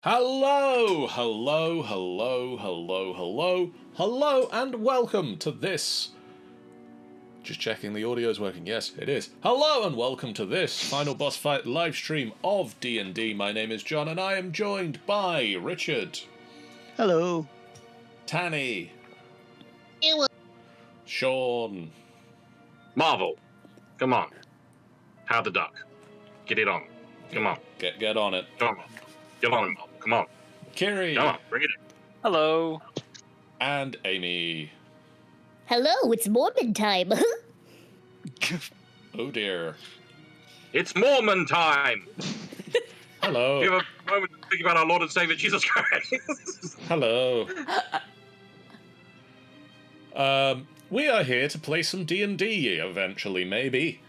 Hello, hello, hello, hello, hello, hello, and welcome to this. Just checking the audio is working. Yes, it is. Hello, and welcome to this final boss fight live stream of D&D. My name is John, and I am joined by Richard. Hello. Tanny. Ew. Sean. Marvel. Come on. How the duck. Get it on. Come on. Get on it. Come on. Get on it, Marvel. Come on. Kiri. Come on. Bring it in. Hello. And Amy. Hello, it's Mormon time. Oh dear. It's Mormon time. Hello. Give a moment to think about our Lord and Savior Jesus Christ. Hello. We are here to play some D&D eventually, maybe.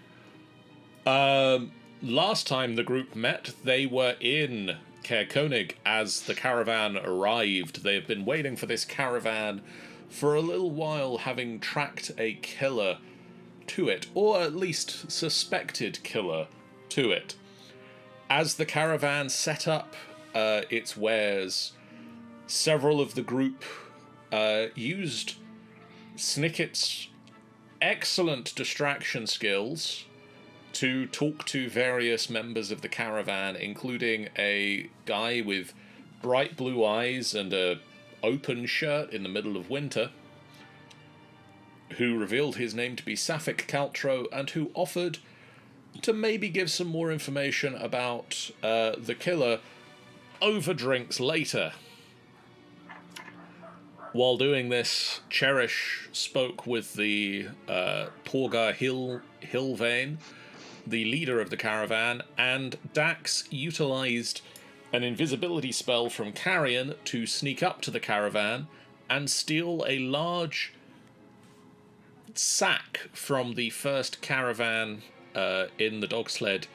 Last time the group met, they were in Caer Konig as the caravan arrived. They have been waiting for this caravan for a little while, having tracked a killer to it, or at least suspected killer to it. As the caravan set up its wares, several of the group used Snicket's excellent distraction skills to talk to various members of the caravan, including a guy with bright blue eyes and a open shirt in the middle of winter, who revealed his name to be Sephek Caltro, and who offered to maybe give some more information about the killer over drinks later. While doing this, Cherish spoke with the Torga Hillvane, the leader of the caravan, and Dax utilized an invisibility spell from Carrion to sneak up to the caravan and steal a large sack from the first caravan in the dog sled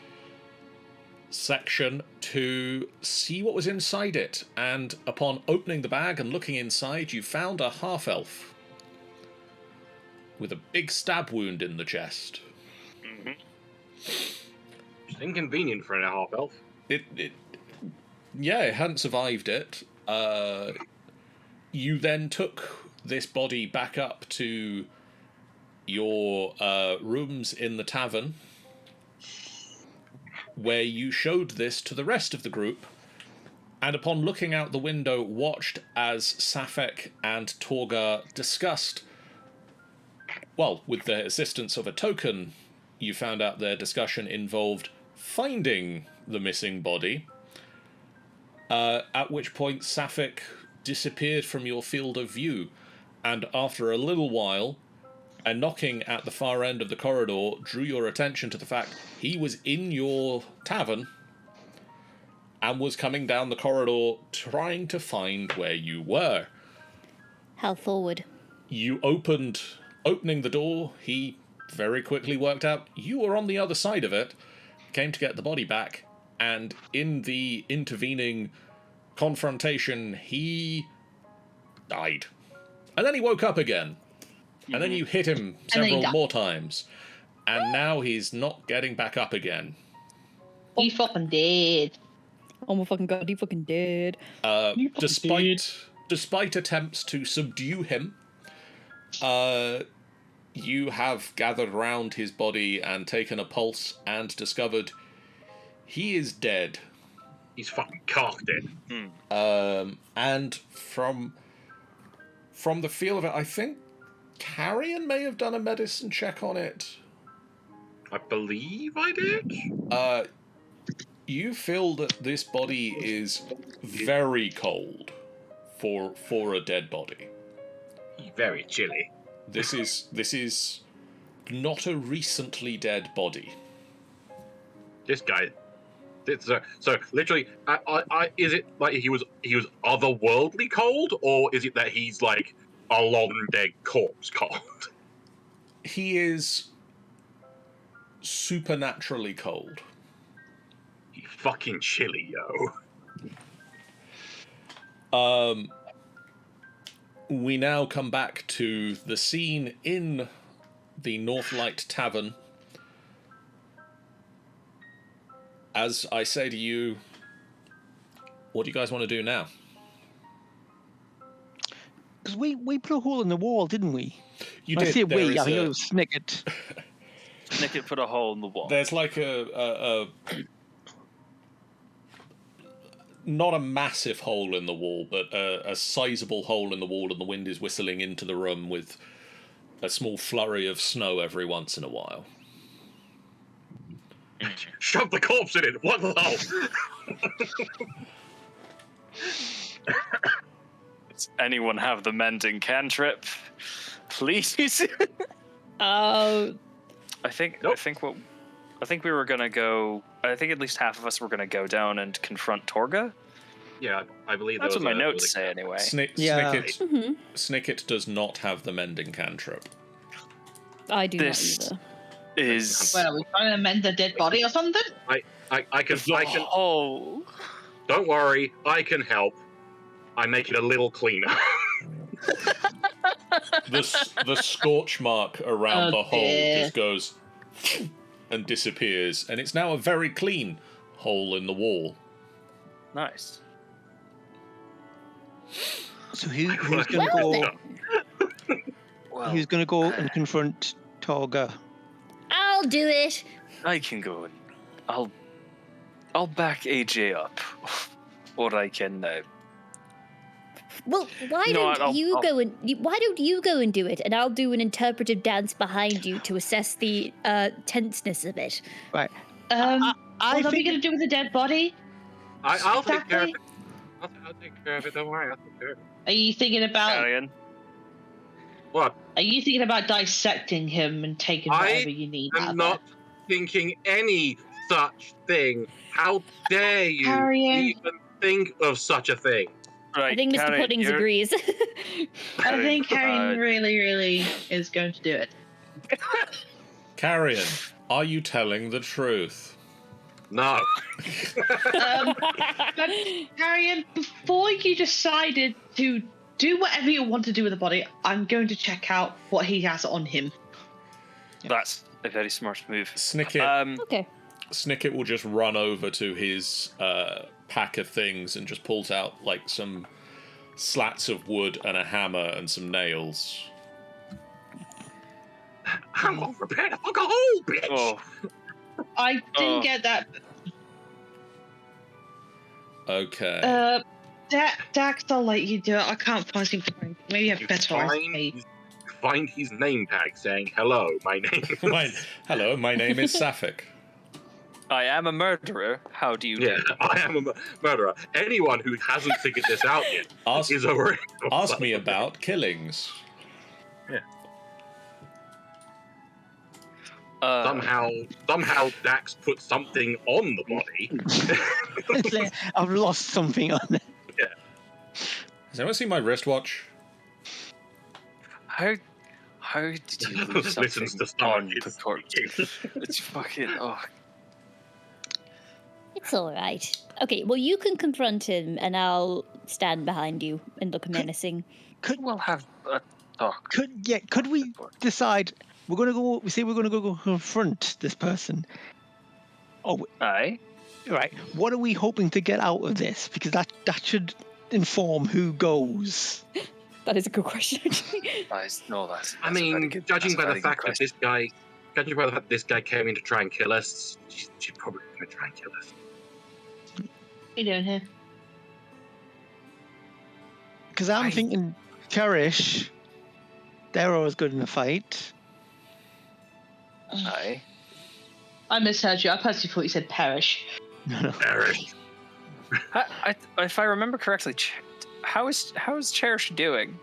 section to see what was inside it. And upon opening the bag and looking inside, you found a half-elf with a big stab wound in the chest. Mm-hmm. It's inconvenient for an half-elf. Yeah, it hadn't survived it. You then took this body back up to your rooms in the tavern, where you showed this to the rest of the group, and upon looking out the window, watched as Sephek and Torga discussed, well, with the assistance of a token, you found out their discussion involved finding the missing body, at which point Sephek disappeared from your field of view, and after a little while, a knocking at the far end of the corridor drew your attention to the fact he was in your tavern and was coming down the corridor trying to find where you were. How forward? You opening the door, he very quickly worked out you were on the other side of it, came to get the body back, and in the intervening confrontation, he died. And then he woke up again. And then you hit him several more times. And now he's not getting back up again. He's fucking dead. Oh my fucking god, he fucking dead. Despite attempts to subdue him, you have gathered round his body and taken a pulse and discovered he is dead. He's fucking cock dead. And from the feel of it, I think Carrion may have done a medicine check on it. I believe I did. You feel that this body is very cold for a dead body. Very chilly. This is not a recently dead body. This guy. So literally, is it like he was otherworldly cold, or is it that he's like a long dead corpse cold? He is supernaturally cold. He's fucking chilly, yo. We now come back to the scene in the Northlight Tavern. As I say to you, What do you guys want to do now? Because we put a hole in the wall, didn't we? You When I did. say There we, is I think a- it was Snicket. Snicket put a hole in the wall. There's like a not a massive hole in the wall, but a sizable hole in the wall, and the wind is whistling into the room with a small flurry of snow every once in a while. Shove the corpse in it. What the hell? Does anyone have the mending cantrip? Please. Oh, I think Nope. I think we were gonna go. I think at least half of us were gonna go down and confront Torga. Yeah, I believe That's there what was my a notes say anyway. Yeah. Snicket does not have the mending cantrip. I do This- not either. Is Well, are we trying to mend a dead body or something? I can. Oh, Don't worry, I can help. I make it a little cleaner. The scorch mark around Oh, the hole dear. just goes and disappears, and it's now a very clean hole in the wall. nice. So who's going to go? Well, Who's going to go and confront Torga? I'll do it. I can go and I'll back AJ up, or I can. Well, why You know don't what, I'll- you go and why don't you go and do it, and I'll do an interpretive dance behind you to assess the tenseness of it. Right. What I are we think going to do with the dead body? I'll take care of Exactly. it. I'll take care of it. Don't worry. I'll take care of it. Are you thinking about? Carrion. What? Are you thinking about dissecting him and taking I whatever you need out I'm of not thinking any such thing. How dare you Carrion. even think of such a thing? Right, I think Mr. Carrion, Puddings you're- agrees. I think Harry really is going to do it. Carrion, are you telling the truth? No. But Harry, before you decided to do whatever you want to do with the body, I'm going to check out what he has on him. That's a very smart move. Snicket, Okay. Snicket will just run over to his pack of things and just pulls out like some slats of wood and a hammer and some nails. I'm all prepared to fuck a hole, bitch. Oh, I didn't Oh. get that. Okay. Dax, I'll let you do it. I can't possibly find. Maybe you have better eyes than me. Find his name tag saying, "Hello, my name is..." Hello, my name is Sephek. I am a murderer. How do you Yeah, do? I am a murderer. Anyone who hasn't figured this out yet Ask, is a real ask me about killings. Somehow Dax put something on the body. I've lost something on it. Has anyone seen my wristwatch? How did you lose Listens something to Star on Kids. the corpse? It's fucking It's all right. Okay, well, you can confront him, and I'll stand behind you and look menacing. We'll have a talk. Could we decide we're going to go? We say we're going to go confront this person. Oh, Aye. right. What are we hoping to get out of this? Because that should inform who goes. That is a good question, actually. No, that's I a mean, very good- judging that's a by the very good fact that question. this guy came in to try and kill us, she's probably going to try and kill us. What are you doing here? Because I'm thinking Cherish. They're always good in a fight. Aye. I misheard you. I personally thought you said perish. No. Eric. If I remember correctly, how is Cherish doing?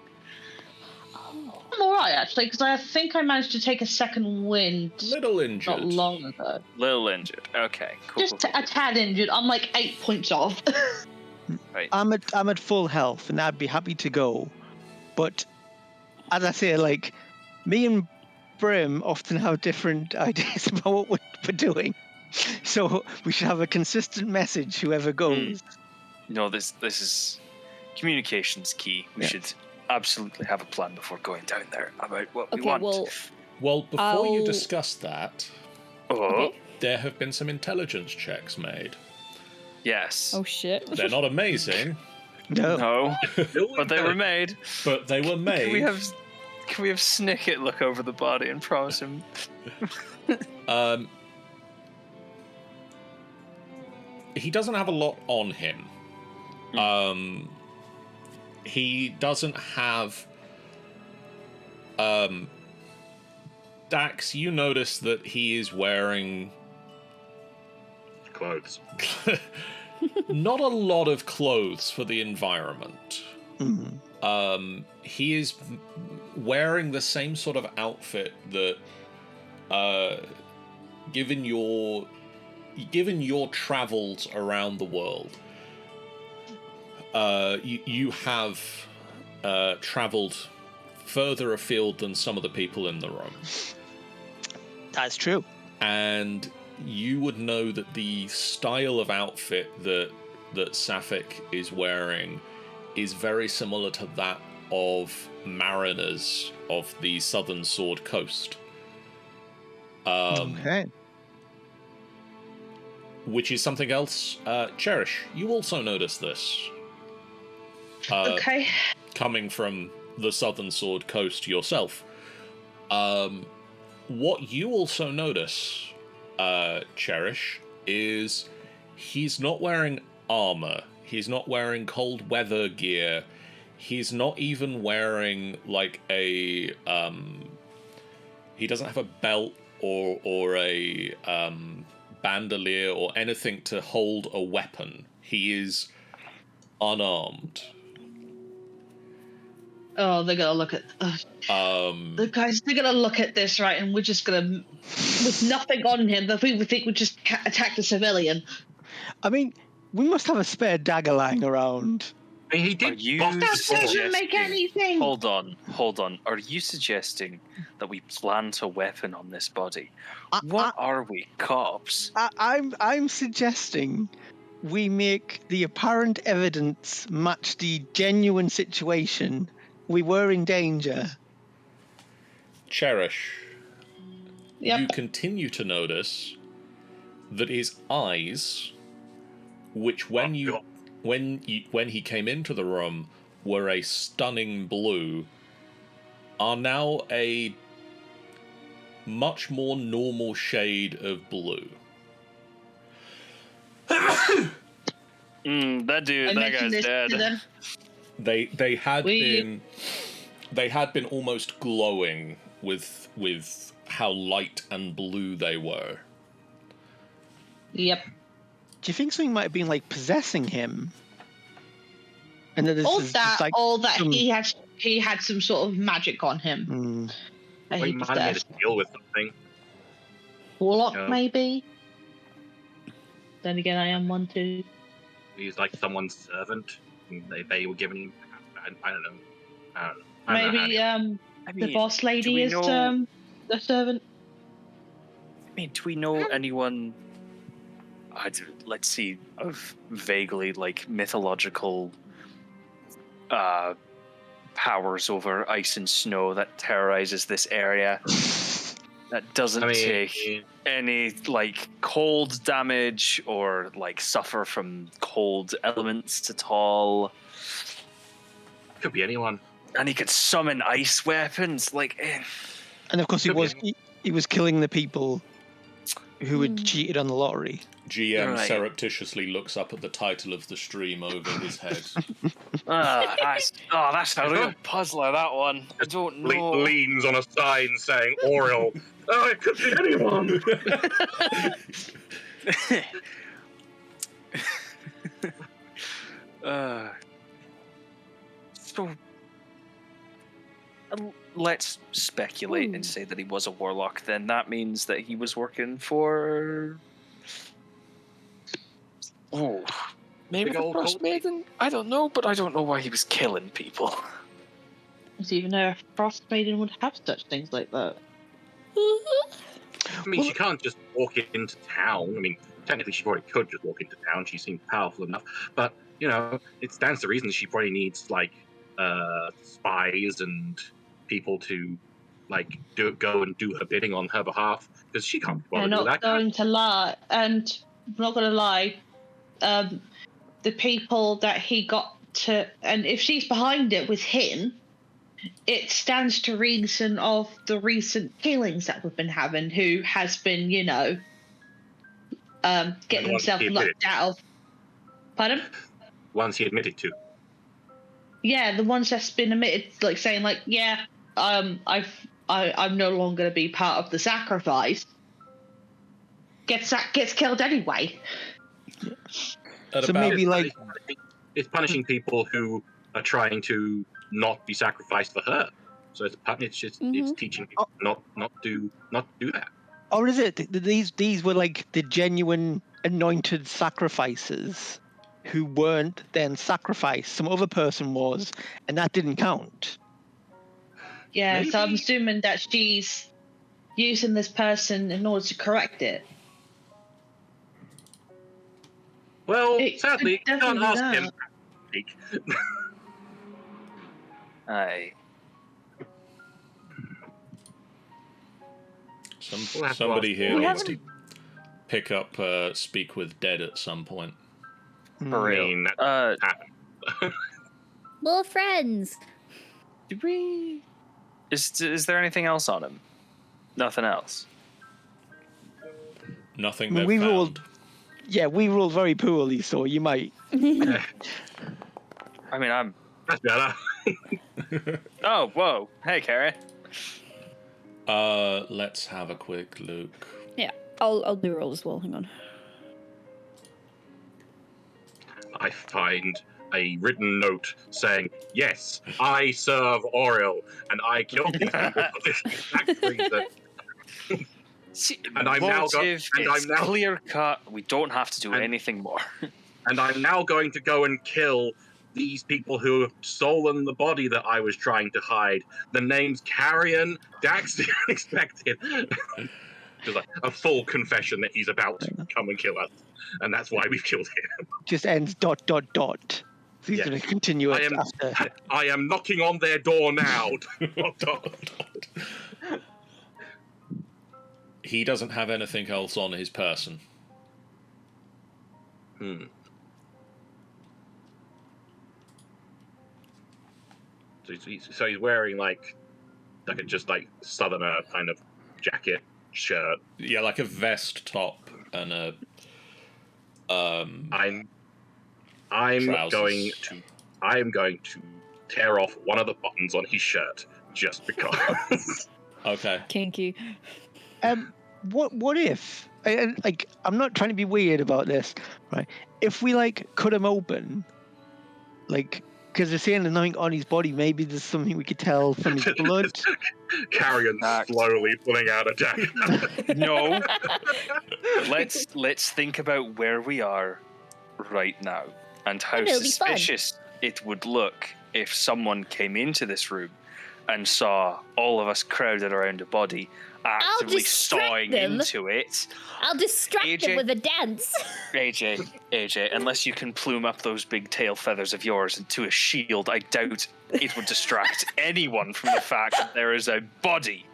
I'm alright, actually, because I think I managed to take a second wind Little injured. not long ago. Little injured. Okay, cool. Just cool, a tad injured. I'm like 8 points off. cool. Right. I'm at full health, and I'd be happy to go. But as I say, like me and Brim often have different ideas about what we're doing. So we should have a consistent message, whoever goes. No, this is communication's key. We Yeah. should absolutely have a plan before going down there about what we Okay, want. well, Well, before you I'll- discuss that, oh, Okay. there have been some intelligence checks made. Yes. Oh shit. They're not amazing, No. No, Still but they were made. but they were made. Can we have Snicket look over the body and promise him? He doesn't have a lot on him. He doesn't have. Dax, you notice that he is wearing clothes. not a lot of clothes for the environment. Mm. He is wearing the same sort of outfit that, given your travels around the world, you have traveled further afield than some of the people in the room. That's true. And you would know that the style of outfit that Sephek is wearing is very similar to that of mariners of the southern Sword Coast. Okay. Which is something else. Cherish, you also notice this. Okay. Coming from the southern Sword Coast yourself. What you also notice, Cherish, is he's not wearing armor. He's not wearing cold weather gear. He's not even wearing like a he doesn't have a belt or a bandolier or anything to hold a weapon. He is unarmed. Oh, they're gonna look at the guys. They're gonna look at this, right? And we're just gonna, with nothing on him, the people think we just attacked a civilian. I mean, we must have a spare dagger lying around. I mean, he Are did you bust That the sword. doesn't make anything. Hold on. Are you suggesting that we plant a weapon on this body? What are we, cops? I'm suggesting we make the apparent evidence match the genuine situation. We were in danger. Cherish, Yep. you continue to notice that his eyes, which when he came into the room were a stunning blue, are now a much more normal shade of blue. That I guy's mentioned this dead. to them. They had been almost glowing with how light and blue they were. Yep. Do you think something might have been like possessing him? And that this All is that, just like all that. some- He had some sort of magic on him. Hmm. That Well, he he might have made possessed. a deal with something. Warlock, No. maybe. Then again, I am one too. He's like someone's servant. And they were giving him. I don't know. I don't know. Maybe I the mean, boss do lady we is know- the servant. do we know anyone? Let's see, of vaguely like mythological powers over ice and snow that terrorizes this area. That doesn't take any like cold damage or like suffer from cold elements at all. Could be anyone. And he could summon ice weapons. And of course, Could he was killing the people who had cheated on the lottery. GM Right. surreptitiously looks up at the title of the stream over his head. That's a real puzzler. That one. I don't know. Leans on a sign saying Oriel. Oh, it could be anyone. So let's speculate and say that he was a warlock. Then that means that he was working for. Maybe Big the old cult. Frostmaiden? I don't know, but I don't know why he was killing people. Do you even know if Frostmaiden would have such things like that? I mean, she can't just walk into town. I mean, technically, she probably could just walk into town. She seems powerful enough. But, you know, it stands to reason she probably needs, like, spies and people to, like, go and do her bidding on her behalf. Because she can't bother I'm to do not that. going to lie, and I'm not going to lie. the people that he got to, and if she's behind it with him, it stands to reason of the recent killings that we've been having, who has been, getting himself locked out of. Pardon? Ones he admitted to. Yeah, the ones that's been admitted, like saying, like, yeah, I'm no longer going to be part of the sacrifice. Gets killed anyway. So maybe like it's punishing people who are trying to not be sacrificed for her. So it's teaching people not do that. Or is it these were like the genuine anointed sacrifices who weren't then sacrificed? Some other person was, and that didn't count. Yeah, Maybe. so I'm assuming that she's using this person in order to correct it. Well, sadly, you can't ask him. Aye. Somebody here needs to pick up Speak with Dead at some point. For real. More friends. Did we? Is there anything else on him? Nothing else. Nothing. We rolled. Yeah, we rolled very poorly, so you might. I mean, That's better. Oh, whoa! Hey, Carrie. Let's have a quick look. Yeah, I'll do roll as well. Hang on. I find a written note saying, "Yes, I serve Oriel, and I killed these people for this exact reason." And I'm now clear cut. We don't have to do anything more. And I'm now going to go and kill these people who have stolen the body that I was trying to hide. The names Carrion, Dax, the Unexpected. Just like a full confession that he's about to come and kill us, and that's why we've killed him. Just ends ... So he's going to continue it after. I am knocking on their door now. ... He doesn't have anything else on his person. So he's wearing like a southerner kind of jacket, shirt. Yeah, like a vest top and a I'm trousers. going to tear off one of the buttons on his shirt just because. Okay. Kinky. What if? I'm not trying to be weird about this, right? If we cut him open, because they're saying there's nothing on his body, maybe there's something we could tell from his blood. Carrion slowly pulling out a jacket. No. Let's think about where we are right now and how suspicious it would look if someone came into this room and saw all of us crowded around a body, actively sawing into it. I'll distract them with a dance. AJ, unless you can plume up those big tail feathers of yours into a shield, I doubt it would distract anyone from the fact that there is a body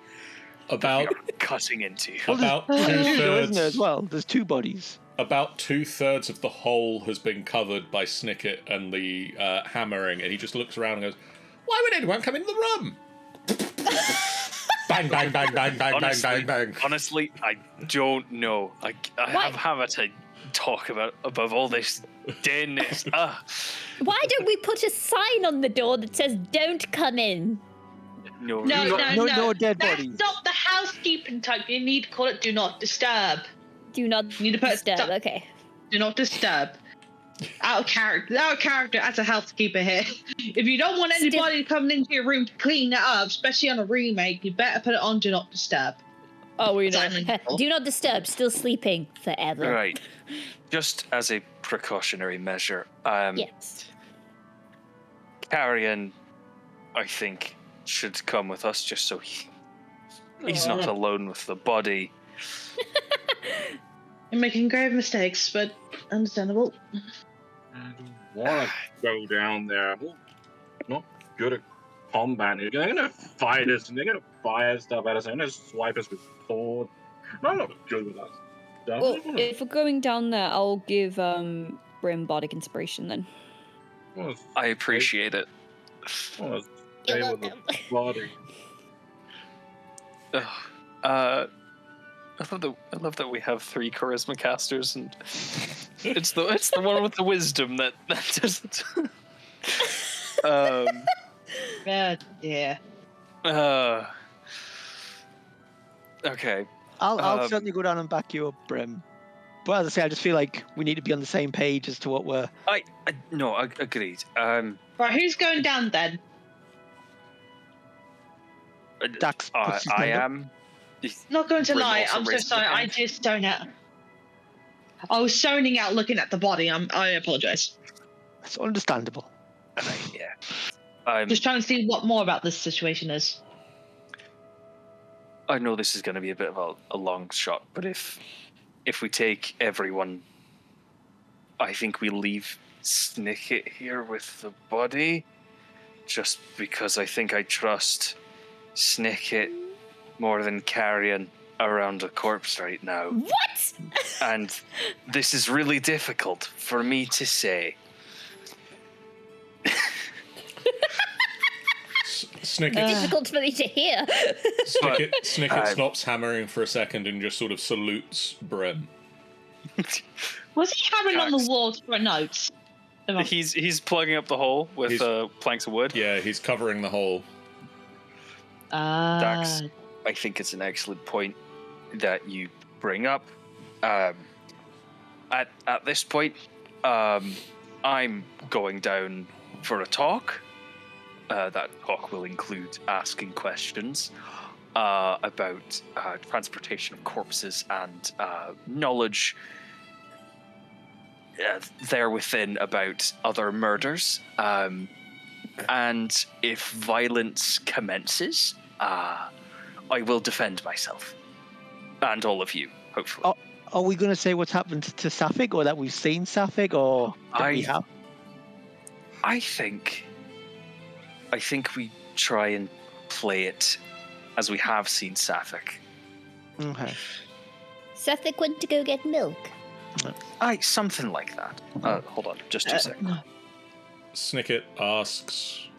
cutting into. About Isn't there 2/3 as well? There's two bodies. About 2/3 of the hole has been covered by Snicket and the hammering, and he just looks around and goes, "Why would anyone come in the room?" Bang, bang, bang, bang, bang, honestly, bang, bang, bang. Honestly, I don't know. I have to talk above all this denness. Why don't we put a sign on the door that says "Don't come in"? No, dead That's bodies. not the housekeeping type. You need to call it "Do Not Disturb." Do not need to put disturb. Okay. Do not disturb. Out of character as a housekeeper here. If you don't want anybody coming into your room to clean it up, especially on a remake, you better put it on Do Not Disturb. Oh, we know. Do not disturb. Still sleeping forever. Right. Just as a precautionary measure. Yes. Carrion, I think, should come with us just so he's not alone with the body. You're making grave mistakes, but understandable. I don't want to go down there. I'm not good at combat. They're going to fight us, and they're going to fire stuff at us, and they're going to swipe us with swords. I'm not good with that stuff. Well, if we're going down there, I'll give Brim bardic inspiration then. I appreciate it. You're welcome. Body. Ugh. I love that we have 3 charisma casters, and it's the one with the wisdom that doesn't. Yeah. Okay. I'll certainly go down and back you up, Brim. But as I say, I just feel like we need to be on the same page as to what we're. No, agreed. Right, who's going down then? Dax puts his I hand up. am. Not going to Brim lie, also I'm so raises sorry. her I hand. just zoned out. I was zoning out looking at the body. I apologize. It's understandable. Yeah. I'm. Just trying to see what more about this situation is. I know this is going to be a bit of a long shot, but if we take everyone, I think we leave Snicket here with the body, just because I think I trust Snicket more than carrying around a corpse right now. What? And this is really difficult for me to say. Snicket, Difficult for me to hear. Snicket stops hammering for a second and just sort of salutes Brim. Was he hammering on the walls for notes? He's plugging up the hole with planks of wood. Yeah, he's covering the hole. Dax, I think it's an excellent point that you bring up. At this point, I'm going down for a talk. That talk will include asking questions about transportation of corpses and knowledge there within about other murders. And if violence commences, I will defend myself. And all of you, hopefully. Are we going to say what's happened to Sephek, or that we've seen Sephek, or that we have? I think we try and play it as we have seen Sephek. Okay. Sephek went to go get milk. Something like that. Hold on, just 2 seconds. Snicket asks,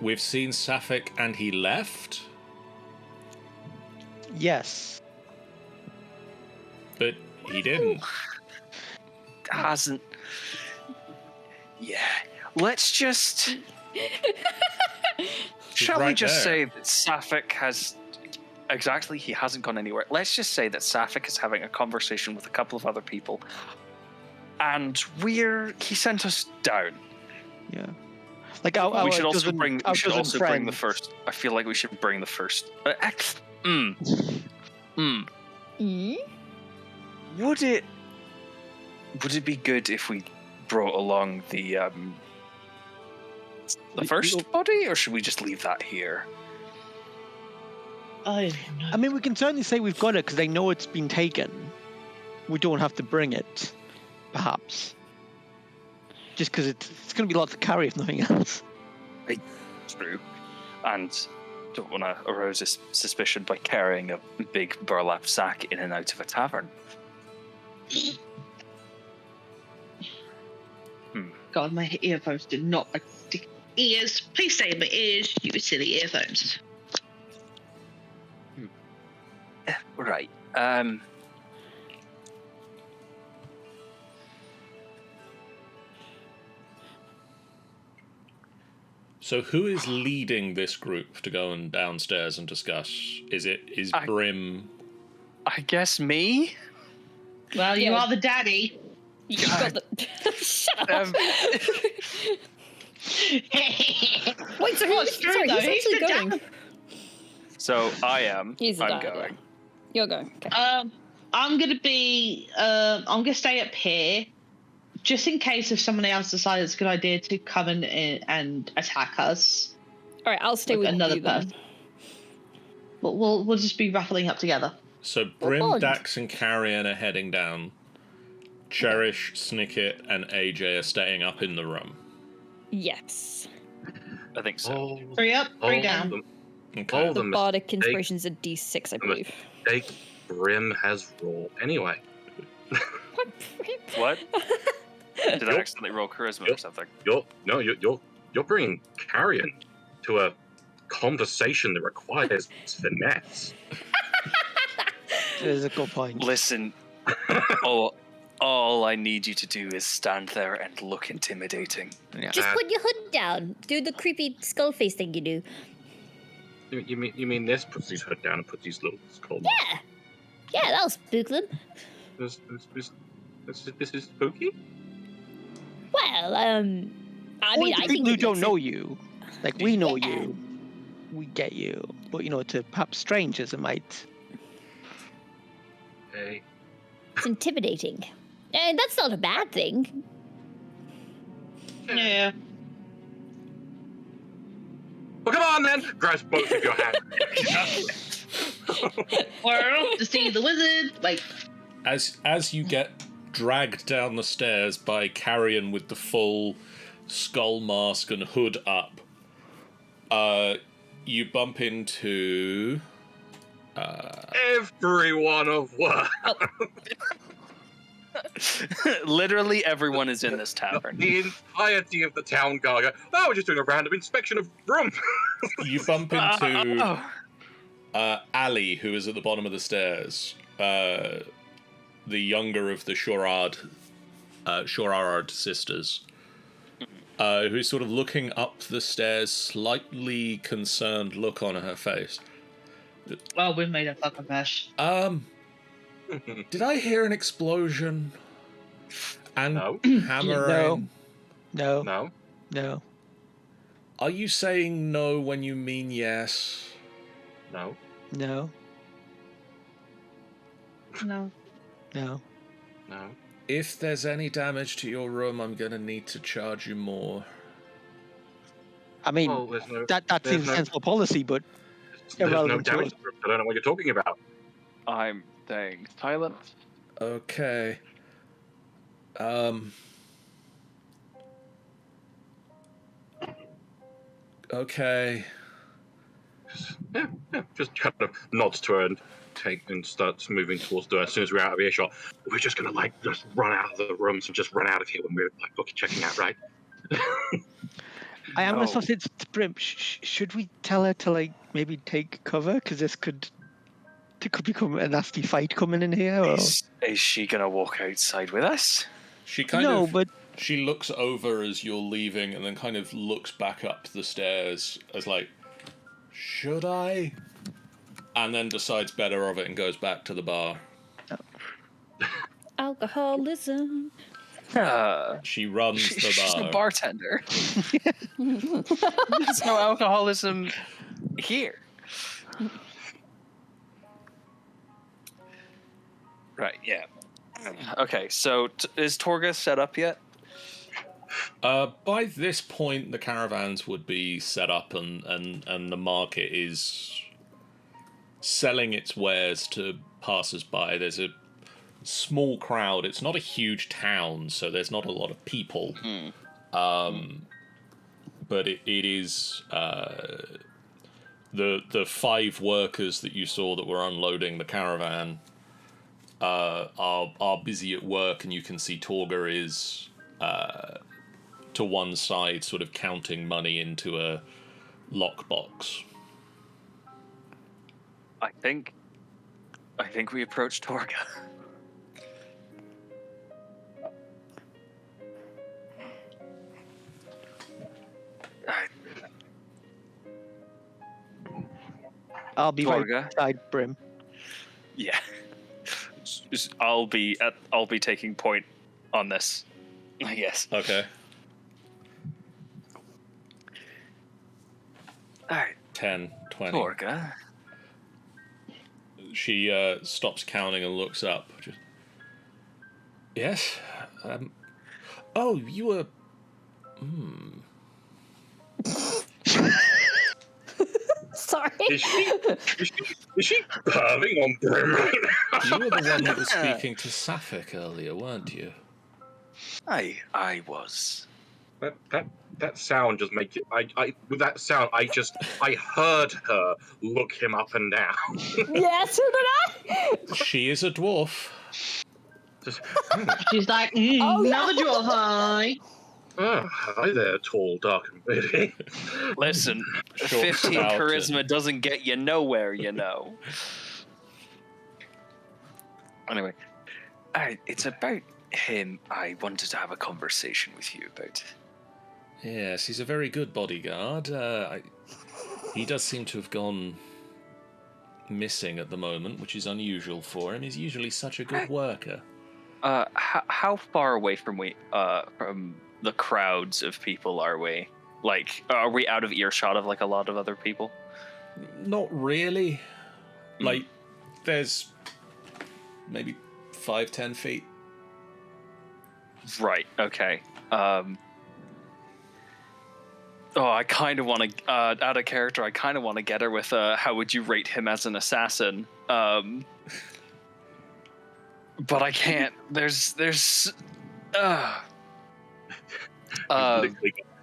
"We've seen Sephek and he left?" Yes. But he didn't. Hasn't. Yeah. Let's just. Shall we right just there. say that Sephek has. Exactly, he hasn't gone anywhere. Let's just say that Sephek is having a conversation with a couple of other people. And he sent us down. Yeah. Like We should also bring the friend. first. I feel like we should bring the first. Would it be good if we brought along the first body, or should we just leave that here? I mean, we can certainly say we've got it because they know it's been taken. We don't have to bring it, perhaps. Just because it's going to be a lot to carry, if nothing else. True. And don't want to arouse suspicion by carrying a big burlap sack in and out of a tavern. God, my earphones did not stick. Ears. Please stay in my ears, you silly earphones. Right. So who is leading this group to go downstairs and discuss? Is Brim? I guess me? Well, you are the daddy. You got the... Shut up. Wait, so Well, it's true, who's though. He's actually the going? dad. So I am. He's the I'm dad, going. yeah. You're going. Okay. I'm gonna stay up here, just in case if someone else decides it's a good idea to come in and attack us. All right, I'll stay Like with another you then. person. We'll just be ruffling up together. So Brim, on. Dax, and Carrion are heading down. Cherish, Snicket, and AJ are staying up in the room. Yes. I think so. 3 up, 3 down. Okay. All The the bardic inspiration is a D6, I believe. mistake Brim has rolled anyway. What? Did I Yup. accidentally roll charisma or Yup. something? You're bringing Carrion to a conversation that requires finesse. There's a good point. Listen, all I need you to do is stand there and look intimidating. Yeah. Just put your hood down. Do the creepy skull face thing you do. You mean this puts his hood down and puts his little skull? Yeah. Yeah, that'll spook them. This is spooky. Well, I mean, I Only think people who it don't looks- know you, like we know Yeah. you, we get you. But to perhaps strangers, it might. Hey. It's intimidating. And that's not a bad thing. Yeah. Well, come on then. Grabs both of your hands. We're off to see the wizard. Like, As you get dragged down the stairs by Carrion with the full skull mask and hood up, you bump into Everyone of work. Literally everyone is in this tavern. The entirety of the town guard go, oh, we're just doing a random inspection of room. you bump into Oh. Ali, who is at the bottom of the stairs, the younger of the Shorard sisters, who's sort of looking up the stairs, slightly concerned look on her face. well, we've made a fucking mess. Did I hear an explosion? And No. hammering? No, No. no. Are you saying no when you mean yes? No. No, No. no. No. If there's any damage to your room, I'm gonna need to charge you more. I mean, Well, there's no. that there's seems no- sensible policy, but There's no irrelevant to damage. us. I don't know what you're talking about. I'm staying silent. Okay. Okay. Yeah. Just kind of nods to her and starts moving towards the door as soon as we're out of earshot. We're just gonna just run out of the rooms and just run out of here when we're fucking checking out, right? I am No. gonna say to Brim. Should we tell her to maybe take cover because there could become a nasty fight coming in here? Or... Is she gonna walk outside with us? She kind No, of. but She looks over as you're leaving and then kind of looks back up the stairs as like, should I? And then decides better of it and goes back to the bar. Alcoholism. She runs the She's bar. a bartender. There's no alcoholism here. Right, yeah. Okay, so is Torga set up yet? By this point, the caravans would be set up and the market is selling its wares to passers-by. There's a small crowd. It's not a huge town, so there's not a lot of people. But it is the 5 workers that you saw that were unloading the caravan are busy at work, and you can see Torga is to one side, sort of counting money into a lockbox. I think we approached Torga. I'll be right Torga? beside Brim. Yeah. I'll be taking point on this. I guess. Okay. All right, 10, 20. Torga. She stops counting and looks up. Just, yes? Oh, you were... Sorry. Is she perving on Brim right now? You were the one that was speaking to Sephek earlier, weren't you? I was. That sound just makes it. I with that sound, I heard her look him up and down. Yeah, so did I. She is a dwarf. She's like, Oh, yeah. another jewel high. Oh, hi there, tall, dark and pretty. Listen, Short, 15 stout, charisma doesn't get you nowhere, you know. Anyway, it's about him. I wanted to have a conversation with you about. Yes, he's a very good bodyguard. He does seem to have gone missing at the moment, which is unusual for him. He's usually such a good worker. How far away from the crowds of people are we? Like, are we out of earshot of like a lot of other people? Not really. Like, there's maybe 5-10 feet. Right. Okay. I kind of want to out of character. I kind of want to get her with how would you rate him as an assassin? But I can't. There's.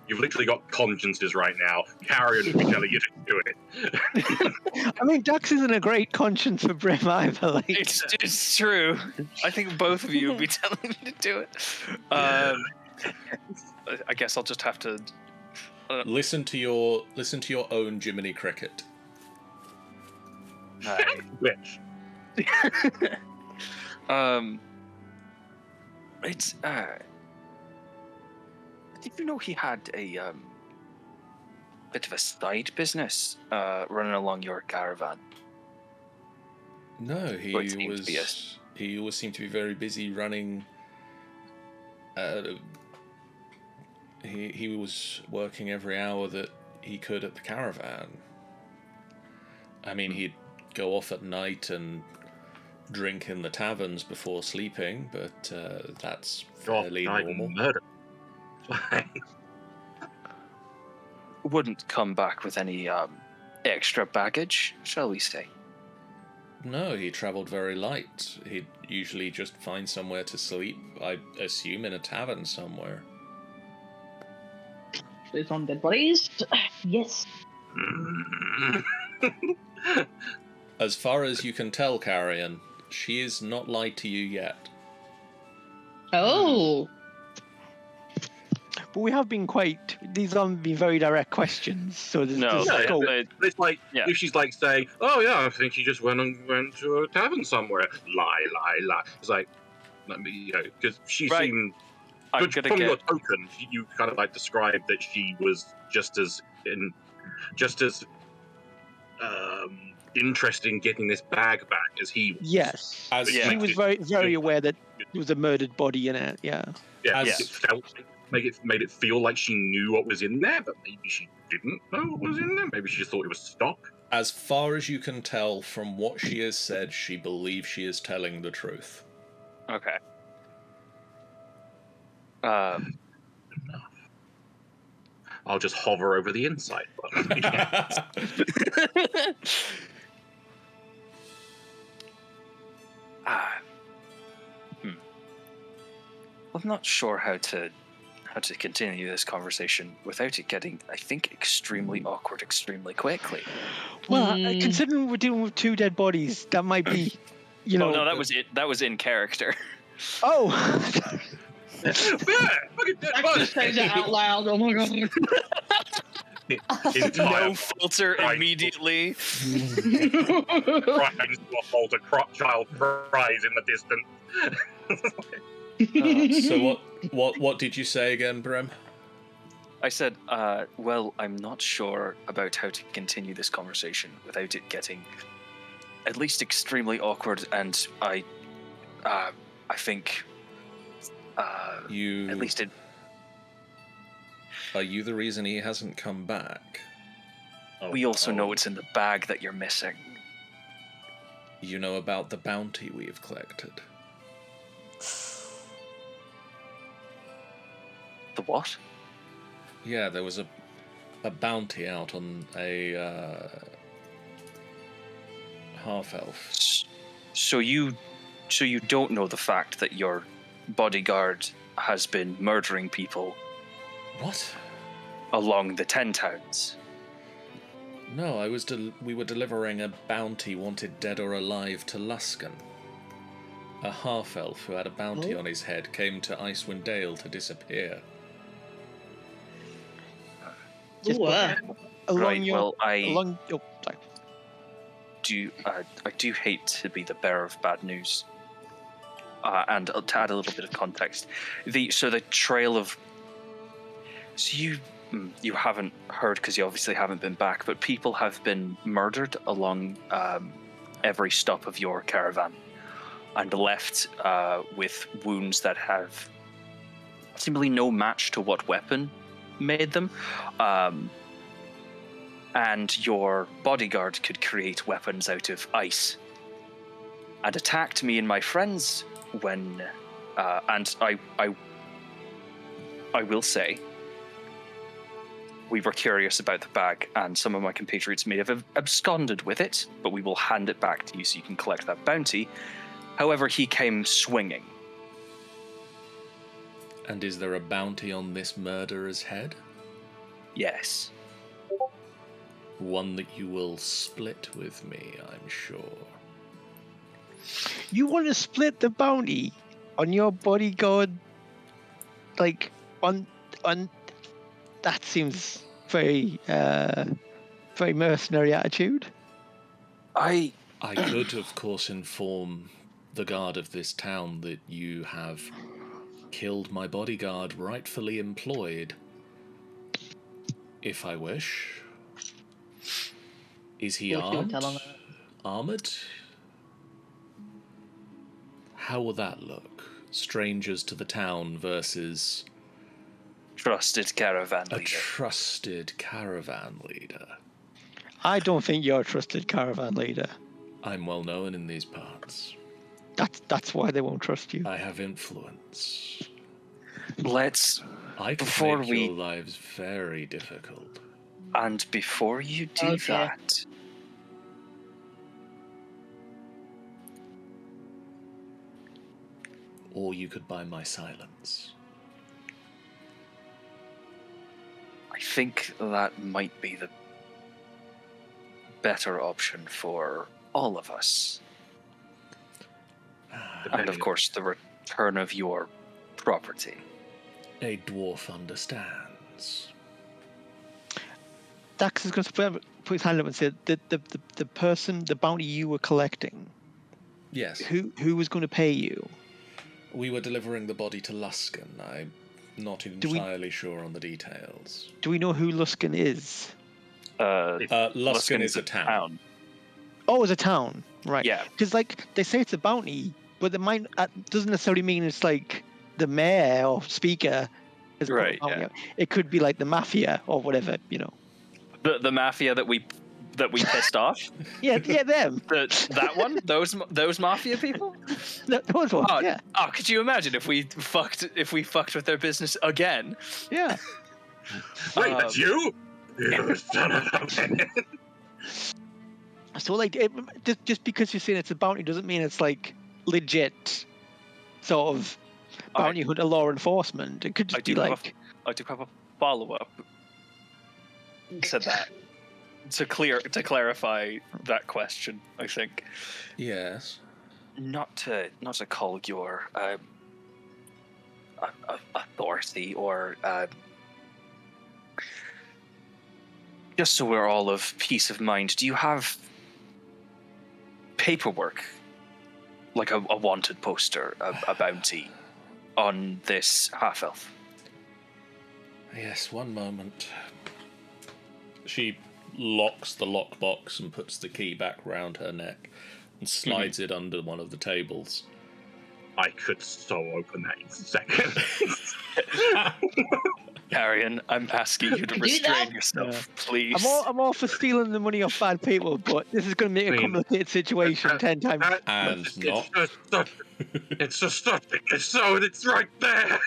You've literally got consciences right now. Carrion would be telling you to do it. I mean, Dax isn't a great conscience for Brim either. Like, It's true. I think both of you would be telling me to do it. I guess I'll just have to Listen to your own Jiminy Cricket. Which? It's did you know he had a bit of a side business running along your caravan? No, he Well, it seemed to be he always seemed to be very busy running. He was working every hour that he could at the caravan. I mean, he'd go off at night and drink in the taverns before sleeping, but that's fairly normal. Murder. Wouldn't come back with any extra baggage, shall we say? No, he travelled very light. He'd usually just find somewhere to sleep, I assume in a tavern somewhere. It's on dead bodies. Yes. As far as you can tell, Carrion, she is not lied to you yet. Oh. but we have been these haven't been very direct questions, so there's No, scope. It's like Yeah. if she's like saying, "Oh yeah, I think she just went to a tavern somewhere." Lie. It's like, because she Right. seemed. I'm But gonna from your get. token, you kind of like described that she was just as interested in getting this bag back as he was. Yes. As Yeah. She was very aware that there was a murdered body in it, yeah. Yeah, As- it made it feel like she knew what was in there, but maybe she didn't know what was in there. Maybe she just thought it was stock. As far as you can tell from what she has said, she believes she is telling the truth. Okay. I'll just hover over the inside button. I'm not sure how to continue this conversation without it getting, I think, extremely awkward extremely quickly. Well, considering we're dealing with 2 dead bodies, that might be, Oh no, that was it. That was in character. Oh! Yeah, look at that I body. just says it out loud. Oh my god. No filter immediately. Crimes to a folder, child cries in the distance. So what did you say again, Brim? I said, well, I'm not sure about how to continue this conversation without it getting at least extremely awkward, and I think at least it. Are you the reason he hasn't come back? We also know it's in the bag that you're missing. You know about the bounty we've collected. The what? Yeah, there was a bounty out on a half-elf. So you don't know the fact that your bodyguard has been murdering people What? along the 10 towns? No, we were delivering a bounty wanted dead or alive to Luskan. A half-elf who had a bounty on his head came to Icewind Dale to disappear. Just Ooh, along Right, your, well, along your, sorry. I do hate to be the bearer of bad news. And to add a little bit of context, the trail of... So you haven't heard because you obviously haven't been back, but people have been murdered along every stop of your caravan and left with wounds that have seemingly no match to what weapon made them. And your bodyguard could create weapons out of ice and attacked me and my friends when... and I will say... We were curious about the bag, and some of my compatriots may have absconded with it, but we will hand it back to you so you can collect that bounty. However, he came swinging. And is there a bounty on this murderer's head? Yes. One that you will split with me, I'm sure. You want to split the bounty on your bodyguard? Like, on that seems very mercenary attitude. I could, of course, inform the guard of this town that you have killed my bodyguard rightfully employed. If I wish. Is he armed? Armored? How will that look? Strangers to the town versus... Trusted caravan a leader. trusted caravan leader. I don't think you're a trusted caravan leader. I'm well known in these parts. That's why they won't trust you. I have influence. Let's... I could Before make we- your lives very difficult. And before you do Okay. that... Or you could buy my silence. I think that might be the better option for all of us. And of course, the return of your property. A dwarf understands. Dax is going to put his hand up and say, the person, the bounty you were collecting, Yes. who was going to pay you? We were delivering the body to Luskan. I'm not entirely sure on the details. Do we know who Luskan is? Luskan is a town. Oh, it's a town, right? Yeah. Because like they say it's a bounty, but the might doesn't necessarily mean it's like the mayor or speaker. Is Right, bounty. yeah. It could be like the mafia or whatever, you know. The mafia that we pissed off. Yeah, them. That one. Those mafia people. Those ones. Oh, Yeah, oh, could you imagine if we fucked with their business again? yeah. Wait, that's you? You son of a bitch. So like, just because you're saying it's a bounty doesn't mean it's like legit, sort of bounty hunter law enforcement. It could just be like. I do have a follow-up. Said that to clarify that question. I think Yes. not to call your authority or just so we're all of peace of mind. Do you have paperwork, like a wanted poster, a bounty on this half-elf? Yes, one moment. She locks the lockbox and puts the key back round her neck and slides it under one of the tables. I could so open that in seconds. Carrion, I'm asking you to Do restrain that. yourself, please. I'm all for stealing the money off bad people, but this is going to make a complicated situation 10 times. And not. It's it's right there.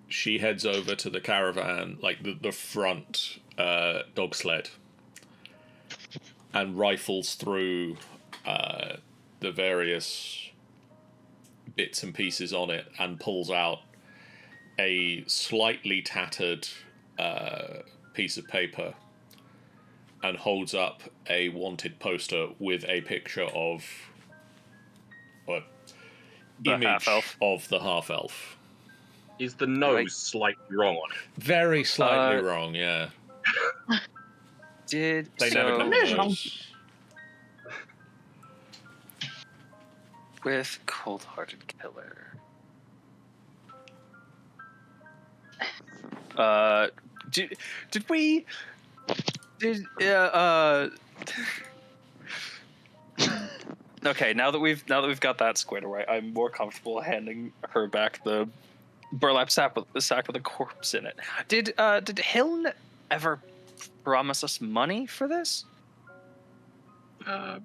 She heads over to the caravan, like the front dog sled, and rifles through the various bits and pieces on it and pulls out a slightly tattered piece of paper and holds up a wanted poster with a picture of, or The image half-elf. of the half-elf. Is the nose Right. slightly wrong on it? Very slightly wrong, yeah. Did They never got the There's wrong. nose. with cold-hearted killer. Did we? Okay, now that we've got that squared away, I'm more comfortable handing her back the burlap sack with a corpse in it. Did Hiln ever promise us money for this?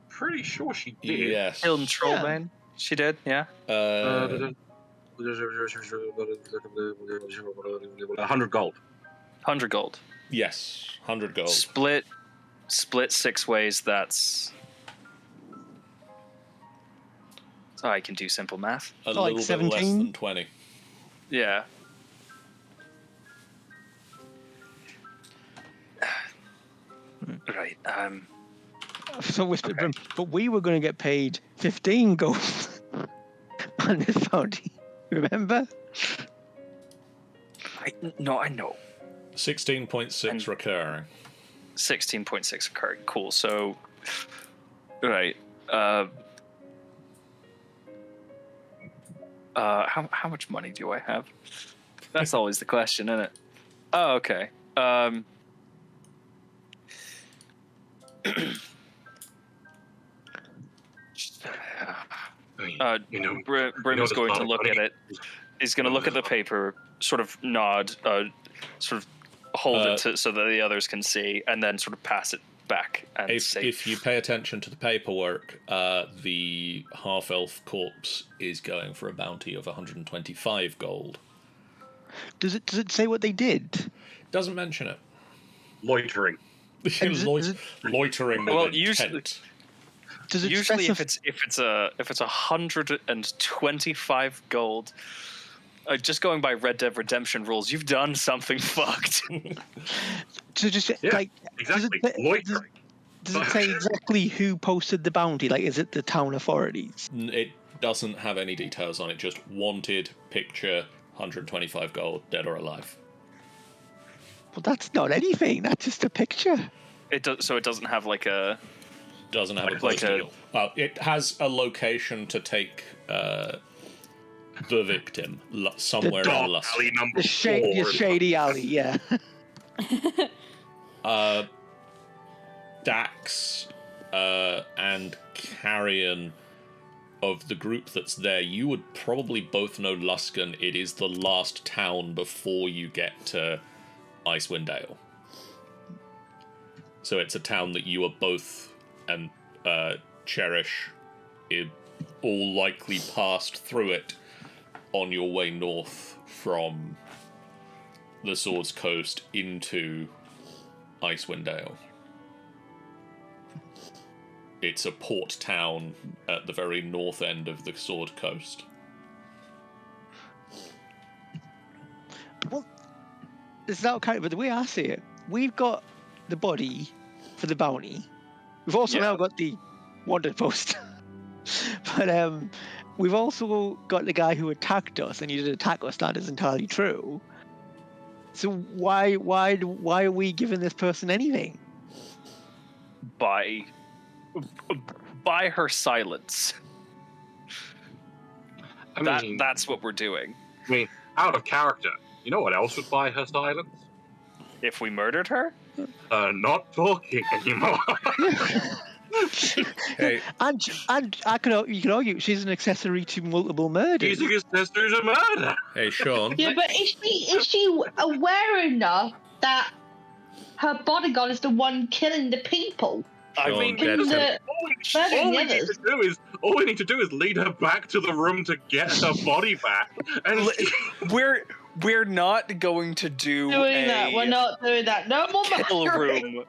Pretty sure she did. Yes. Hiln Trollbane? She did, yeah. 100 gold. 100 gold. Yes, 100 gold. Split 6 ways, that's... So I can do simple math. A like little bit less 17? than 20. Yeah. Right, So whispered Brim, but we were going to get paid 15 gold on this bounty. Remember? I know. 16.6 recurring. 16.6 occurring. Cool. So, right. How much money do I have? That's always the question, isn't it? Oh, okay. Brim is going to look at it. He's going to look at the paper, sort of nod, sort of hold it so that the others can see, and then sort of pass it back and say... If you pay attention to the paperwork, the half-elf corpse is going for a bounty of 125 gold. Does it say what they did? Doesn't mention it. Loitering. Loitering with Well, intent. Does it Usually, specify- if it's 125 gold, just going by Red Dead Redemption rules, you've done something fucked. So just Yeah, like exactly. Does it, Loitering. does it say exactly who posted the bounty? Like, is it the town authorities? It doesn't have any details on it, just wanted, picture, 125 gold, dead or alive. Well, that's not anything. That's just a picture. It doesn't have like a... Doesn't have a Like postal. a- Well, it has a location to take the victim somewhere in Dark Lust. alley number The shady alley, yeah. Dax and Carrion of the group that's there, you would probably both know Luskan. It is the last town before you get to Icewind Dale. So it's a town that you are both and Cherish all likely passed through it on your way north from the Swords Coast into Icewind Dale. It's a port town at the very north end of the Sword Coast. Well, this is out of character, but the way I see it, we've got the body for the bounty. We've also now got the wanted post. But we've also got the guy who attacked us, and he did attack us. That is entirely true. So why are we giving this person anything? by her silence. I mean, That's what we're doing. out of character. You know what else would buy her silence? If we murdered her? Not talking anymore. Hey, And you can argue she's an accessory to multiple murders. She's a accessory to murder. hey, Sean. Yeah, but is she aware enough that her bodyguard is the one killing the people? I Sean, mean, get In him. the All we need to do is lead her back to the room to get her body back. And we're not going to do doing that. We're not doing that. No more kill murdering. room.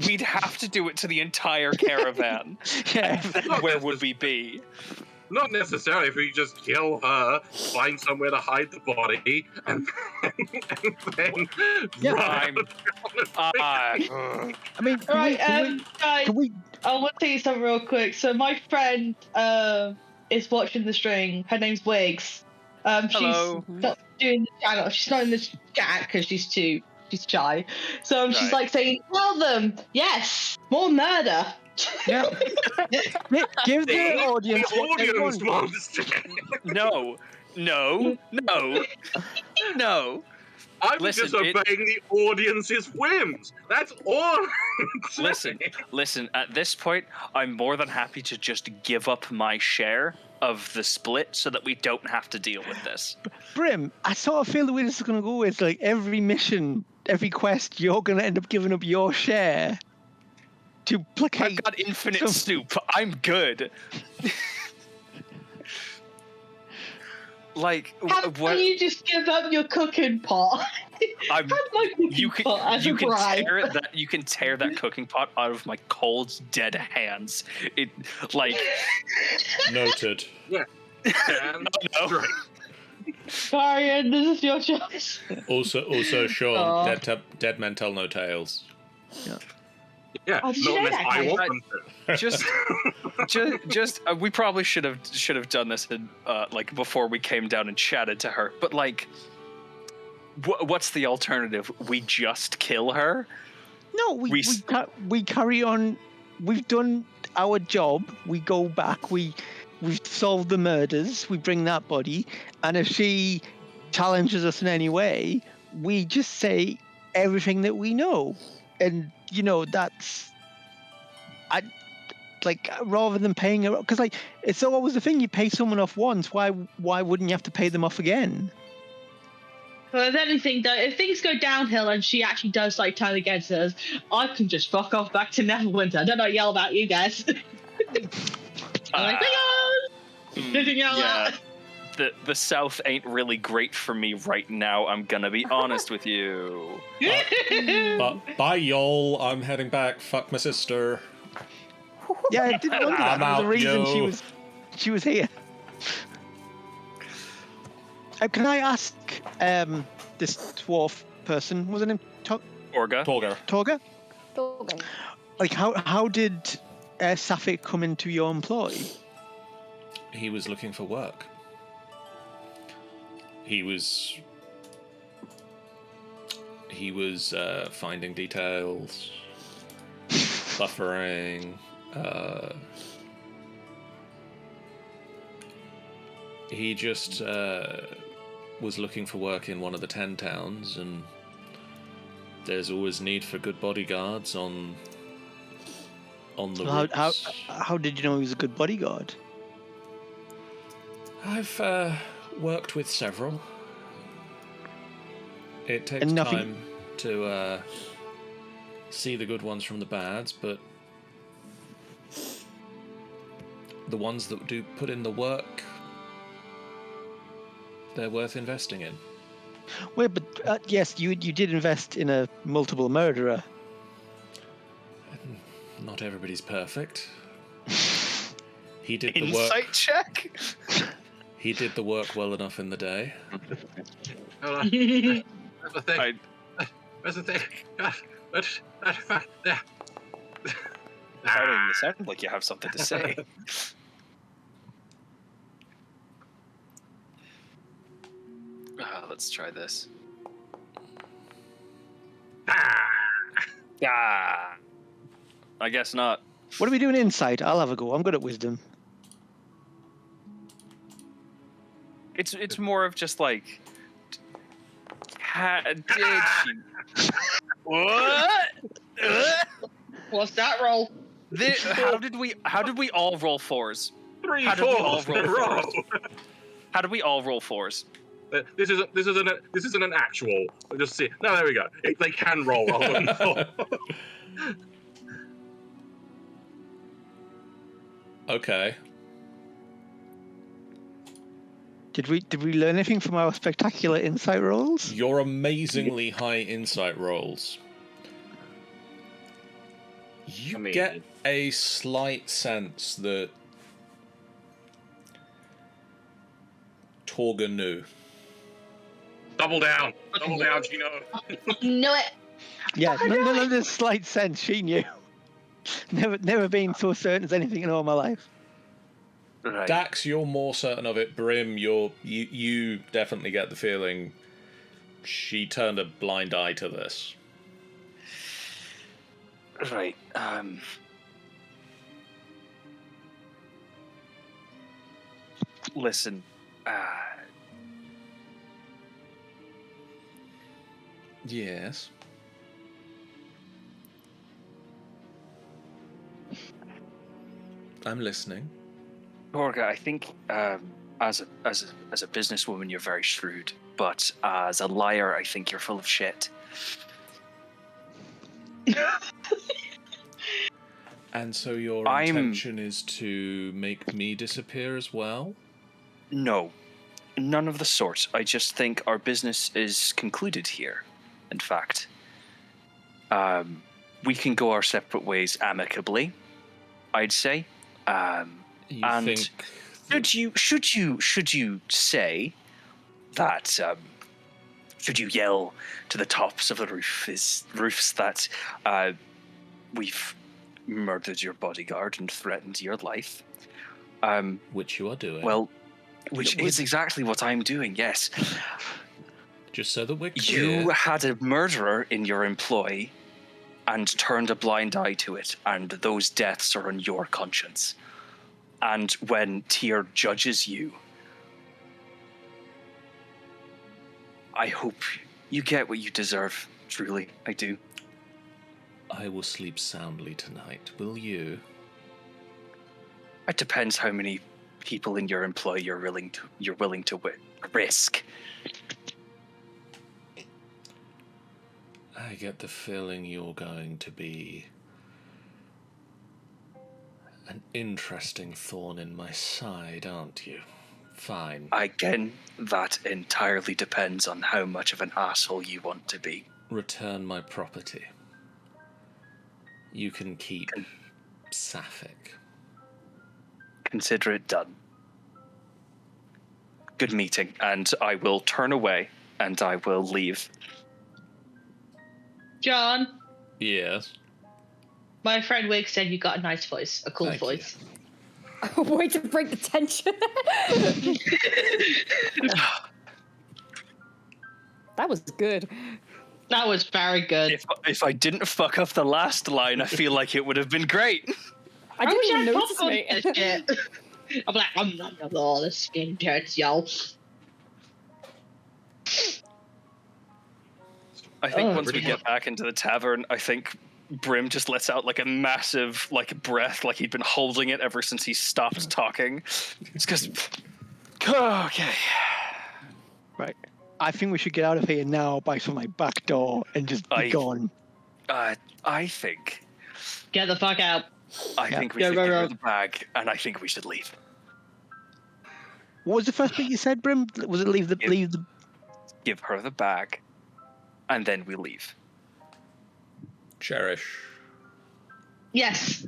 We'd have to do it to the entire caravan. Yeah. And then where would we be? Not necessarily. If we just kill her, find somewhere to hide the body, and then Yeah. run. I mean, Right, guys, can we? I want to tell you something real quick. So my friend is watching the stream. Her name's Wiggs. Hello. She's not doing the channel. She's not in the chat because she's shy. So she's Right. like saying, "Tell them, yes, more murder." Yeah. Give the The audience what they audience want. wants to. No. I'm Listen, just obeying the audience's whims. That's all. I'm saying. Listen. At this point, I'm more than happy to just give up my share of the split so that we don't have to deal with this. Brim, I sort of feel the way this is going to go is like every mission, every quest, you're going to end up giving up your share to placate. I've got infinite some- soup. I'm good. Like, How what? can you just give up your cooking pot? I'm, Have my cooking you can pot as you a can bribe. tear that cooking pot out of my cold dead hands. It like Noted. And no. right. Varian, this is your choice. Also, Sean, Aw. dead men tell no tales. Yeah, Oh, did you not know unless that, I guys? want them to. just we probably should have done this in like before we came down and chatted to her. But like, what's the alternative? We just kill her? No, we carry on. We've done our job. We go back. We've solved the murders. We bring that body, and if she challenges us in any way, we just say everything that we know, and that's. Like rather than paying her, because like it's always the thing, you pay someone off once, why wouldn't you have to pay them off again? Well, if anything, though, if things go downhill and she actually does like turn against us, I can just fuck off back to Neverwinter. I don't know, yell about you guys. I'm like, Yeah. The South ain't really great for me right now. I'm gonna be honest with you. But bye, y'all. I'm heading back. Fuck my sister. Yeah, I didn't wonder that. I'm There was a out, reason yo. she was here. Can I ask this dwarf person, was her name Torga. Torga. Torga? Like how did Sephek come into your employ? He was looking for work. He was finding details, buffering. He just was looking for work in one of the 10 towns, and there's always need for good bodyguards on the routes. How did you know he was a good bodyguard? I've worked with several. It takes And nothing- time to see the good ones from the bads, but the ones that do put in the work, they're worth investing in. Well, but yes, you did invest in a multiple murderer. Not everybody's perfect. He did the Insight work. check. He did the work well enough in the day. Hold on. That's the thing. I- That's the thing. You sound like you have something to say. Let's try this. Ah, I guess not. What are we doing insight? I'll have a go. I'm good at wisdom. It's more of just like, did she? What? What's that roll? How did we all roll fours? 3 How did we all 4s in a roll row. fours? How did we all roll fours? This isn't an actual. Just see. No, there we go. They can roll. Okay. Did we learn anything from our spectacular insight rolls? Your amazingly high insight rolls. You I mean- get a slight sense that Torga knew. Double down, Gino. Know it. Yeah, I know none it. of this slight sense. She knew. Never been so certain as anything in all my life. Right. Dax, you're more certain of it. Brim, you definitely get the feeling she turned a blind eye to this. Right. Listen. Yes. I'm listening. Torga, I think as a businesswoman you're very shrewd, but as a liar I think you're full of shit. And so your intention is to make me disappear as well? No, none of the sort. I just think our business is concluded here. In fact, we can go our separate ways amicably, I'd say. You And think should you say that should you yell to the tops of the roofs that we've murdered your bodyguard and threatened your life? which you are doing? Well, which is exactly what I'm doing. Yes, just so that we're clear. you had a murderer in your employ and turned a blind eye to it, and those deaths are on your conscience. And when Tyr judges you, I hope you get what you deserve. Truly, I do. I will sleep soundly tonight. Will you? It depends how many people in your employ you're willing to risk. I get the feeling you're going to be an interesting thorn in my side, aren't you? Fine. Again, that entirely depends on how much of an asshole you want to be. Return my property. You can keep Sephek. Consider it done. Good meeting, and I will turn away and I will leave. John, Yes. my friend Wig said you got a nice voice, a cool Thank you. voice. Way to break the tension. That was good. That was very good. If I didn't fuck up the last line, I feel like it would have been great. I didn't even notice popcorn me. this shit. I'm like, I'm all the skin turds, y'all. I think Oh, once we pretty get back into the tavern, I think Brim just lets out like a massive breath, like he'd been holding it ever since he stopped talking. It's because, okay. Right. I think we should get out of here now by some back door and just be gone. I think Get the fuck out. we should give her the bag, and I think we should leave. What was the first bit you said, Brim? Was it leave the Give her the bag, and then we leave. Cherish. Yes.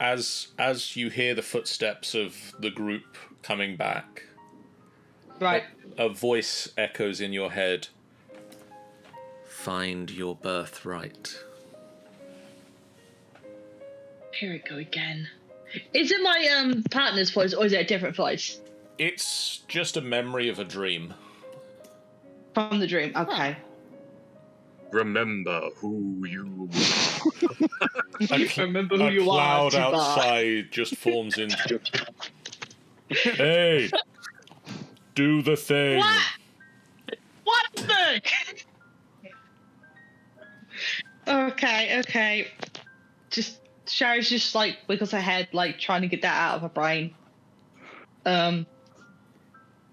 As you hear the footsteps of the group coming back, Right. a voice echoes in your head. Find your birthright. Here we go again. Is it my partner's voice or is it a different voice? It's just a memory of a dream. From the dream. Okay. Remember who you Remember A cloud outside just forms into. Hey, do the thing. What? What the? Okay. Just Sherry's just wiggles her head, trying to get that out of her brain.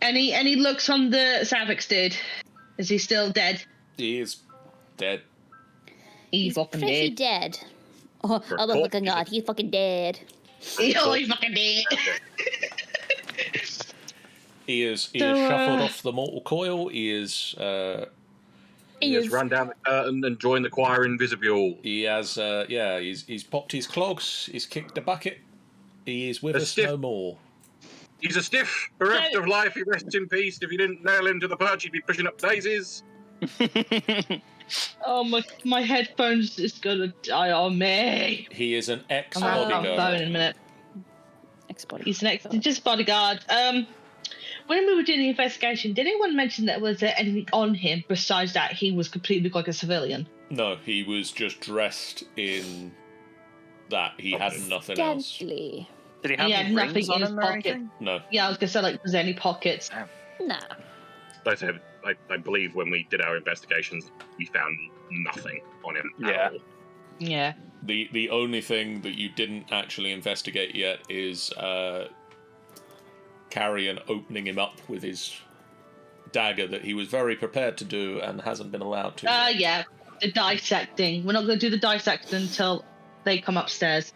Any looks on the Sephek dude? Is he still dead? He is dead. He's fucking Pretty dead. dead. Oh, I love looking at. He's fucking dead. He's fucking dead. He is shuffled off the mortal coil. He is. He has run down the curtain and joined the choir invisible. He has. He's popped his clogs. He's kicked the bucket. He is with us no more. He's a stiff, bereft of life. He rests in peace. If you didn't nail him to the perch, he'd be pushing up daisies. Oh, my headphones is gonna die on me. He is an I'm gonna have a phone ex-bodyguard. in a minute. Ex-bodyguard. He's just bodyguard. When we were doing the investigation, did anyone mention that was there anything on him besides that he was completely like a civilian? No, he was just dressed in that. He had nothing else. Scantily. Did he have any nothing rings on in his him or pocket. anything? No. Yeah, I was gonna say, like, was there any pockets? Nah. Like I said, I believe when we did our investigations, we found nothing on him Yeah. at all. Yeah. The only thing that you didn't actually investigate yet is Carrion opening him up with his dagger that he was very prepared to do and hasn't been allowed to. Yeah. The dissecting. We're not gonna do the dissecting until they come upstairs.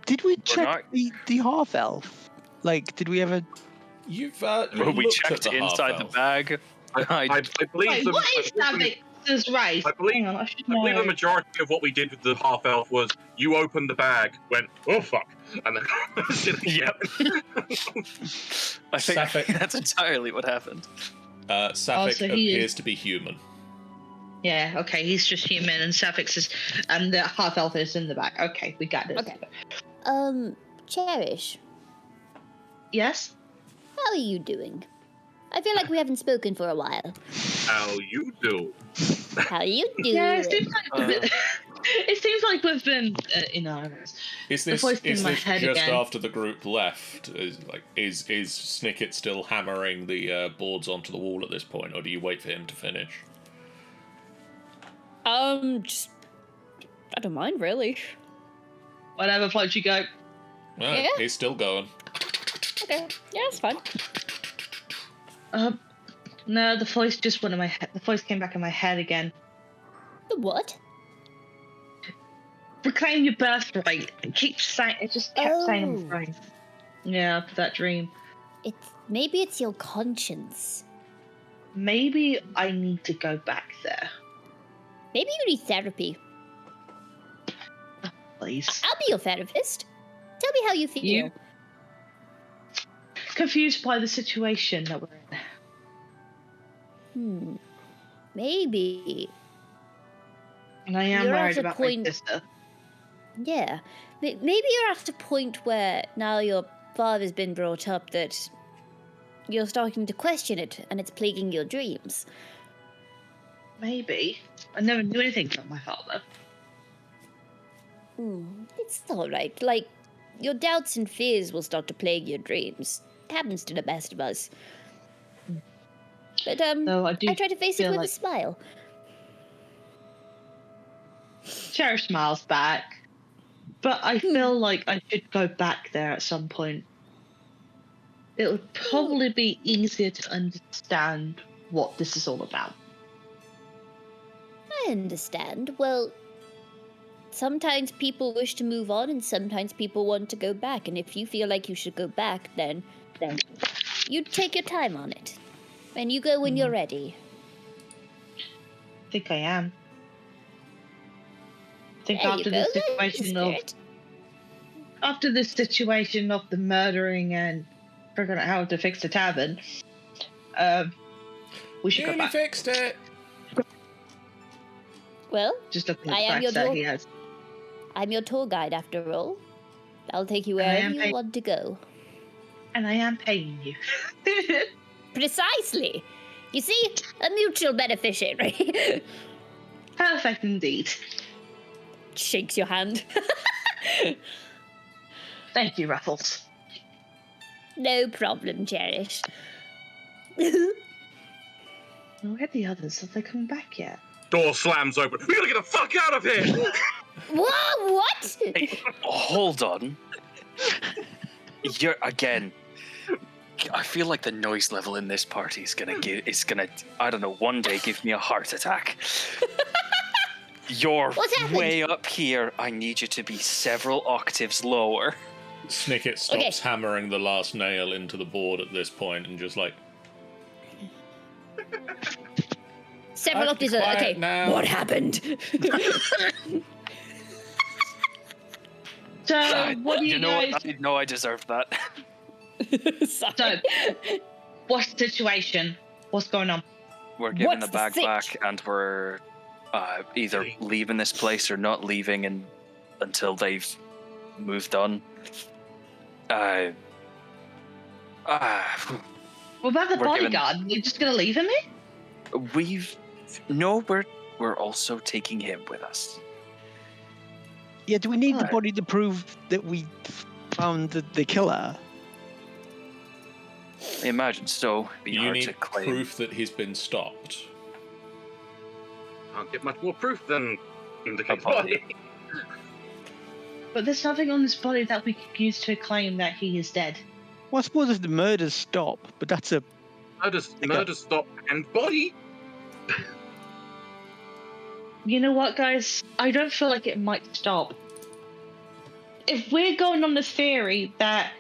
Did we check not- the half elf? Like, did we ever? You've Well, we looked checked at the inside the half-elf. bag. I believe Wait, the, what is Savik's race? I believe- Hang on, I should I believe know. the majority of what we did with the half elf was you opened the bag, went, oh fuck, and then Yep. I think Sephek. that's entirely what happened. Sephek so he appears is- to be human. Yeah, okay, he's just human, and Savik's is, and the half elf is in the back. Okay, we got this. Okay. Cherish, Yes. how are you doing? I feel like we haven't spoken for a while. how you do. How you doing? Yeah, it seems like it seems like we've been, Is The this voice in is my this head just again. after the group left? Is Snicket still hammering the boards onto the wall at this point, or do you wait for him to finish? Just I don't mind really. whatever floats you go. No, Yeah. he's still going. Okay, yeah, it's fine. No, the voice just went in my head. The voice came back in my head again. The what? Reclaim your birthright. It keeps saying. It just kept saying in Oh. my brain. Yeah, after that dream. Maybe it's your conscience. Maybe I need to go back there, Maybe you need therapy. please. I'll be your therapist. Tell me how you feel. You- Confused by the situation that we're in. Maybe. And I am You're at worried a about point- my sister. Yeah. Maybe you're at a point where now your father's been brought up that you're starting to question it and it's plaguing your dreams. Maybe. I never knew anything about my father. It's alright. Like, your doubts and fears will start to plague your dreams. It happens to the best of us. But, So I do I try to face it feel with a like- smile. Cherish smiles back. But I feel like I should go back there at some point. It would probably be easier to understand what this is all about. I understand. Well, sometimes people wish to move on and sometimes people want to go back. And if you feel like you should go back, then you take your time on it. And you go when you're ready. I think I am. I think There after you the go, situation of spirit. after the situation of the murdering and figuring out how to fix the tavern, we should go Nearly back. fixed it. Well, Just looking at I the am facts your that door- he has. I'm your tour guide after all. I'll take you I wherever am you paid- want to go. And I am paying you. Precisely. You see, a mutual beneficiary. Perfect indeed. Shakes your hand. Thank you, Ruffles. No problem, Cherish. Where are the others? Have they come back yet? Door slams open. We gotta get the fuck out of here! Whoa, what? Hey, hold on. You're again. I feel like the noise level in this party is gonna I don't know, one day give me a heart attack. You're What happened? way up here. I need you to be several octaves lower. Snicket stops hammering the last nail into the board at this point and just like, Several Have to octaves. quiet Okay, now. what happened? So, what do you know guys... what? I know I deserved that. Sorry. So, what's the situation? What's going on? We're giving What's the the bag sitch? back, and we're either leaving this place or not leaving until they've moved on. What about the We're given- bodyguard? You're just gonna leave him here? We're also taking him with us. Yeah, do we need the Right. body to prove that we found the killer? I imagine so. It'd be You hard need to claim. proof that he's been stopped. Can't get much more proof than the kid's body. body. But there's nothing on his body that we could use to claim that he is dead. Well, I suppose if the murders stop, but that's a... Murder, stop, and body. You know what, guys? I don't feel like it might stop. If we're going on the theory that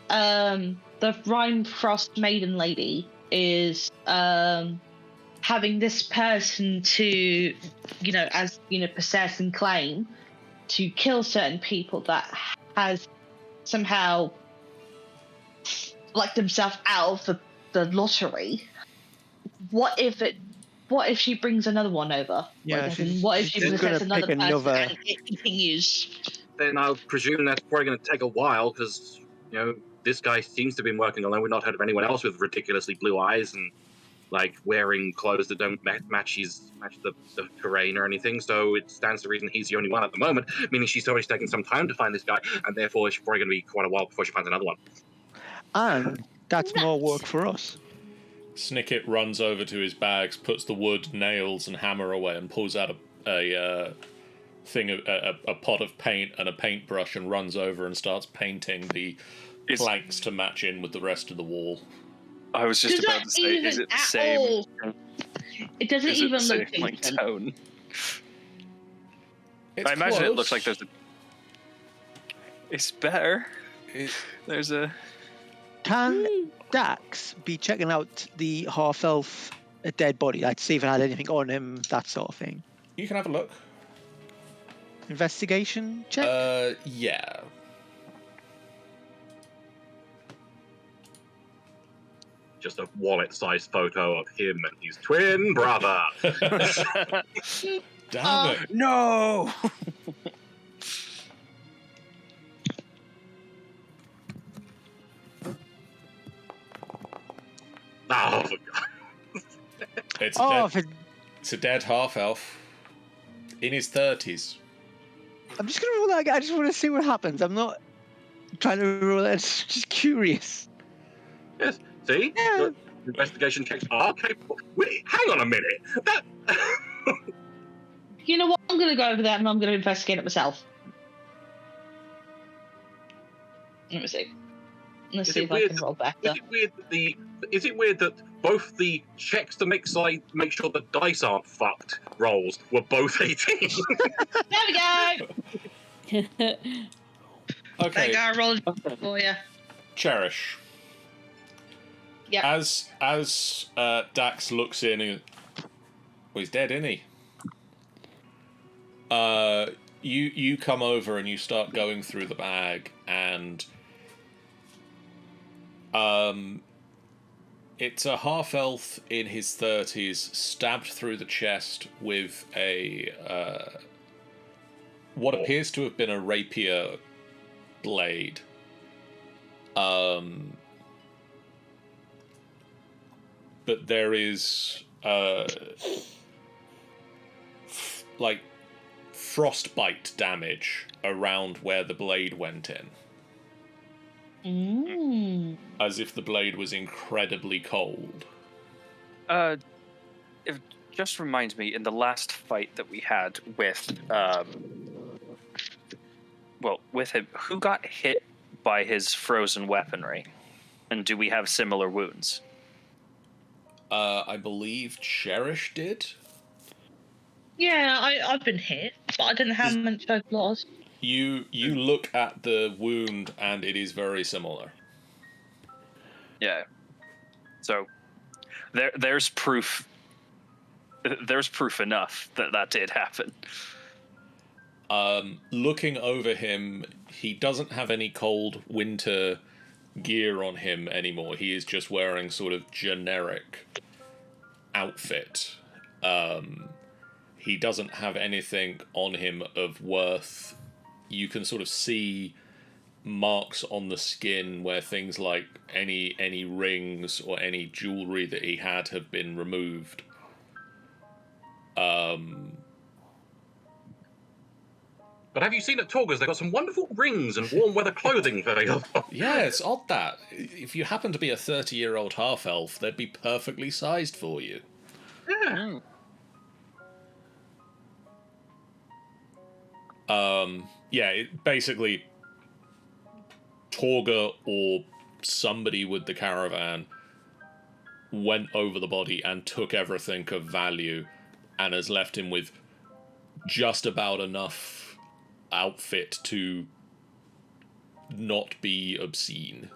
the Rime Frostmaiden lady is having this person to, possess and claim to kill certain people that has somehow like themselves out of the lottery, what if she brings another one over? Yeah, Like, as in, what if she she's possesses gonna pick another person another- and it continues? Then I presume that's probably going to take a while because, this guy seems to have been working alone. We've not heard of anyone else with ridiculously blue eyes and, wearing clothes that don't match the terrain or anything. So it stands to reason he's the only one at the moment, meaning she's already taken some time to find this guy, and therefore it's probably going to be quite a while before she finds another one. And that's more work for us. Snicket runs over to his bags, puts the wood, nails, and hammer away, and pulls out a pot of paint and a paintbrush, and runs over and starts painting the planks to match in with the rest of the wall. I was just about to say, is it the same? It doesn't Is it even the look same decent. tone? It's I imagine it looks close. like there's a. It's better. It- There's a. Can Dax be checking out the half-elf dead body? Like, see if it had anything on him, that sort of thing. You can have a look. Investigation check? Yeah. Just a wallet-sized photo of him and his twin brother. Damn it. No! Oh, for God. It's a dead half-elf. In his 30s. I'm just going to roll that again. I just want to see what happens. I'm not trying to roll that. It's just curious. Yes, see? Yeah. Your investigation checks are capable. Wait, hang on a minute. That... You know what? I'm going to go over that and I'm going to investigate it myself. Let me see. Let's Is see it if I weird can roll Is better. it weird that both the checks to make sure the dice aren't fucked rolls were both 18? There we go! Okay, There you go, I rolled for you. Yep. Cherish. As Dax looks in, and he's dead, isn't he? You come over and you start going through the bag, and it's a half-elf in his 30s, stabbed through the chest with a what appears to have been a rapier blade. But there is frostbite damage around where the blade went in. As if the blade was incredibly cold. It just reminds me, in the last fight that we had with, with him, who got hit by his frozen weaponry? And do we have similar wounds? I believe Cherish did. Yeah, I've been hit, but I don't know how much I've lost. You look at the wound and it is very similar. Yeah. So there's proof. There's proof enough that did happen. Looking over him, he doesn't have any cold winter gear on him anymore. He is just wearing sort of generic outfit. He doesn't have anything on him of worth. You can sort of see marks on the skin where things like any rings or any jewelry that he had have been removed. But have you seen at Torga's? They've got some wonderful rings and warm weather clothing for the Yeah, it's odd that. If you happen to be a 30-year-old half-elf, they'd be perfectly sized for you. Yeah. Basically, Torga or somebody with the caravan went over the body and took everything of value and has left him with just about enough outfit to not be obscene.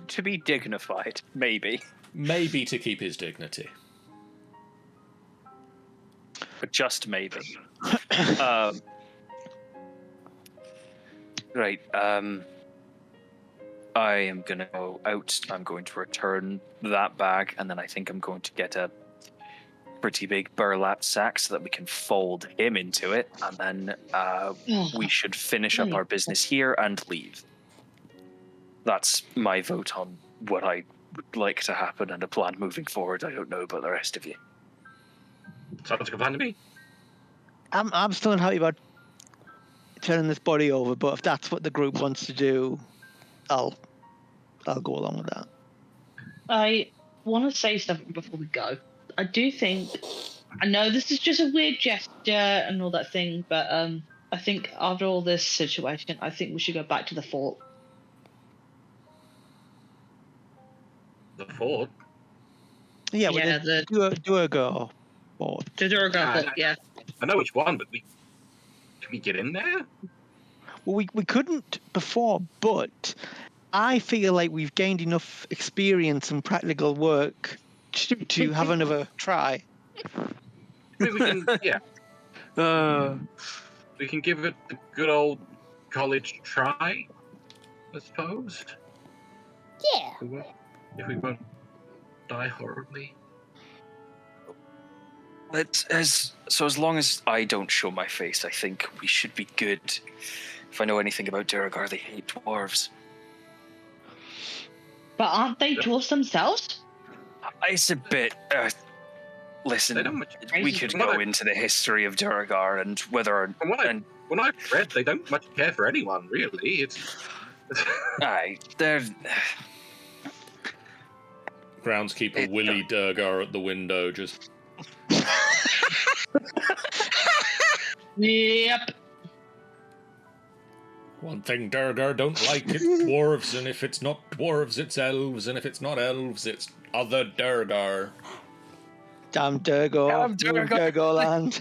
To be dignified, maybe. Maybe to keep his dignity. But just maybe. Right, I am going to go out. I'm going to return that bag, and then I think I'm going to get a pretty big burlap sack so that we can fold him into it, and then we should finish up our business here and leave. That's my vote on what I would like to happen and a plan moving forward. I don't know about the rest of you. Sounds like a plan to me. I'm still unhappy about turning this body over, but if that's what the group wants to do, I'll go along with that. I want to say something before we go. I do think, I know this is just a weird gesture and all that thing, but I think after all this situation, I think we should go back to the fort. The fort? Yeah, Yeah, Durga fort. The Torga fort, yeah. I know which one, but can we get in there? Well, we couldn't before, but I feel like we've gained enough experience and practical work to have another try. We can, yeah. We can give it the good old college try, I suppose. Yeah. If we won't die horribly. As long as I don't show my face, I think we should be good. If I know anything about Duragar, they hate dwarves. But aren't they dwarves themselves? It's a bit. Listen, we could go into the history of Duragar and whether. When I've read, they don't much care for anyone, really. It's. Aye, they're. Groundskeeper Willie Durgar at the window just. Yep. One thing Durgar don't like, it's dwarves, and if it's not dwarves, it's elves, and if it's not elves, it's other Durgar. Damn Durgar. Damn Durgar. Durgar land.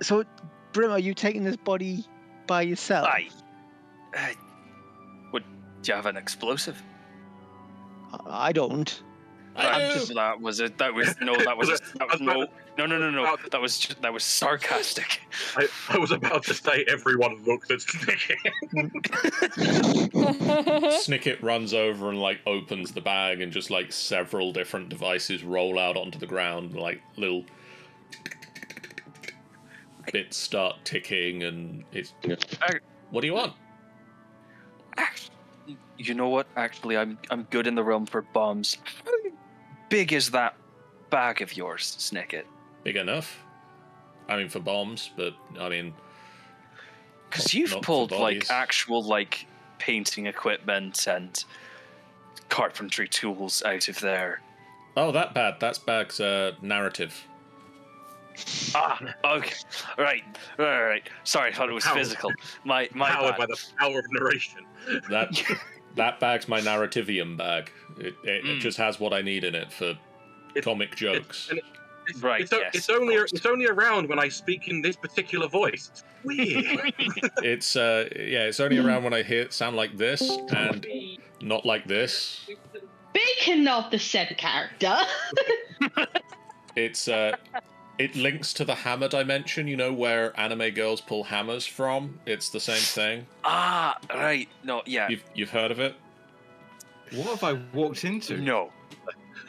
So, Brim, are you taking this body by yourself? Aye. Do you have an explosive? I don't. That was it. That was no. That was no. That was sarcastic. I was about to say everyone looked at Snicket. Snicket runs over and like opens the bag, and just like several different devices roll out onto the ground, like little bits start ticking, and it's. What do you want? You know what? Actually, I'm good in the realm for bombs. How big is that bag of yours, Snicket? Big enough. I mean, for bombs, but I mean, because you've pulled like actual like painting equipment and carpentry tools out of there. Oh, that bad. That's bag's narrative. Okay. Right. Sorry, I thought it was physical. My Powered bad. by the power of narration. That bag's my narrativium bag. It just has what I need in it for comic jokes. It's only around when I speak in this particular voice. It's weird. It's only around when I sound like this and not like this. Speaking of the said character, It's it links to the hammer dimension. You know where anime girls pull hammers from? It's the same thing. Ah, right. No, yeah. You've heard of it? What have I walked into? No.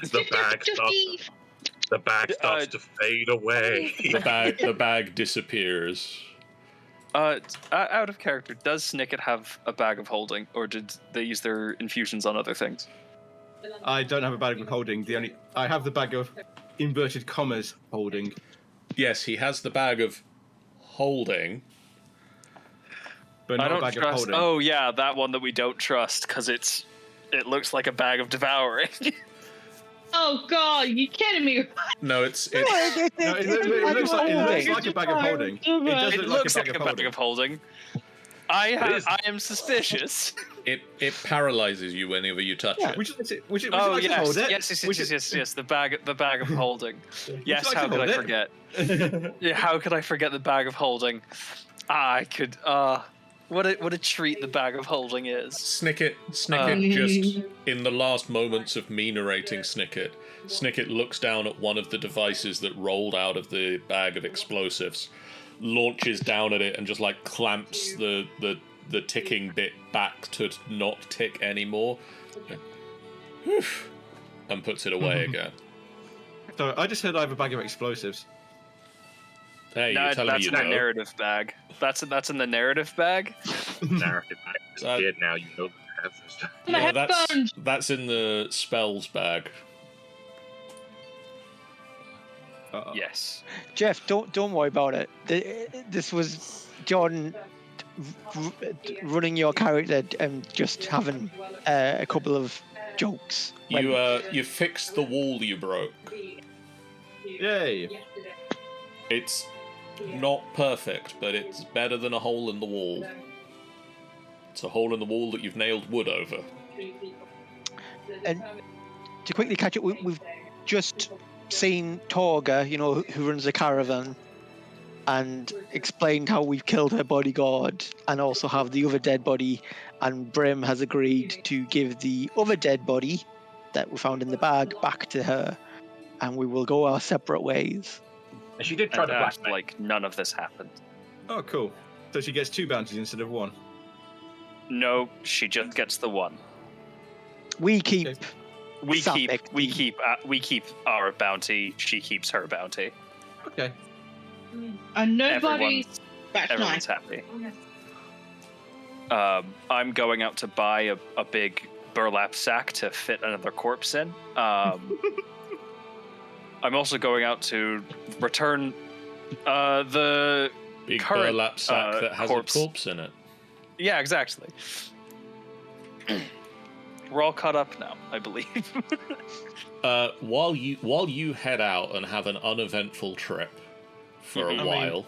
The bag starts to fade away. The bag disappears. Out of character, does Snicket have a bag of holding, or did they use their infusions on other things? I don't have a bag of holding. I have the bag of inverted commas holding. Yes, he has the bag of holding. But not I don't a bag trust. of holding. Oh yeah, that one that we don't trust because it looks like a bag of devouring. Oh God, you kidding me? No, it's No, it looks like a bag of holding. It does It look looks like like a bag of holding. I am suspicious. it paralyzes you whenever you touch it. Would you like to Oh hold it? yes. The bag of holding. Yes, like how to could I hold forget? Yeah, how could I forget the bag of holding? I could. What a treat the bag of holding is. Snicket just, in the last moments of me narrating Snicket looks down at one of the devices that rolled out of the bag of explosives, launches down at it, and just like clamps the ticking bit back to not tick anymore, and puts it away again. So I just said I have a bag of explosives. Hey, No, you're telling me that's you in the know? narrative bag. That's in the narrative bag. Narrative bag disappeared now. You know you have this. My Yeah, headphones. that's in the spells bag. Yes. Jeff, don't worry about it. This was Jordan running your character and just having a couple of jokes. You fixed the wall you broke. Yay! It's not perfect, but it's better than a hole in the wall. It's a hole in the wall that you've nailed wood over. And to quickly catch up, we've just seen Torga, who runs the caravan, and explained how we've killed her bodyguard and also have the other dead body, and Brim has agreed to give the other dead body that we found in the bag back to her, and we will go our separate ways. And she did try to act blackmail. like none of this happened. Oh, cool. So she gets 2 bounties instead of 1. No, she just gets the one. We keep Okay. Sephek, We keep our bounty. She keeps her bounty. Okay. And nobody. Everyone's happy. I'm going out to buy a big burlap sack to fit another corpse in. I'm also going out to return the Big current burlap sack that has corpse. a corpse in it. Yeah, exactly. We're all caught up now, I believe. While you head out and have an uneventful trip for a while,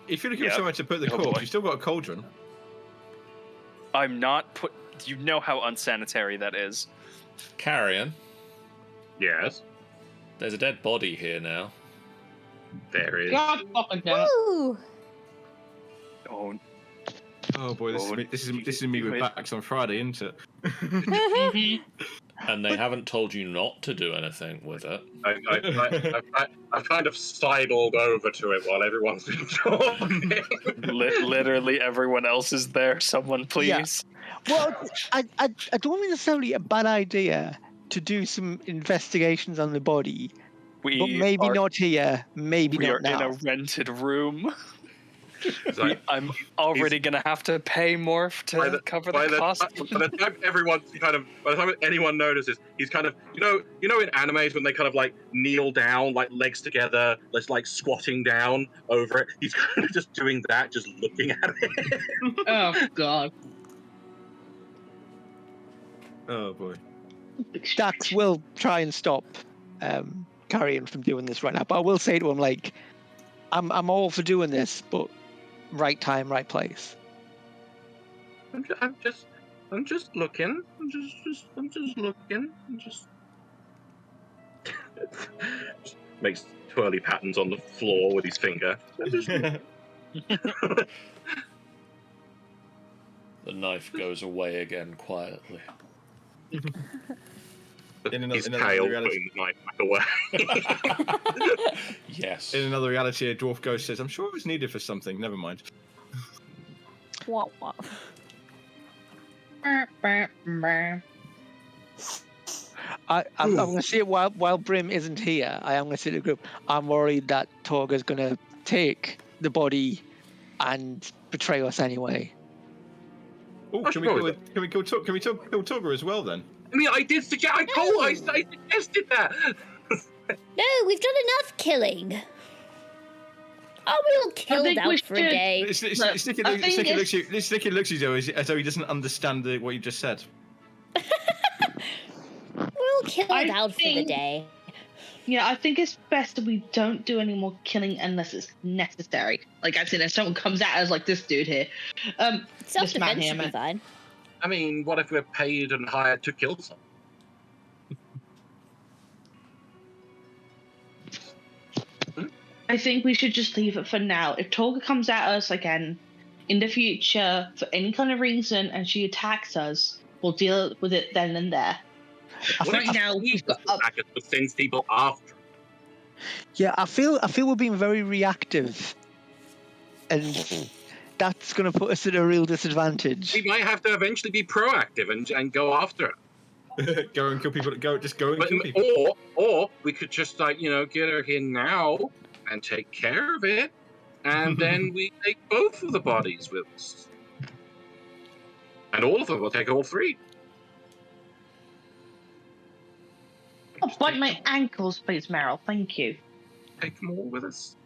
If you're looking for Yep. somewhere to put the Oh, corpse, boy. you've still got a cauldron. I'm not put. You know how unsanitary that is. Carrion, Yes, there's a dead body here now. there is. God fucking damn it. Woo! Oh, Oh boy, this is me with Wait. backs on Friday, isn't it? And they haven't told you not to do anything with it. I've kind of sidled over to it while everyone's been talking. literally everyone else is there. Someone, please. Well, I don't think it's necessarily a bad idea to do some investigations on the body, We but maybe are, not here, maybe We not are now. in a rented room. It's like, I'm already gonna have to pay more to cover the cost. by the time by the time anyone notices, he's kind of, you know in animes when they kind of like kneel down, like legs together, like squatting down over it. He's kind of just doing that, just looking at it. Oh God. Oh boy. Dax will try and stop Carrion from doing this right now, but I will say to him, like, I'm all for doing this, but right time, right place. I'm just looking. I'm just looking. Just makes twirly patterns on the floor with his finger. The knife goes away again quietly. His another tail reality, putting the knife back away. Yes. in another reality, a dwarf ghost says, "I'm sure it was needed for something. Never mind." Wah, wah. I'm going to say it while Brim isn't here. I am going to say to the group, I'm worried that Torga's going to take the body and betray us anyway. Oh, can we kill Torga as well then? I mean, I did suggest. I suggested that. No, we've done enough killing. Are we all killed out for a day? Snicky looks at you as though he doesn't understand what you just said. We're all killed out for the day. Yeah, I think it's best that we don't do any more killing unless it's necessary. Like, as in, if someone comes at us like this dude here. This man Self-defense here, should be man. fine. I mean, what if we're paid and hired to kill someone? I think we should just leave it for now. If Torga comes at us again in the future for any kind of reason and she attacks us, we'll deal with it then and there. Right now, we've got up. But sends people after. Yeah, I feel we're being very reactive, and that's going to put us at a real disadvantage. We might have to eventually be proactive and go after her. Go and kill people. Kill people. Or we could just get her here now and take care of it, and then we take both of the bodies with us, and all of them. We'll take all three. Oh, bite my ankles, please, Meryl. Thank you. Take them all with us.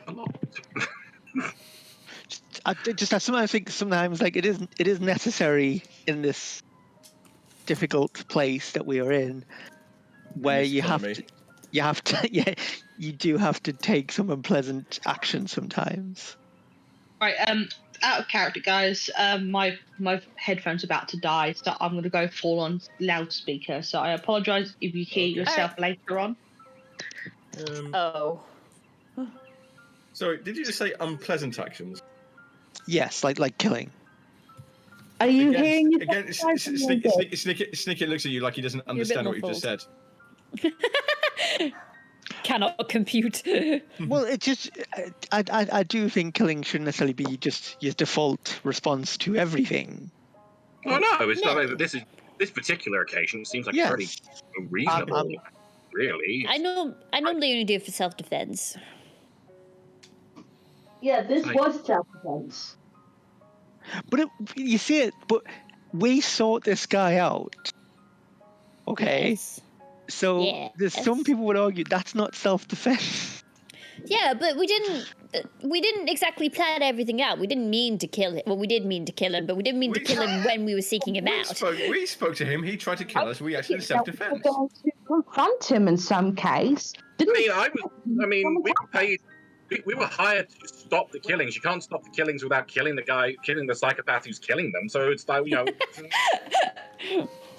A lot. I sometimes think like it is necessary in this difficult place that we are in, where you do have to take some unpleasant action sometimes. Right, out of character, guys. My headphone's about to die, so I'm going to go full on loudspeaker. So I apologise if you hear yourself later on. Oh. Sorry, did you just say unpleasant actions? Yes, like killing. Are you hearing your again? Snicket looks at you like he doesn't understand what you just said. Cannot compute. Well, it just I do think killing shouldn't necessarily be just your default response to everything. Oh no, it's not like this particular occasion. It seems like pretty reasonable, really. I normally only do it for self-defense. Yeah, this was self-defense. But you see it. But we sought this guy out. Okay. Yes. So there's some people would argue that's not self-defense. Yeah, but we didn't exactly plan everything out. We didn't mean to kill him. Well, we did mean to kill him, but we didn't mean to kill him when we were seeking him out. We spoke to him. He tried to kill us. We actually did self-defense. We're going to confront him in some case. We were paid. We were hired to stop the killings. You can't stop the killings without killing the psychopath who's killing them. So it's like,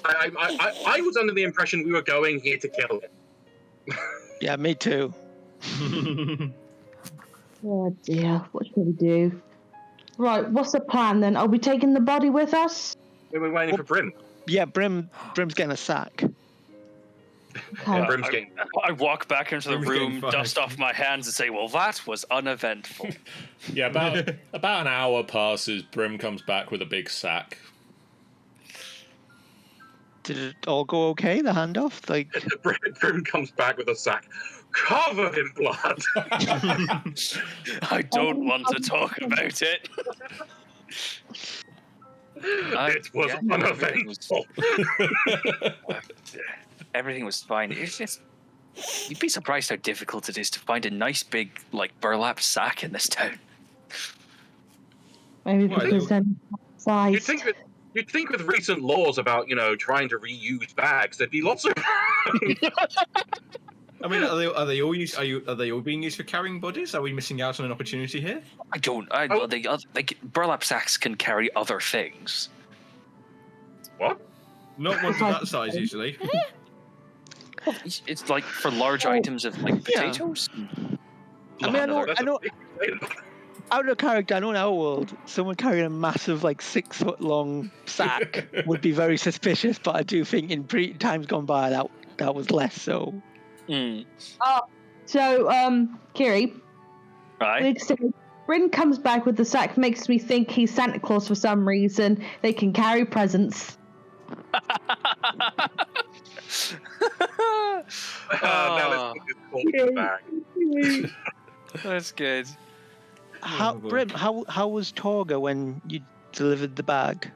I was under the impression we were going here to kill him. Yeah, me too. Oh dear, what should we do? Right, what's the plan then? Are we taking the body with us? We were waiting for Brim. Yeah, Brim's getting a sack. Okay. Brim's getting. I walk back into the Brim's room, getting five. dust off my hands, and say, "Well, that was uneventful." Yeah, about an hour passes. Brim comes back with a big sack. Did it all go okay? The handoff, Brim comes back with a sack covered in blood. I don't want to talk about it. It was uneventful. Everything was fine. It's just, you'd be surprised how difficult it is to find a nice big burlap sack in this town. Maybe because then You'd think with recent laws about trying to reuse bags, there'd be lots of. I mean, are they all used? Are they all being used for carrying bodies? Are we missing out on an opportunity here? I don't. Burlap sacks can carry other things. What? Not ones of that size usually. It's like for large items of potatoes. I mean, I know. out of character, I know in our world, someone carrying a massive, like 6-foot-long sack would be very suspicious. But I do think in times gone by, that was less so. So, Kiri, Right. Bryn comes back with the sack, makes me think he's Santa Claus for some reason. They can carry presents. Now let's put this corpse in the bag. That's good. Brim, how was Torga when you delivered the bag?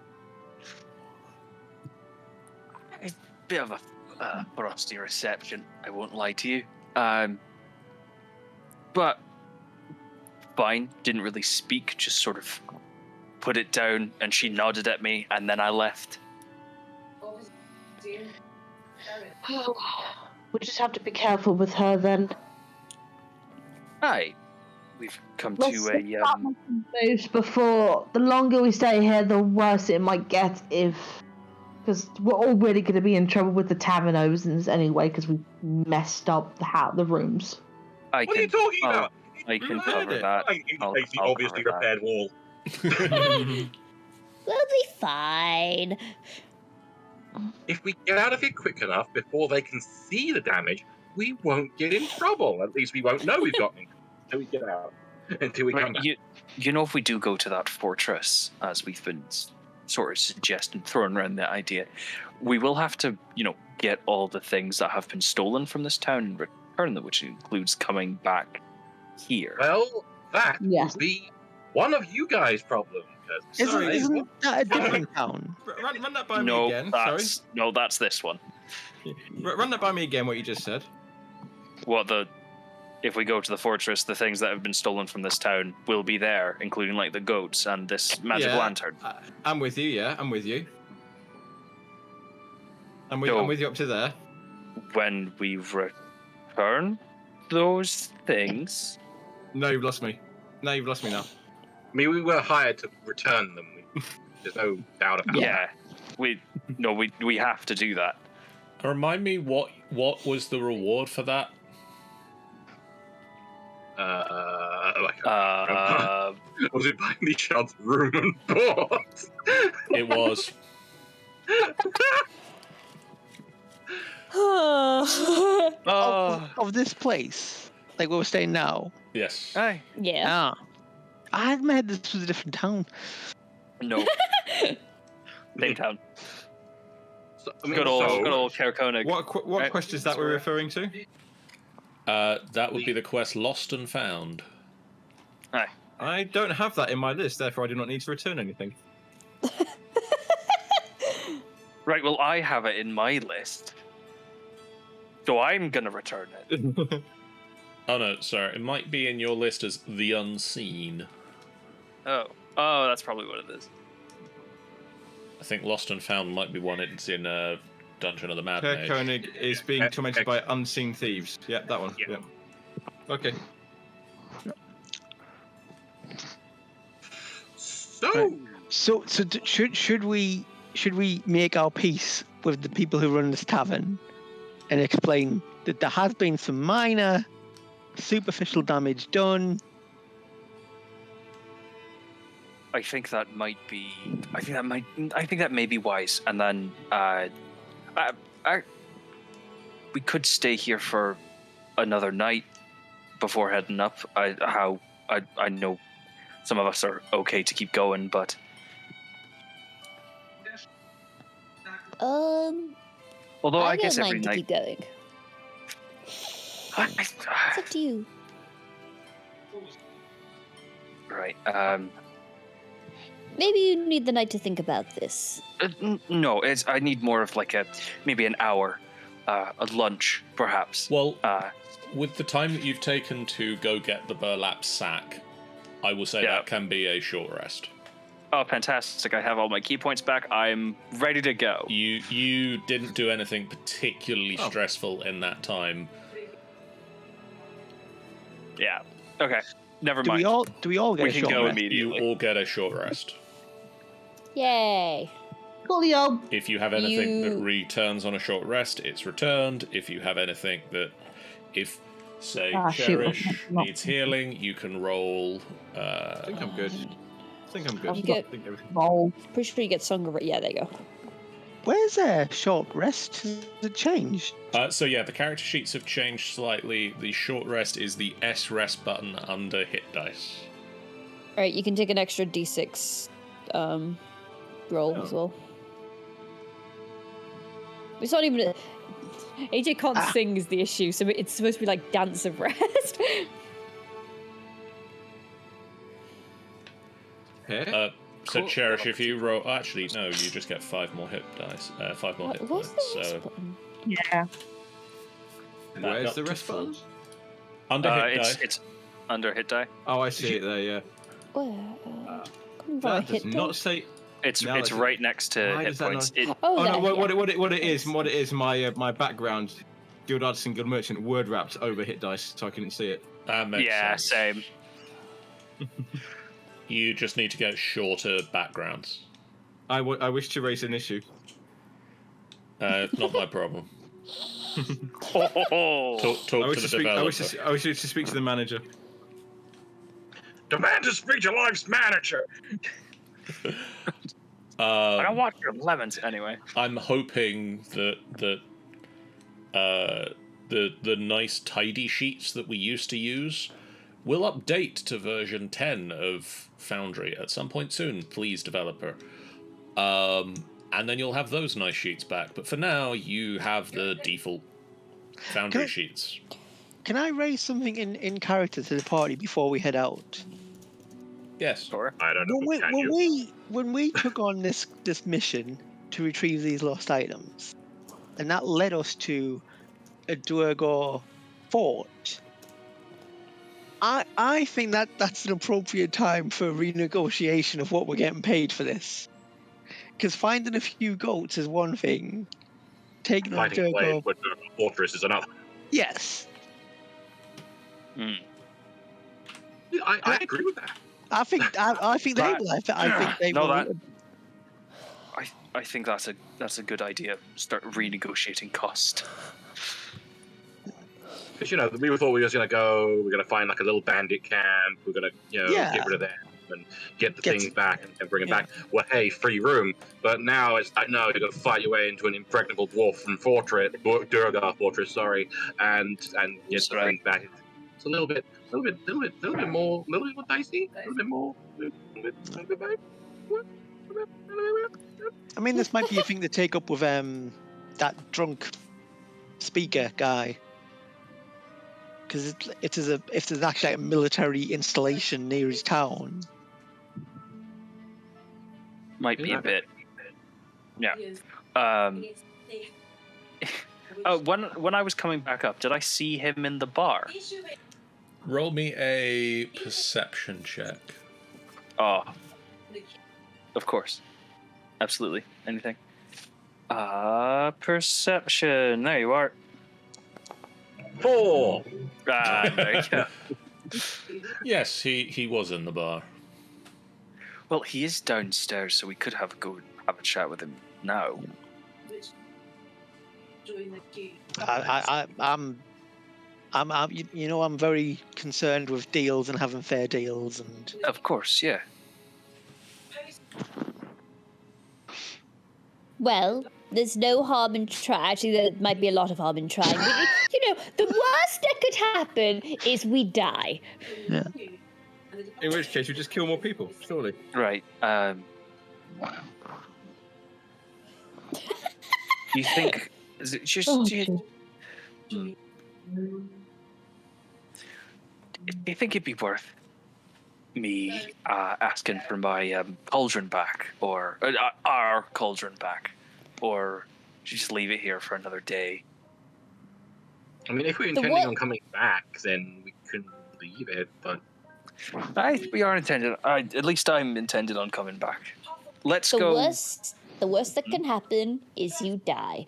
It's a bit of a frosty reception, I won't lie to you. But fine, didn't really speak, just sort of put it down, and she nodded at me, and then I left. We'll just have to be careful with her then. Aye. We've come to a moves before. The longer we stay here, the worse it might get. Because we're all really going to be in trouble with the tavern owners anyway, because we messed up the rooms. What are you talking about? I can cover that. I'll the obviously repaired wall. We'll be fine. If we get out of here quick enough before they can see the damage, we won't get in trouble. At least we won't know we've got in until we get out. Until we come back. You know, if we do go to that fortress, as we've been sort of suggesting, throwing around that idea, we will have to, get all the things that have been stolen from this town and return them, which includes coming back here. Well, that would be one of you guys' problems. Isn't that a different town? Run that by me again. Sorry. No, that's this one. Run that by me again, what you just said. If we go to the fortress, the things that have been stolen from this town will be there, including like the goats and this magic lantern. I'm with you, yeah, I'm with you. I'm with you up to there. When we return those things... No, you've lost me. No, you've lost me now. I mean, we were hired to return them. There's no doubt about that. Yeah, we have to do that. Remind me, what was the reward for that? Was it by any chance room and board? It was. Of this place, like where we're staying now. Yes. Aye. Yeah. I had in my head this was a different town. No. Same town. So, good old Carconig. What quest is that we're referring to? That would be the quest Lost and Found. Aye. I don't have that in my list, therefore I do not need to return anything. Right, well, I have it in my list. So I'm going to return it. Oh, no, sorry. It might be in your list as The Unseen. Oh, that's probably what it is. I think Lost and Found might be one it's in Dungeon of the Mad Mage. Koenig is being tormented by unseen thieves. Yeah, that one. Yeah. Okay. So should we make our peace with the people who run this tavern and explain that there has been some minor superficial damage done? I think that might be. I think that may be wise. And then, we could stay here for another night before heading up. I know some of us are okay to keep going, but. Although I guess don't every mind to night. keep going. It's up to you. Right. Maybe you need the night to think about this. No, I need more of like maybe an hour, a lunch perhaps. Well, with the time that you've taken to go get the burlap sack, I will say that can be a short rest. Oh, fantastic! I have all my key points back. I'm ready to go. You didn't do anything particularly stressful in that time. Yeah. Okay. Never mind. Do we all get a short go rest? immediately. You all get a short rest. Yay. Coolio. If you have anything that returns on a short rest, it's returned. If you have anything that, if Say shoot, Cherish not- needs healing. You can roll. I think I'm good. I think I'm good. You get- I think everything. Roll. Pretty sure you get Song of... Yeah, there you go. Where's a short rest? Has it changed? So yeah, the character sheets have changed slightly. The short rest is the S rest button under hit dice. Alright, you can take an extra d6 roll as well. It's not even... AJ can't sing is the issue, so it's supposed to be like Dance of Rest. Here? So Cool. Cherish, if you roll, actually no, you just get 5 more hit dice, 5 more hit What's points. the rest So button? Yeah. back Where's up the to rest full. button? Under hit die. It's under hit die. Oh, I see it there, yeah. Where? Couldn't find That a does hit not die. say... It's No, it's that's- right next to Why hit does that points. not- Oh, Oh, there, no, what yeah. it is, my background, Guild Artisan, Guild Merchant, word wrapped over hit dice, so I couldn't see it. That makes Yeah, sense. same. You just need to get shorter backgrounds. I wish to raise an issue. Not my problem. Oh, Talk I to wish the to speak. developer. I wish to speak to the manager. Demand to speak to life's manager. I want your lemons anyway. I'm hoping that the nice tidy sheets that we used to use will update to version 10 of Foundry at some point soon, please developer. And then you'll have those nice sheets back. But for now, you have the default Foundry Can I- sheets. Can I raise something in character to the party before we head out? Yes. Sure. I don't know. When we took on this mission to retrieve these lost items, and that led us to a Duergar fort, I think that's an appropriate time for renegotiation of what we're getting paid for this. Because finding a few goats is one thing, taking on Fighting Duergar, blade with the fortress is another. yes. Yeah, I agree with that. I think they will. I think they No, will. that- I think that's a good idea. Start renegotiating cost. Because we thought we were gonna go. We're gonna find like a little bandit camp. We're gonna get rid of them and get the things back and bring them back. Well, hey, free room. But now it's like no, you're gonna fight your way into an impregnable dwarf fortress, Durgar fortress, sorry, and get the things back. It's a little bit more dicey. A little bit more. I mean, this might be a thing to take up with that drunk speaker guy, because if there's actually like a military installation near his town. Might be a bit. Yeah. Oh, when I was coming back up, did I see him in the bar? Roll me a perception check. Oh, of course. Absolutely. Anything. Perception. There you are. 4. There you go. Yes, he was in the bar. Well, he is downstairs, so we could have a chat with him now. I'm very concerned with deals and having fair deals, and Of course, yeah. Well, there's no harm in trying. Actually, there might be a lot of harm in trying. But, the worst that could happen is we die. yeah. In which case, you just kill more people, surely. Right. You think? Is it just? Oh, do you think it'd be worth me asking for my cauldron back, or our cauldron back, or should you just leave it here for another day? I mean, if we're intending on coming back, then we can leave it. But We are intended. At least I'm intended on coming back. Let's The go. worst that can happen is you die.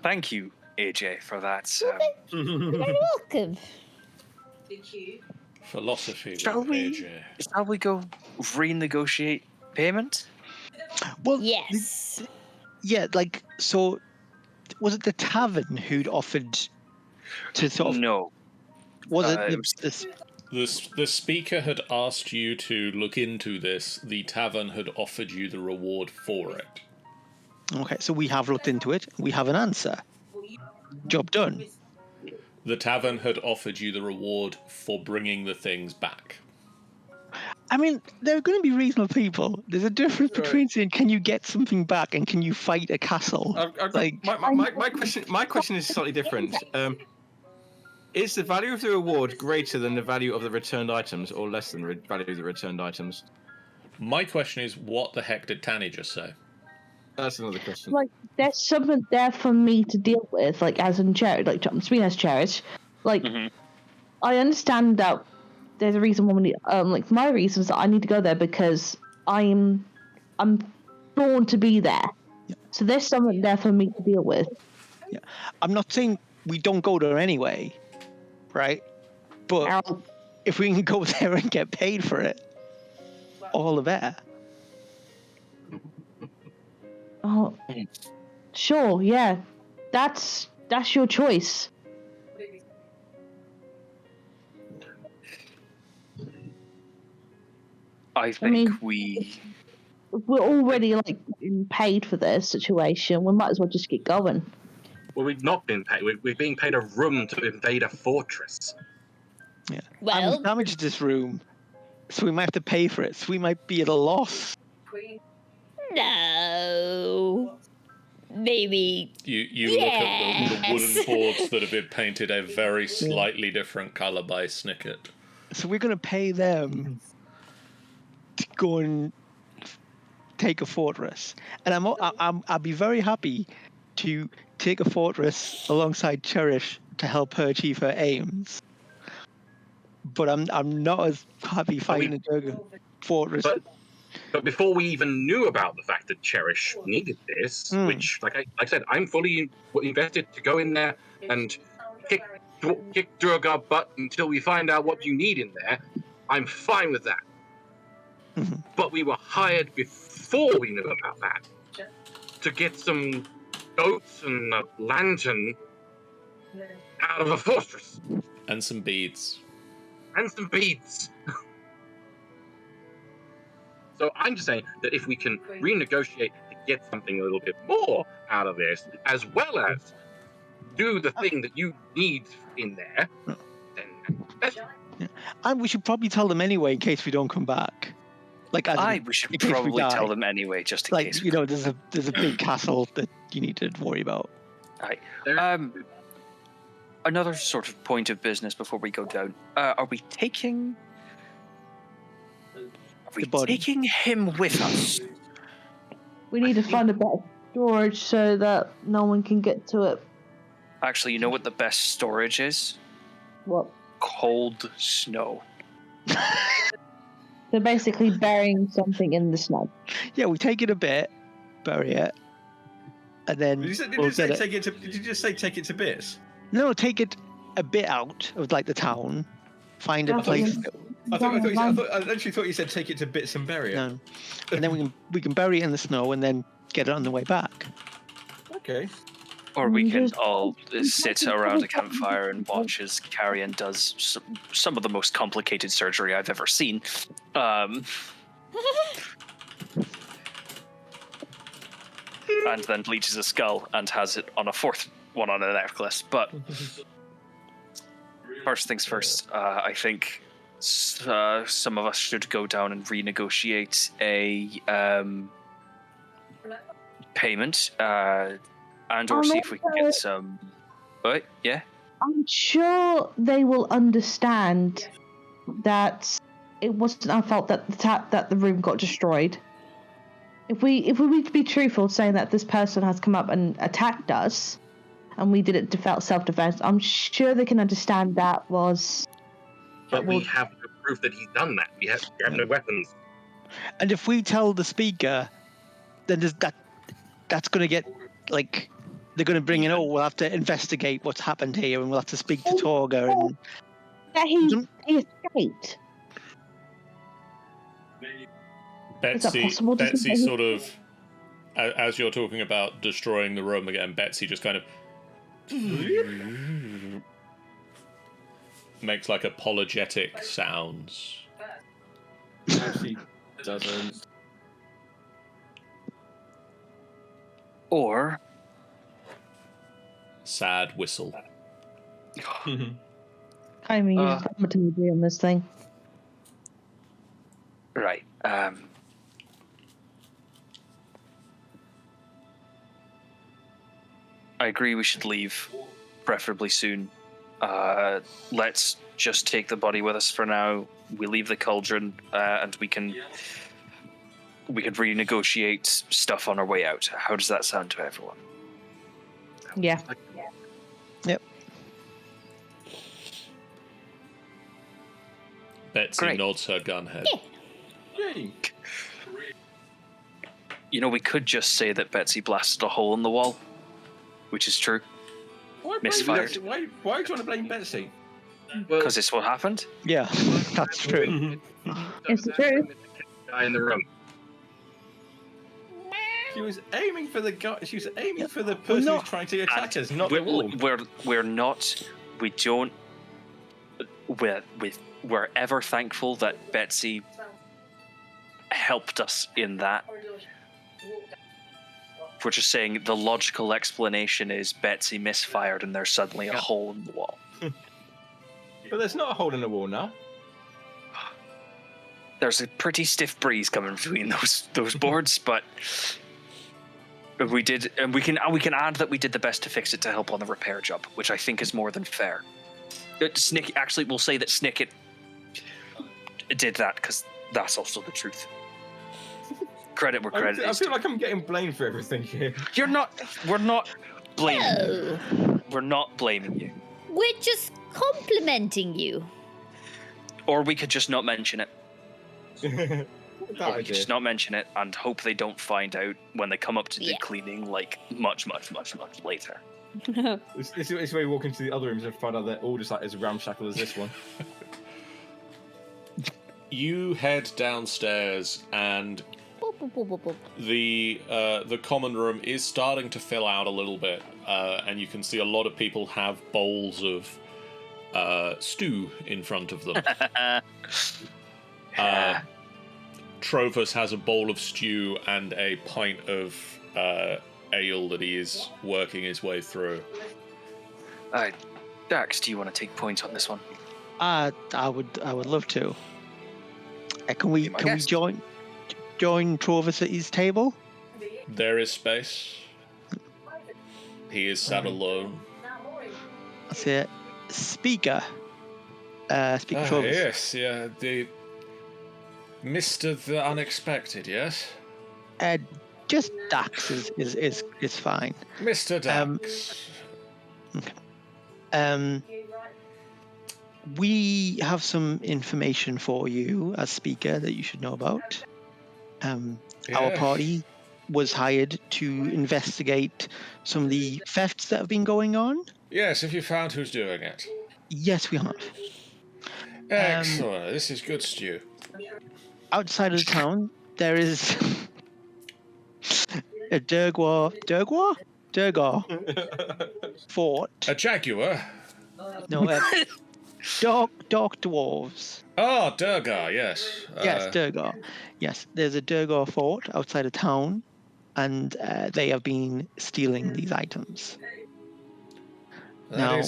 Thank you, AJ, for that. You're very welcome. Philosophy Shall with we? AJ. Shall we go renegotiate payment? Well, Yes. yeah. Like, so was it the tavern who'd offered to sort of? No. Was it it was- The speaker had asked you to look into this. The tavern had offered you the reward for it. Okay, so we have looked into it. We have an answer. Job done. The tavern had offered you the reward for bringing the things back. I mean, they're going to be reasonable people. There's a difference between saying, "Can you get something back?" and "Can you fight a castle?" My question is slightly different. Is the value of the reward greater than the value of the returned items, or less than the value of the returned items? My question is, what the heck did Tanny just say? That's another question. Like, there's something there for me to deal with, like, as in charity, like, speaking as charity. Like, I understand that there's a reason why we need, like, my reason is that I need to go there because I'm born to be there. Yeah. So there's something there for me to deal with. Yeah, I'm not saying we don't go there anyway, right? But if we can go there and get paid for it, all the better. Oh, sure, yeah. That's your choice. I think mean, we're already like being paid for this situation. We might as well just get going. Well, we've not been paid. We're being paid a room to invade a fortress. Yeah. Well- I've damaged this room, so we might have to pay for it. So we might be at a loss. No. Maybe. You look at the wooden boards that have been painted a very slightly different colour by Snicket. So we're going to pay them to go and take a fortress, and I'll be very happy to take a fortress alongside Cherish to help her achieve her aims. But I'm not as happy fighting a Torga fortress. But before we even knew about the fact that Cherish needed this, which, like I said, I'm fully invested to go in there and kick Torga butt until we find out what you need in there. I'm fine with that. Mm-hmm. But we were hired before we knew about that to get some goats and a lantern out of a fortress. And some beads. And some beads. So I'm just saying that if we can renegotiate to get something a little bit more out of this, as well as do the thing that you need in there, then that's... Yeah. And we should probably tell them anyway in case we don't come back. Like, we should probably tell them anyway, just in case. You know, there's a big castle that you need to worry about. Aye. Another sort of point of business before we go down. Are we taking him with us? We need to find a better storage so that no one can get to it. Actually, you know what the best storage is? What? Cold snow. They're basically burying something in the snow. Yeah, we take it a bit, bury it, and then Did you we'll just say take it to bits? No, take it a bit out of like the town, find a place. I actually thought you said take it to bits and bury it. No. And then we can bury it in the snow and then get it on the way back. Okay. Or we can all sit around a campfire and watch as Carrion does some of the most complicated surgery I've ever seen. And then bleaches a skull and has it on a fourth one on a necklace. But first things first, I think some of us should go down and renegotiate a payment. And or see if we can get some... What? Yeah? I'm sure they will understand that it wasn't our fault that the room got destroyed. If we need to be truthful, saying that this person has come up and attacked us, and we did it self-defense, I'm sure they can understand that was... But we have no proof that he's done that. We have no weapons. And if we tell the speaker, then that's going to get, like... They're going to bring in, we'll have to investigate what's happened here and we'll have to speak to Torga. And... That he escaped. Betsy sort of, as you're talking about destroying the room again, Betsy just kind of... makes like apologetic sounds. She doesn't. Or Sad whistle. Time we use dramaturgy on this thing. right. I agree we should leave, preferably soon. Let's just take the body with us for now. We leave the cauldron, and we can renegotiate stuff on our way out. How does that sound to everyone? Yeah. Yep. Betsy Great. nods her gun head. Yay. You know, we could just say that Betsy blasted a hole in the wall, which is true, Why Misfired. why do you want to blame Betsy? because it's what happened. Yeah, that's true. It's the truth. Guy in the room. She was aiming for the guy. She was aiming for the person not- who's trying to attack us, not the wall. We're not. We don't. We're ever thankful that Betsy helped us in that. We're just saying the logical explanation is Betsy misfired and there's suddenly a hole in the wall. But there's not a hole in the wall now. There's a pretty stiff breeze coming between those boards, but we did, and we can add that we did the best to fix it to help on the repair job, which I think is more than fair. Snick, actually, we'll say that Snicket did that because that's also the truth. Credit where credit I is. feel like I'm getting blamed for everything here. You're not. We're not blaming. No, We're not blaming you. we're just complimenting you. Or we could just not mention it. That Or we could idea. just not mention it and hope they don't find out when they come up to do Yeah. cleaning, like much later. This is where you walk into the other rooms and find out they're all just like as ramshackle as this one. You head downstairs, and Boop, boop, boop, boop, boop. the common room is starting to fill out a little bit, and you can see a lot of people have bowls of stew in front of them. Trovus has a bowl of stew and a pint of ale that he is working his way through. Dax, do you want to take point on this one? I would love to. Can we my can we guest. join Trovus at his table? There is space. He is sat alone. That's it. Speaker. Speaker Trovus. Yes, yeah, the Mr. the Unexpected, yes? Just Dax is fine. Mr. Dax. We have some information for you as speaker that you should know about. Our Yeah. party was hired to investigate some of the thefts that have been going on. Yes, have you found who's doing it? Yes, we have. Excellent, this is good stew. Outside of the town, there is a Durgar fort. A jaguar? No, dark dwarves. Oh, Durgar, yes. Yes, Durgar. Yes, there's a Durgar fort outside of town, and they have been stealing these items. Now-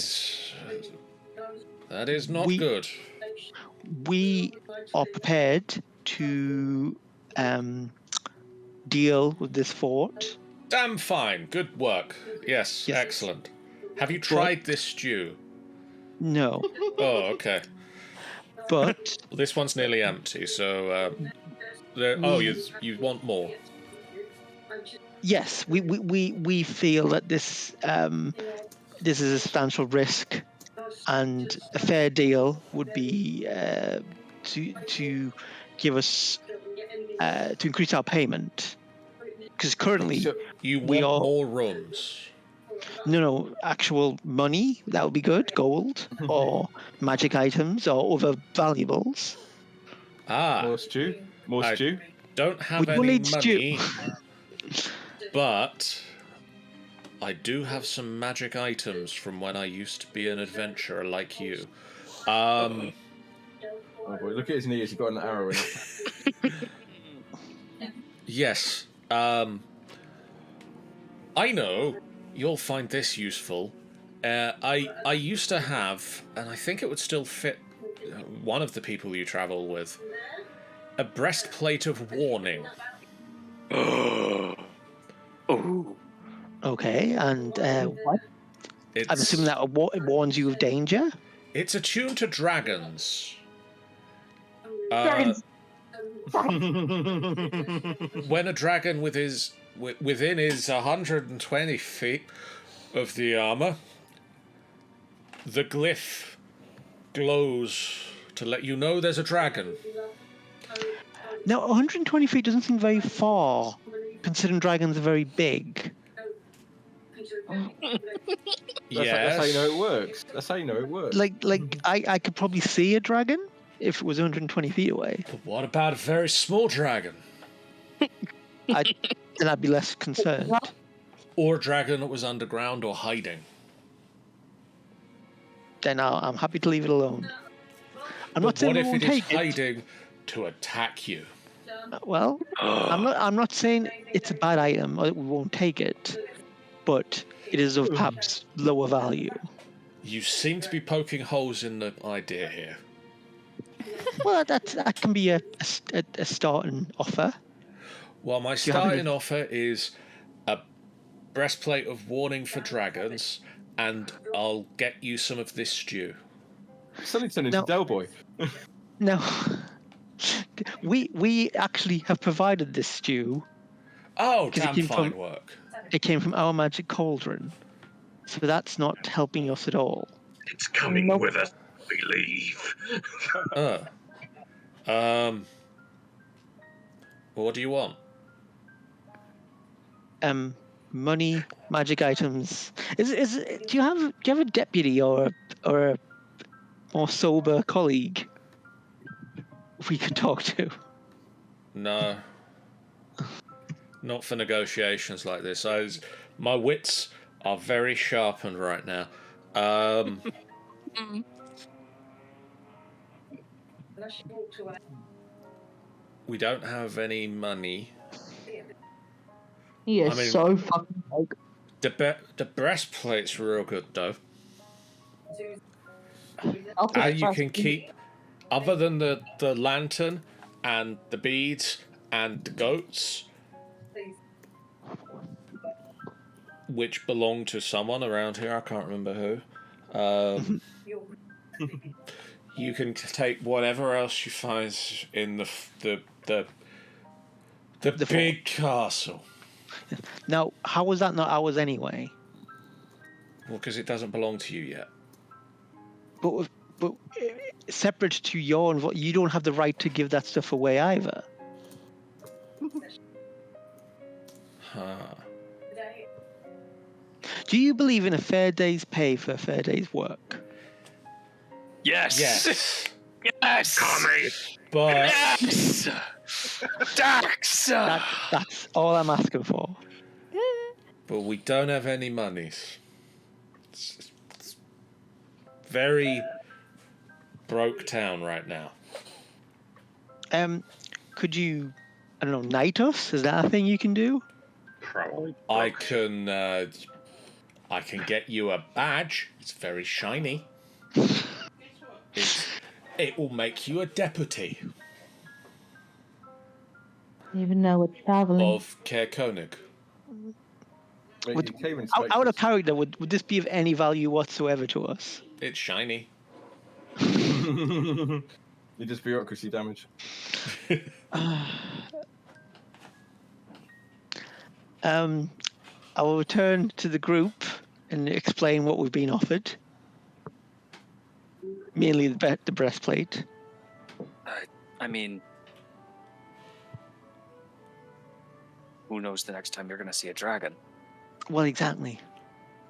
That is not We- good. We are prepared to deal with this fort. Damn fine, good work. Yes, Yes. excellent. Have you tried this stew? No, Oh, okay. but Well, this one's nearly empty, so you want more? yes, we feel that this is a substantial risk, and a fair deal would be to give us to increase our payment, because currently So- You We want are- more rooms? no actual money, that would be good, gold or magic items or other valuables. Ah, More stew. More I- stew. don't have We will any need stew. money, but I do have some magic items from when I used to be an adventurer like you. Um, Oh boy, look at his knees. He's got an arrow in it. yes. I know you'll find this useful. I used to have, and I think it would still fit one of the people you travel with, a breastplate of warning. Oh. Okay, and what? I'm assuming that it warns you of danger? It's attuned to dragons. Dragons. When a dragon within his 120 feet of the armor, the glyph glows to let you know there's a dragon. Now, 120 feet doesn't seem very far, considering dragons are very big. Yes. That's how you know it works. That's how you know it works. I could probably see a dragon if it was 120 feet away. But what about a very small dragon? Then I'd be less concerned. Or a dragon that was underground or hiding? Then I'm happy to leave it alone. I'm not But saying what we if won't it is take it. hiding to attack you? Well, I'm not saying it's a bad item or that we won't take it, but it is of perhaps lower value. You seem to be poking holes in the idea here. Well, that can be a starting offer. Well, my you have any- starting offer is a breastplate of warning for dragons, and I'll get you some of this stew. Suddenly turned into No. Del Boy. No, we actually have provided this stew. Oh, 'Cause it damn came fine from- work. It came from our magic cauldron, so that's not helping us at all. It's coming Nope. with us. We leave. Well, what do you want? Money, magic items. Do you have a deputy or a more sober colleague we could talk to? No. Not for negotiations like this. My wits are very sharpened right now. We don't have any money. He is I mean- so fucking broke. The breastplate's real good though. I'll take And you first. can keep, other than the lantern and the beads and the goats, which belong to someone around here, I can't remember who. You can take whatever else you find in the big castle. Now, how was that not ours anyway? Well, because it doesn't belong to you yet. But separate to your you don't have the right to give that stuff away either. Huh. Do you believe in a fair day's pay for a fair day's work? Yes. Yes. Yes. Coming. But Yes. Dax. That's all I'm asking for. we don't have any monies. It's very broke town right now. Could you, I don't know, knight us? Is that a thing you can do? Probably. I can get you a badge. It's very shiny. It will make you a deputy Even though we're traveling. of Caer Konig. Wait, Would- you came in Out of specters. character, would this be of any value whatsoever to us? It's shiny. You just bureaucracy damage. I will return to the group and explain what we've been offered. Mainly the breastplate. I mean, who knows the next time you're going to see a dragon? Well, exactly.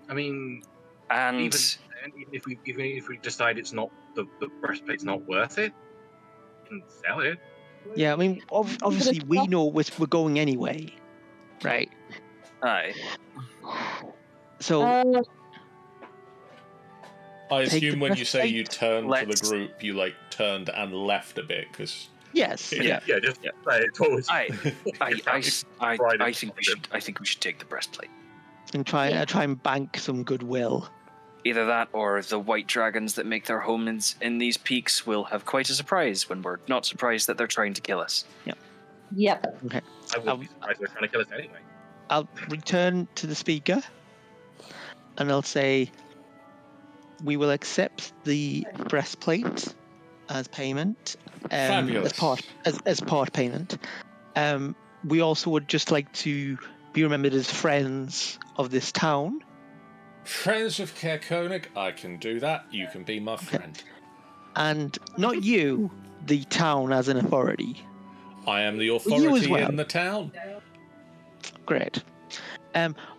I mean, And even if we decide it's not the breastplate's not worth it, we can sell it. Yeah, I mean, obviously we know we're going anyway, right? aye, So I take assume the when you say you breastplate. turned to the group, you like turned and left a bit because. Yes. Yeah. Just say it towards. I think we should take the breastplate. And try and bank some goodwill. Either that, or the white dragons that make their homes in these peaks will have quite a surprise when we're not surprised that they're trying to kill us. Yep. Okay. I would be surprised they're trying to kill us anyway. I'll return to the speaker, and I'll say, we will accept the breastplate as payment. Fabulous. As part payment. We also would just like to be remembered as friends of this town. Friends of Caer Koenig, I can do that. You can be my friend. And not you, the town as an authority. I am the You as authority well. in the town. Great.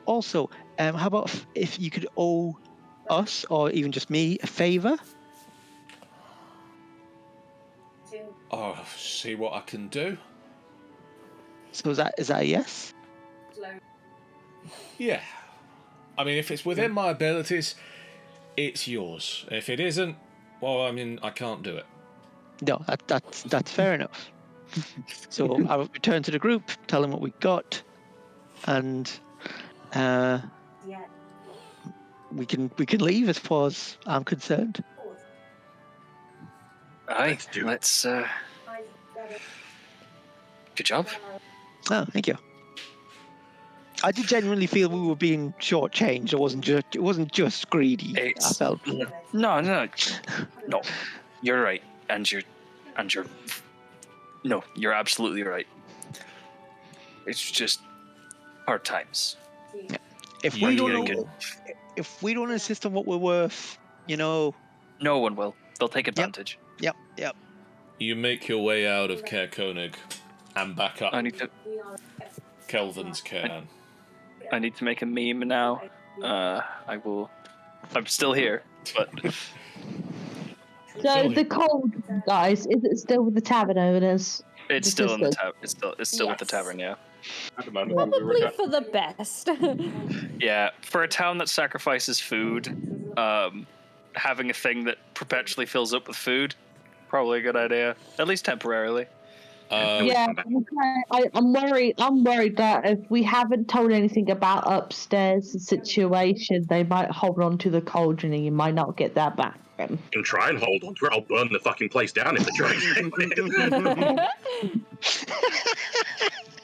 Also, how about if you could owe us, or even just me, a favour? Oh, see what I can do. So is that a yes? Yeah. I mean, if it's within my abilities, it's yours. If it isn't, well, I mean, I can't do it. No, that's fair enough. So I will return to the group, tell them what we got, and we can leave as far as I'm concerned. Aye, let's. Good job. Oh, thank you. I did genuinely feel we were being shortchanged. It wasn't just greedy. I felt. No. You're right, and you're. No, you're absolutely right. It's just hard times. Yeah. If we don't insist on what we're worth, no one will. They'll take advantage. Yep. You make your way out of Caer Koenig and back up I need to. Kelvin's cairn. I need to make a meme now. I will. I'm still here, but. So the cold, guys, is it still with the tavern owners? It's still in the tavern. It's still with the tavern, yeah. At the moment, Probably for the best. Yeah, for a town that sacrifices food, having a thing that perpetually fills up with food, probably a good idea. At least temporarily. Yeah, I'm worried. I'm worried that if we haven't told anything about upstairs the situation, they might hold on to the cauldron, and you might not get that back. You can try and hold on to it. I'll burn the fucking place down if they try.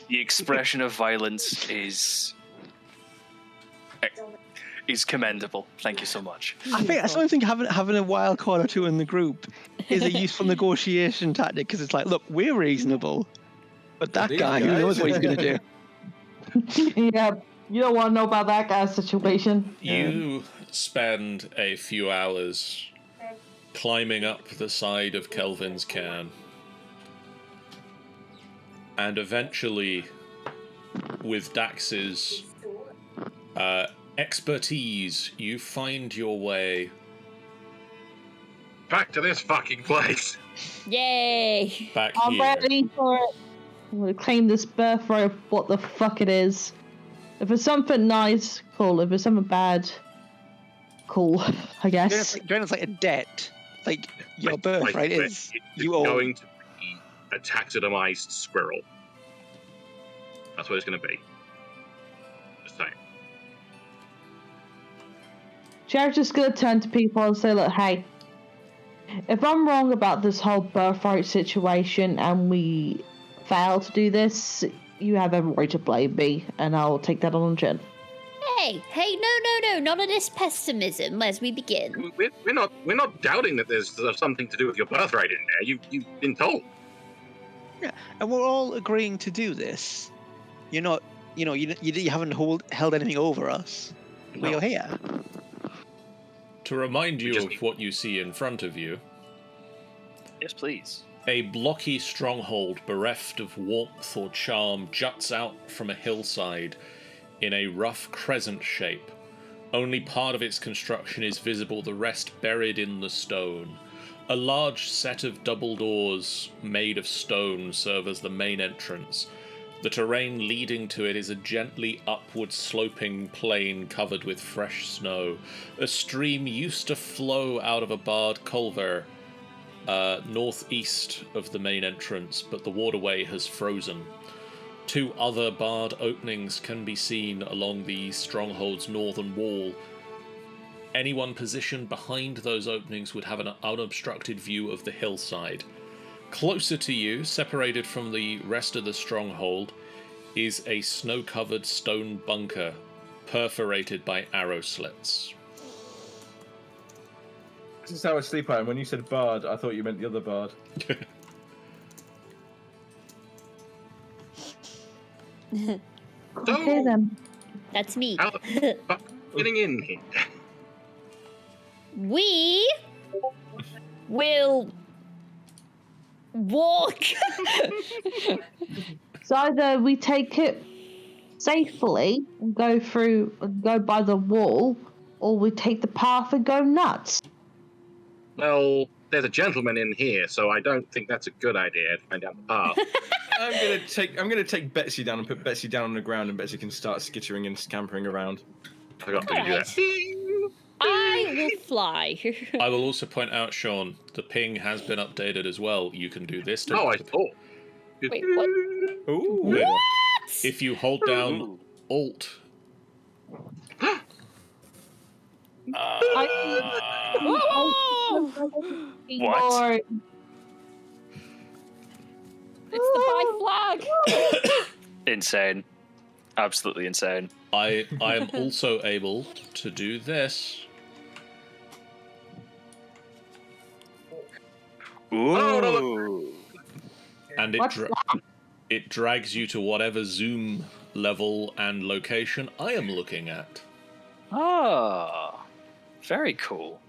The expression of violence is commendable. Thank you so much. I think having a wild card or two in the group is a useful negotiation tactic, because it's like, look, we're reasonable, but that guy, who knows what he's going to do? Yeah, you don't want to know about that guy's situation. You spend a few hours climbing up the side of Kelvin's cairn, and eventually, with Dax's expertise, you find your way back to this fucking place. Yay! back I'm here. ready for it. I'm going to claim this birthright of what the fuck it is. If it's something nice, cool. If it's something bad, cool, I guess. It's like a debt. Like, your Like, birthright it's is you owe. going to be a taxidermized squirrel. That's what it's going to be. Just saying. Jared's just gonna turn to people and say, look, hey, if I'm wrong about this whole birthright situation and we fail to do this, you have every right to blame me, and I'll take that on the chin. Hey, no, none of this pessimism as we begin. We're not doubting that there's something to do with your birthright in there. You've been told. Yeah, and we're all agreeing to do this. You're not, you haven't held anything over us. No. We're here. To remind you just of need- what you see in front of you, Yes, please. a blocky stronghold bereft of warmth or charm juts out from a hillside in a rough crescent shape. Only part of its construction is visible, the rest buried in the stone. A large set of double doors made of stone serve as the main entrance. The terrain leading to it is a gently upward sloping plain covered with fresh snow. A stream used to flow out of a barred culver northeast of the main entrance, but the waterway has frozen. 2 other barred openings can be seen along the stronghold's northern wall. Anyone positioned behind those openings would have an unobstructed view of the hillside. Closer to you, separated from the rest of the stronghold, is a snow-covered stone bunker, perforated by arrow slits. This is how asleep I am. When you said bard, I thought you meant the other bard. Okay then. That's me. How the fuck getting in here? We will walk. So either we take it safely and go by the wall, or we take the path and go nuts. Well, there's a gentleman in here, so I don't think that's a good idea to find out the path. I'm gonna take Betsy down and put Betsy down on the ground, and Betsy can start skittering and scampering around. I forgot to do that. I will fly. I will also point out, Sean, the ping has been updated as well. You can do this to Oh, I thought. Wait, what? Ooh. What? If you hold down Alt. What? It's the high flag. Insane. Absolutely insane. I am also able to do this. Ooh. And it drags you to whatever zoom level and location I am looking at. Ah. Very cool.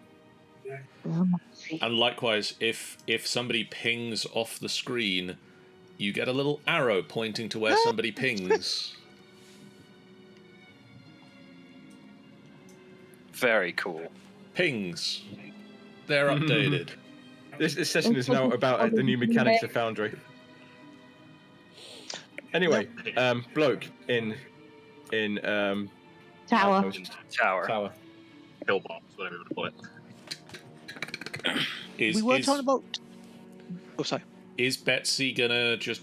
And likewise, if somebody pings off the screen, you get a little arrow pointing to where somebody pings. Very cool. Pings. They're updated. This session is now about the new mechanics of Foundry. Anyway, bloke in Tower. Tower. Pillbox, whatever you want to call it. We were talking about. Oh, sorry. Is Betsy gonna just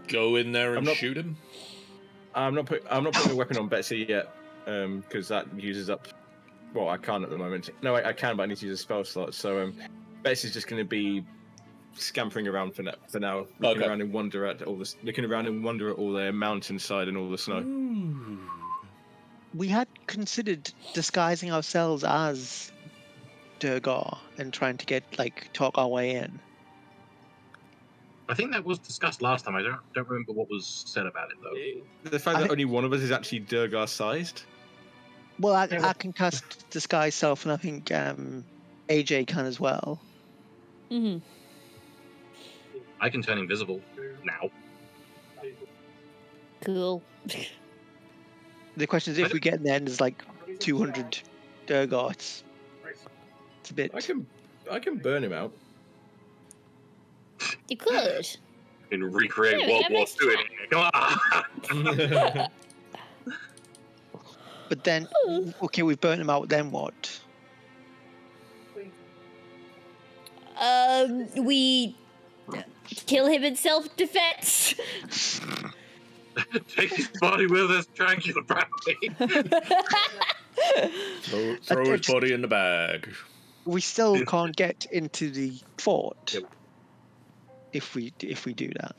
go in there and shoot him? I'm not putting a weapon on Betsy yet, because that uses up. Well, I can't at the moment. No, I can, but I need to use a spell slot. So Betsy's just going to be scampering around for now, looking around in wonder at all this, looking around and wonder at all the mountainside and all the snow. We had considered disguising ourselves as Torga and trying to talk our way in. I think that was discussed last time. I don't remember what was said about it though. The fact that only one of us is actually Durgar sized. Well, I can cast disguise self, and I think AJ can as well. Mm-hmm. I can turn invisible now. Cool. The question is, if we get in there and there's 200 Durgar, it's a bit. I can burn him out. You could. And recreate World War II. Come on. But then, okay, we've burnt him out. Then what? We kill him in self-defense. Take his body with us, try and kill him properly. Throw his body in the bag. We still can't get into the fort if we do that.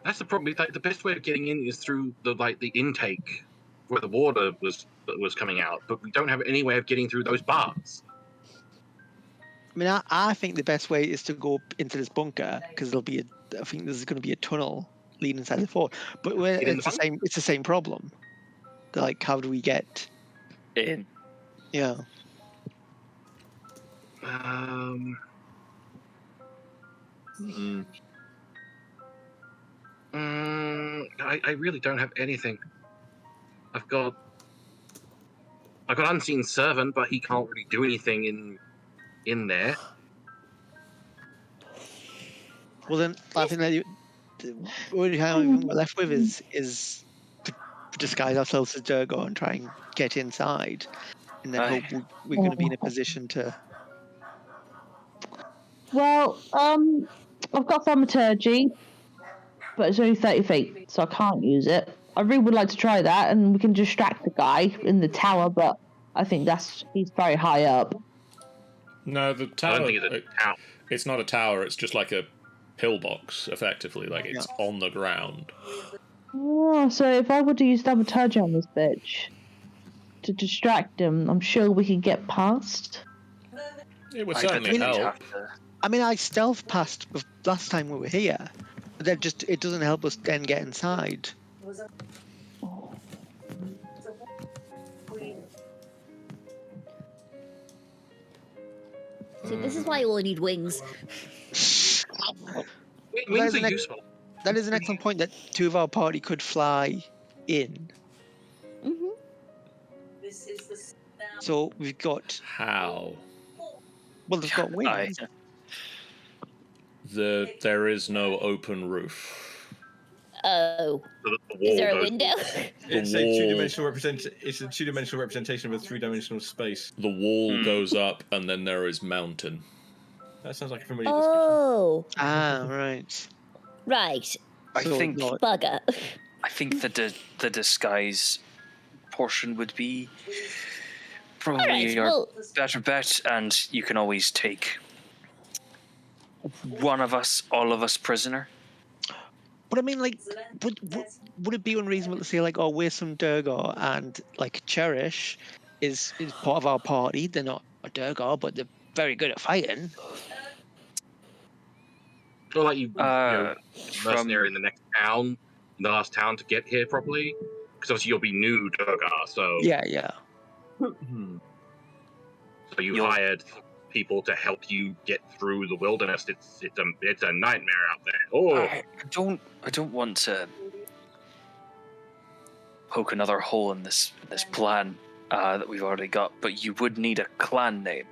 That's the problem. The best way of getting in is through the intake where the water was coming out, but we don't have any way of getting through those bars. I mean, I think the best way is to go into this bunker because I think there's going to be a tunnel leading inside the fort. But it's the same problem. How do we get in? Yeah. I really don't have anything. I've got Unseen Servant, but he can't really do anything in there. Well, then I think What we're left with is to disguise ourselves as Durgar and try and get inside, and then Aye. hope we're going to be in a position to. Well, I've got thaumaturgy, but it's only 30 feet, so I can't use it. I really would like to try that, and we can distract the guy in the tower, but I think he's very high up. No, the I tower. don't think it's a tower. It's not a tower. It's just like a pillbox, effectively. Like it's on the ground. Oh, so if I were to use thaumaturgy on this bitch to distract him, I'm sure we could get past. It would I certainly think help. you'd have to- I mean, I stealth passed last time we were here, but that it doesn't help us then get inside. See, this is why you all need wings. Wings are useful. That is an excellent point. That two of our party could fly in. Mm-hmm. So we've got. How? Well, they've got wings. There is no open roof. Oh. So that the Is wall there a goes- window? It's The a wall- two-dimensional It's a two-dimensional representation of a three-dimensional space. The wall goes up, and then there is mountain. That sounds like a familiar discussion. Oh. Ah, right. Right. I So think not- Bugger. I think the disguise portion would be probably Alright, our well, better bet, and you can always take one of us, all of us, prisoner. But I mean, like, would it be unreasonable to say, like, oh, we're some Durgar and, like, Cherish is part of our party. They're not a Durgar, but they're very good at fighting. Or like you know, From mercenary in the next town, the last town to get here, probably. Because obviously you'll be new Durgar, so Yeah. so you You'll- hired people to help you get through the wilderness. It's a nightmare out there. Oh, I don't want to poke another hole in this plan that we've already got, but you would need a clan name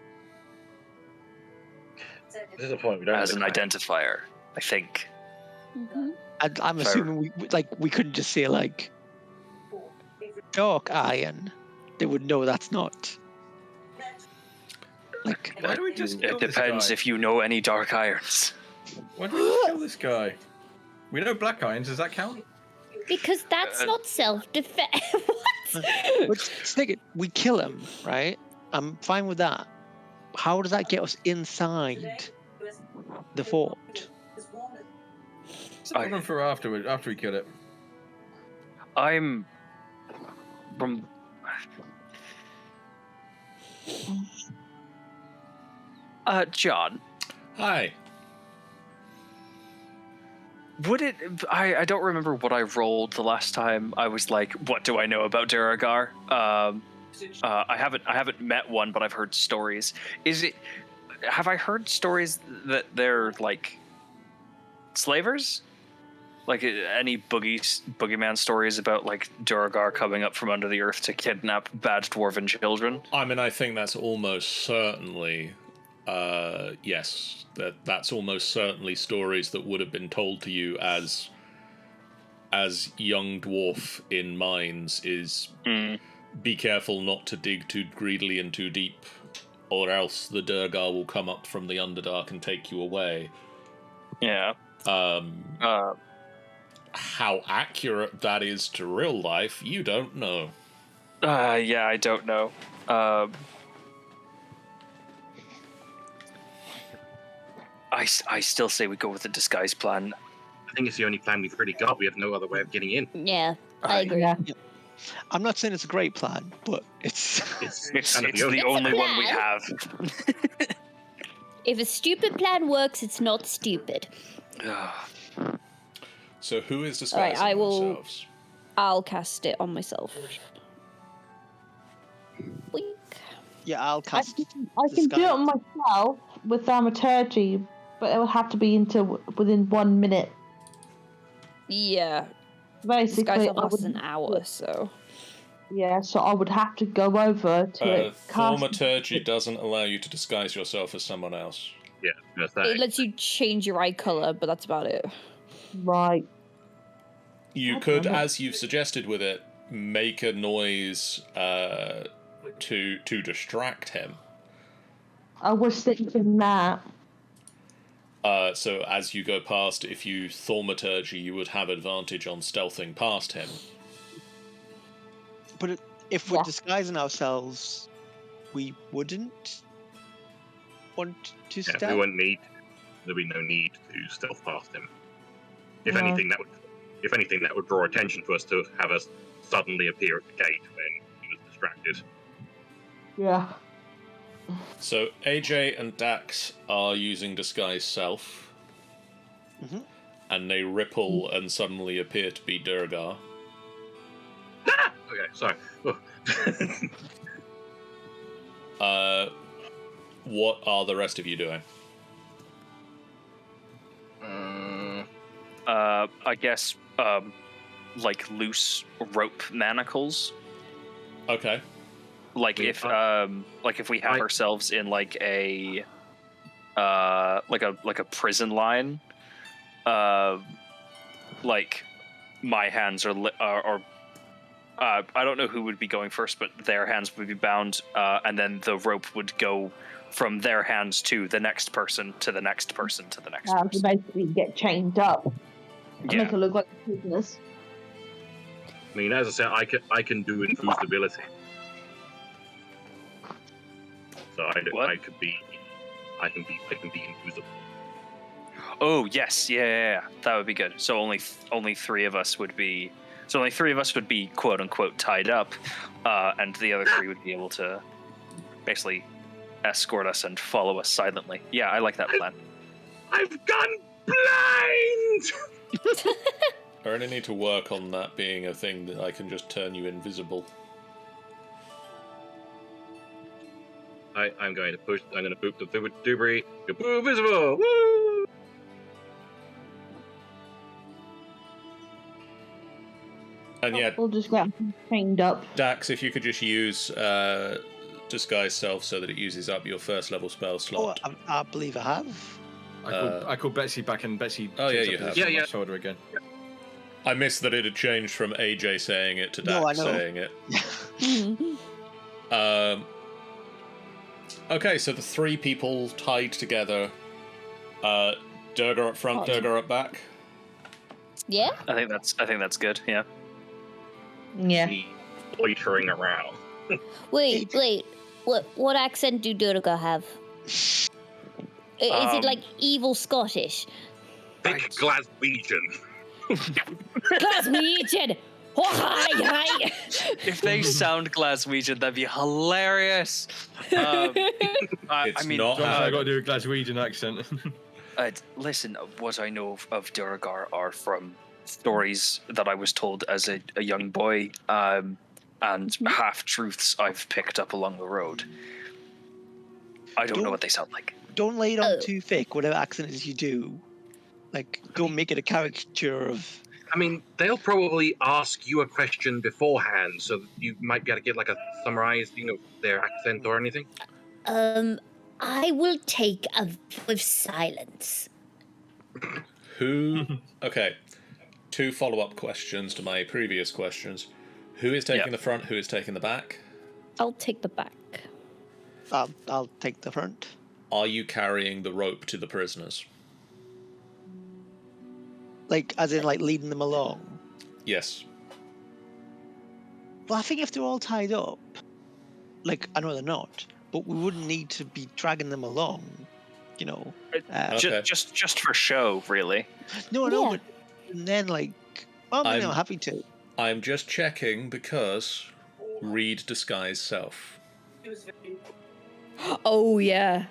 this is the point. We don't as have an a clan. identifier, I think. Mhm. I'm Fair. assuming we couldn't just say, like, Dark Iron. They would know that's not. Like, Why do we just kill It this depends guy? if you know any dark irons. Why do we just kill this guy? We know black irons. Does that count? Because that's not self-defense. What? let's stick it. We kill him, right? I'm fine with that. How does that get us inside the fort? It's a problem for after we kill it. I'm from. John, Hi. would it? I don't remember what I rolled the last time. I was like, what do I know about Duragar? I haven't met one, but I've heard stories. Have I heard stories that they're like slavers? Like any boogeyman stories about like Duragar coming up from under the earth to kidnap bad dwarven children? I mean, I think that's almost certainly, yes, that's almost certainly stories that would have been told to you as young dwarf in mines. Is be careful not to dig too greedily and too deep, or else the Durgar will come up from the Underdark and take you away. Yeah. How accurate that is to real life, you don't know. Yeah, I don't know. I still say we go with the disguise plan. I think it's the only plan we've really got. We have no other way of getting in. Yeah, I agree. Yeah. I'm not saying it's a great plan, but it's. It's kind of the It's a only one we plan. have. If a stupid plan works, it's not stupid. So who is Alright, disguising I will- themselves? I'll cast it on myself. Wink. Yeah, I'll I cast. can do it on myself with thaumaturgy, but it will have to be until within 1 minute. Yeah. Basically, Disguise I lasts would, an hour, so. yeah, so I would have to go over to it. cast- Thaumaturgy doesn't allow you to disguise yourself as someone else. Yeah, that's It that. lets you change your eye color, but that's about it. Right. You could, as you've suggested with it, make a noise to distract him. I was thinking that. So as you go past, if you thaumaturgy, you would have advantage on stealthing past him. But if we're disguising ourselves, we wouldn't want to stealth? We wouldn't need. There'd be no need to stealth past him. If anything, that would draw attention to us to have us suddenly appear at the gate when he was distracted. Yeah. So AJ and Dax are using disguise self, and they ripple and suddenly appear to be Durgar. Ah! Okay, sorry. What are the rest of you doing? I guess like loose rope manacles. Okay. Like if we have ourselves in like a prison line, like my hands are I don't know who would be going first, but their hands would be bound, and then the rope would go from their hands to the next person, to the next person, to the next person. To basically get chained up. Yeah. Make it look like prisoners. I mean, as I said, I can do infused ability. So I can be invisible. Oh yes, yeah, that would be good. So only three of us would be. So only three of us would be quote unquote tied up, and the other three would be able to basically escort us and follow us silently. Yeah, I like that plan. I've gone blind. I really need to work on that being a thing that I can just turn you invisible. I'm going to push. I'm going to boop the debris. Go visible. Woo! And yeah, We'll just get chained up. Dax, if you could just use disguise self so that it uses up your first level spell slot. Oh, I believe I have. I called Betsy back and Betsy. Oh yeah, takes you up have. the Yeah. shoulder again. I missed that it had changed from AJ saying it to Dax No, I know. saying it. Okay, so the three people tied together. Durgar up front, Durgar up back. Yeah? I think that's good. Yeah. Yeah. Loitering around. Wait. What accent do Durga have? Is it like evil Scottish? Thick Glaswegian. Glaswegian! Oh, hi! If they sound Glaswegian, that'd be hilarious. It's not. I got to do a Glaswegian accent. Listen, what I know of Durgar are from stories that I was told as a young boy, and half-truths I've picked up along the road. I don't know what they sound like. Don't lay it on too thick, whatever accent it is you do. Like, don't make it a caricature of... I mean, they'll probably ask you a question beforehand, so you might be able to get like a summarized, their accent or anything. I will take a vow of silence. Okay, 2 follow-up questions to my previous questions. Who is taking the front? Who is taking the back? I'll take the back. I'll take the front. Are you carrying the rope to the prisoners? Like, as in, like, leading them along? Yes. Well, I think if they're all tied up, like, I know they're not, but we wouldn't need to be dragging them along, Okay. Just for show, really. No, but then, like, I'm happy to. I'm just checking because read disguise self. Oh yeah.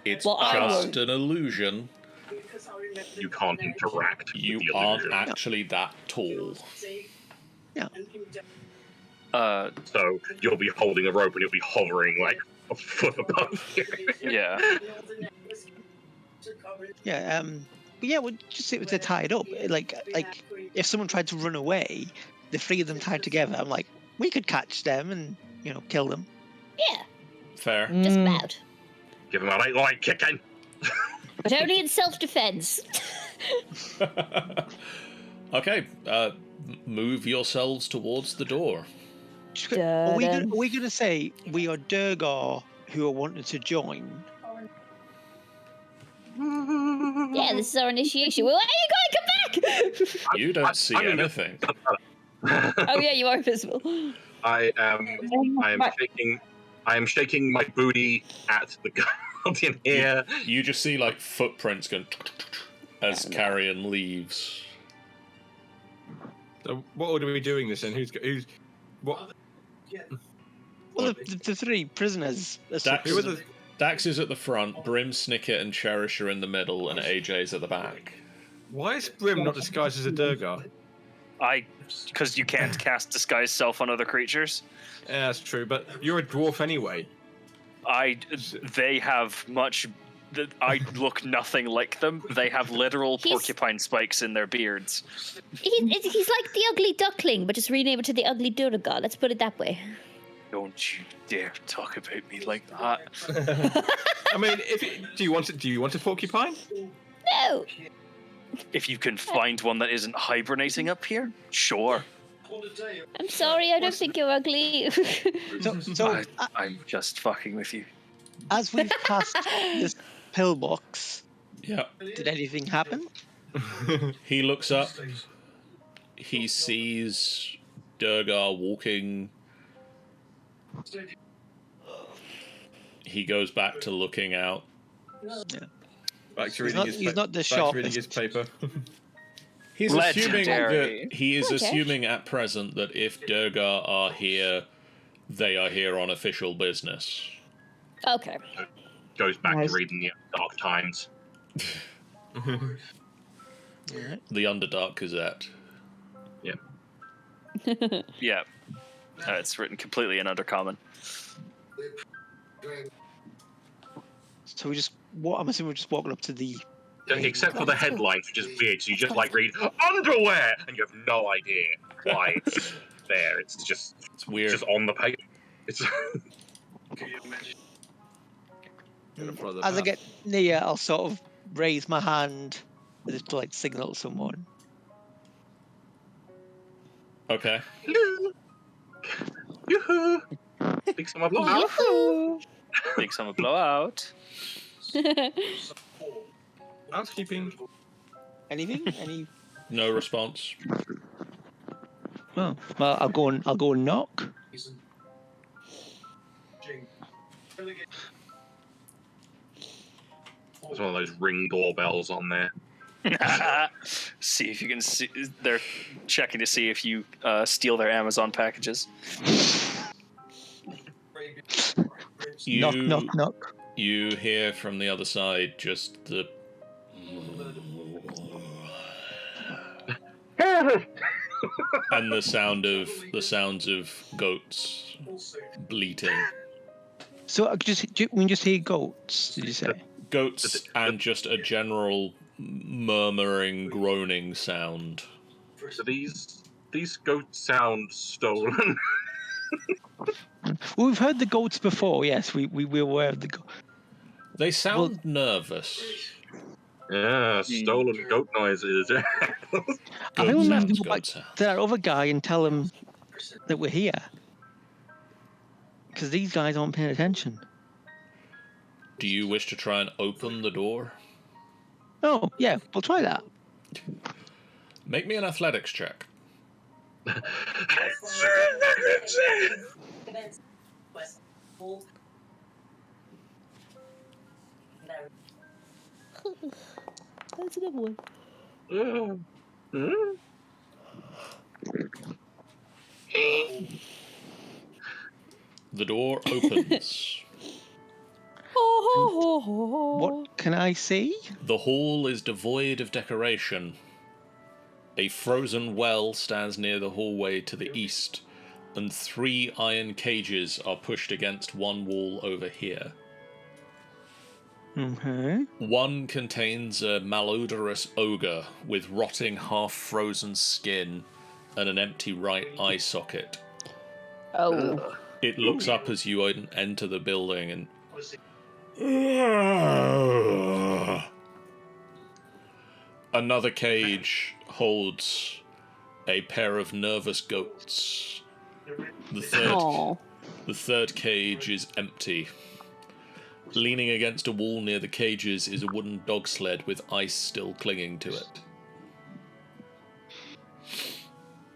It's Well, I just an illusion. You can't interact with You the aren't illusion. actually that tall. Yeah. So you'll be holding a rope and you'll be hovering like a foot above you. Yeah. Yeah, but yeah, we'll just say they're tied up. Like if someone tried to run away, the 3 of them tied together, I'm like, we could catch them and, kill them. Yeah, Fair. just about. Give him a right leg kicking. But only in self-defense. Okay, move yourselves towards the door. Are we going to say we are Durgar who are wanting to join? Yeah, this is our initiation. Where are you going? Come back! You don't see anything. Oh yeah, you are visible. I am shaking my booty at the guardian here. You just see like footprints going as Carrion leaves. So what order are we doing this in? Who's what? Well, the three prisoners. Dax is at the front, Brim, Snicket, and Cherish are in the middle, and AJ's at the back. Why is Brim not disguised as a Durgar? Because you can't cast disguise self on other creatures. Yeah, that's true, but you're a dwarf anyway. They have much. I look nothing like them. They have literal porcupine spikes in their beards. He's like the ugly duckling, but just rename it to the ugly Durga. Let's put it that way. Don't you dare talk about me like that. I mean, do you want a porcupine? No. If you can find one that isn't hibernating up here, sure. I'm sorry, I don't think you're ugly. I'm just fucking with you. As we've passed this pillbox, yeah. Did anything happen? He looks up. He sees Durgar walking. He goes back to looking out. Yeah. Back to reading his paper. He's assuming that he is assuming at present that if Durgar are here, they are here on official business. Okay. Goes back to reading the Dark Times. The Underdark Gazette. Yeah. Yeah. It's written completely in Undercommon. So I'm assuming we're just walking up to the... Except for the headlines, which is weird. So you just read underwear, and you have no idea why it's there. It's weird. Just on the paper. It's. As I get near, I'll sort of raise my hand as if to signal someone. Okay. Yoo-hoo! Big summer blowout. Big summer blowout. Housekeeping. Anything? Any? No response. Oh, well, I'll go and knock. There's one of those Ring doorbells on there. See if you can see. They're checking to see if you steal their Amazon packages. Knock. You hear from the other side just the. And the sounds of goats bleating. So we just hear goats, did you say? Goats and just a general murmuring, groaning sound. So these goats sound stolen. Well, we've heard the goats before. Yes, we're aware of the goats. They sound nervous. Yeah, stolen goat noises. I think we have to go back to that other guy and tell him that we're here. Because these guys aren't paying attention. Do you wish to try and open the door? Oh, yeah, we'll try that. Make me an athletics check. That's a good one. The door opens. What can I see? The hall is devoid of decoration. A frozen well stands near the hallway to the east, and 3 iron cages are pushed against one wall over here. Mm-hmm. One contains a malodorous ogre with rotting half-frozen skin and an empty right eye socket. Oh. It looks up as you enter the building and... Another cage holds a pair of nervous goats. The third cage is empty. Leaning against a wall near the cages is a wooden dog sled with ice still clinging to it.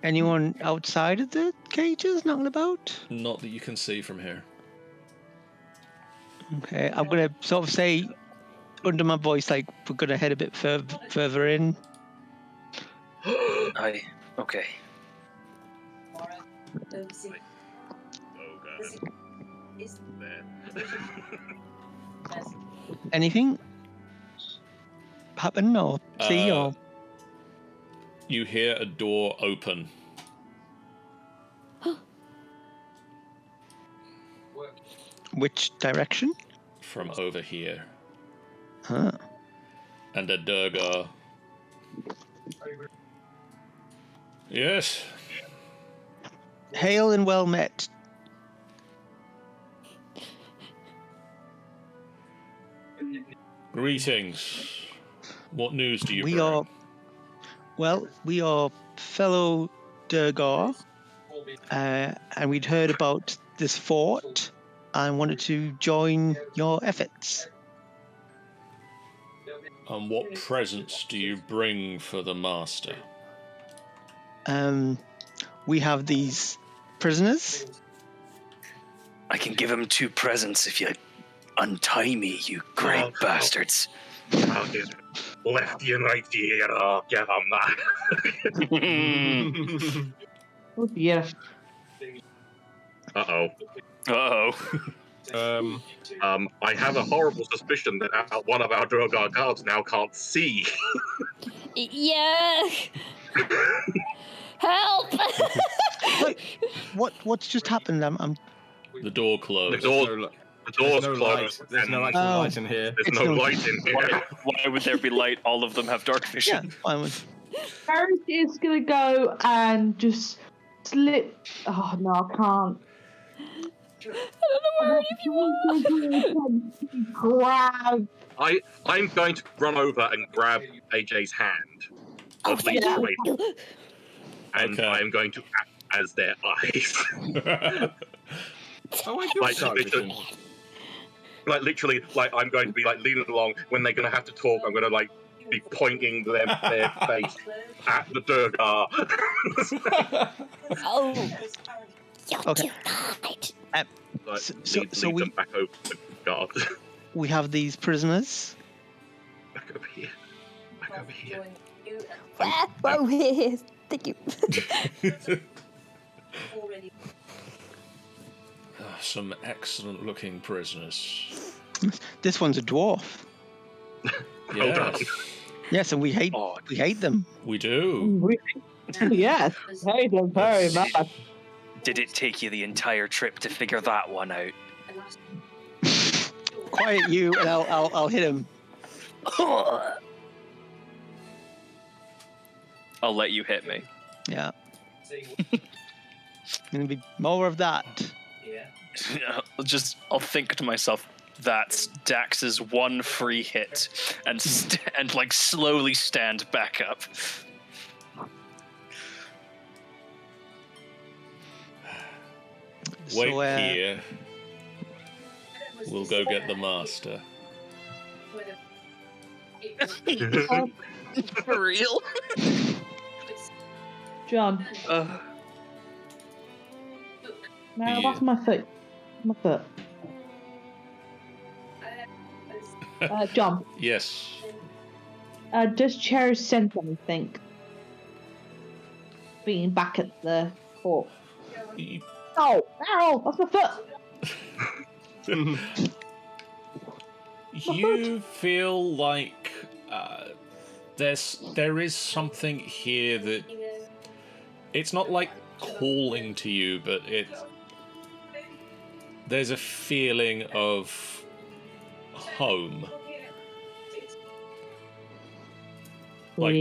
Anyone outside of the cages knocking about? Not that you can see from here. Okay, I'm gonna sort of say under my voice, like, we're gonna head a bit further in. Okay. Oh god. There. Anything happen or see or? You hear a door open. Which direction? From over here. Huh. And a Durga. Yes. Hail and well met. Greetings. What news do you We bring? we are fellow Durgar, and we'd heard about this fort and wanted to join your efforts. And what presents do you bring for the master? We have these prisoners. I can give him 2 presents if you untie me, you great bastards. I'll get lefty and righty here. I'll give him that. Oh dear. Uh-oh. Uh-oh. I have a horrible suspicion that one of our Drogar guards now can't see. Yeah. Help! Wait, what's just happened? I'm The door closed. The door's no closed. light. There's no actual light in here. There's It's no no- light in here. Why would there be light? All of them have dark yeah, vision. fine with. Harry is gonna go and just slip. Oh no, I can't. Grab. I'm going to run over and grab AJ's hand. Of least yeah. wait. And Okay. I'm going to act as their eyes. Oh, I do Like, dark literally- vision. Literally, I'm going to be leaning along when they're going to have to talk. I'm going to be pointing their face at the Durgar. Oh. You're Okay. too late. So lead we- them back over to the guard. We have these prisoners. Back over here. Back over here. Oh, here. Thank you. Some excellent looking prisoners. This one's a dwarf. Well done. Yes, Yes, and we hate them. we do. Yes, hate them very much. Did it take you the entire trip to figure that one out? Quiet you, and I'll hit him. I'll let you hit me. Yeah. Gonna be more of that. I'll think to myself, that's Dax's one free hit, and slowly stand back up. Wait So, here. We'll go get the master. For real? John, no, Yeah. that's my foot. My foot. John, Yes. does Cherry sense anything? Being back at the fort. Oh, Errol, that's my foot. You feel like there is something here that it's not like calling to you, but there's a feeling of home. Like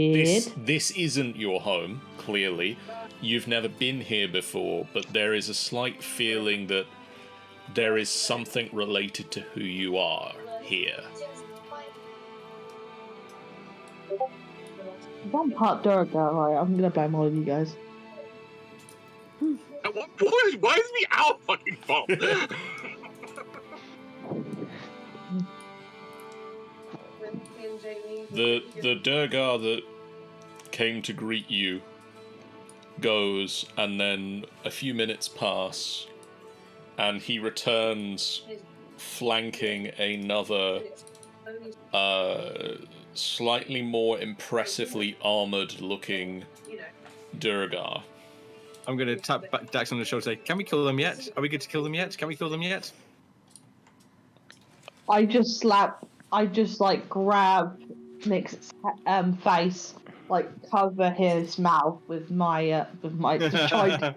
this isn't your home, clearly. You've never been here before, but there is a slight feeling that there is something related to who you are here. I'm part Torga, right? I'm gonna blame all of you guys. Why is the our fucking fault? The Durgar that came to greet you goes, and then a few minutes pass, and he returns flanking another slightly more impressively armored looking Durgar. I'm going to tap Dax on the shoulder and say, can we kill them yet? Are we good to kill them yet? Can we kill them yet? I just grab Nick's face, like cover his mouth with my just try to...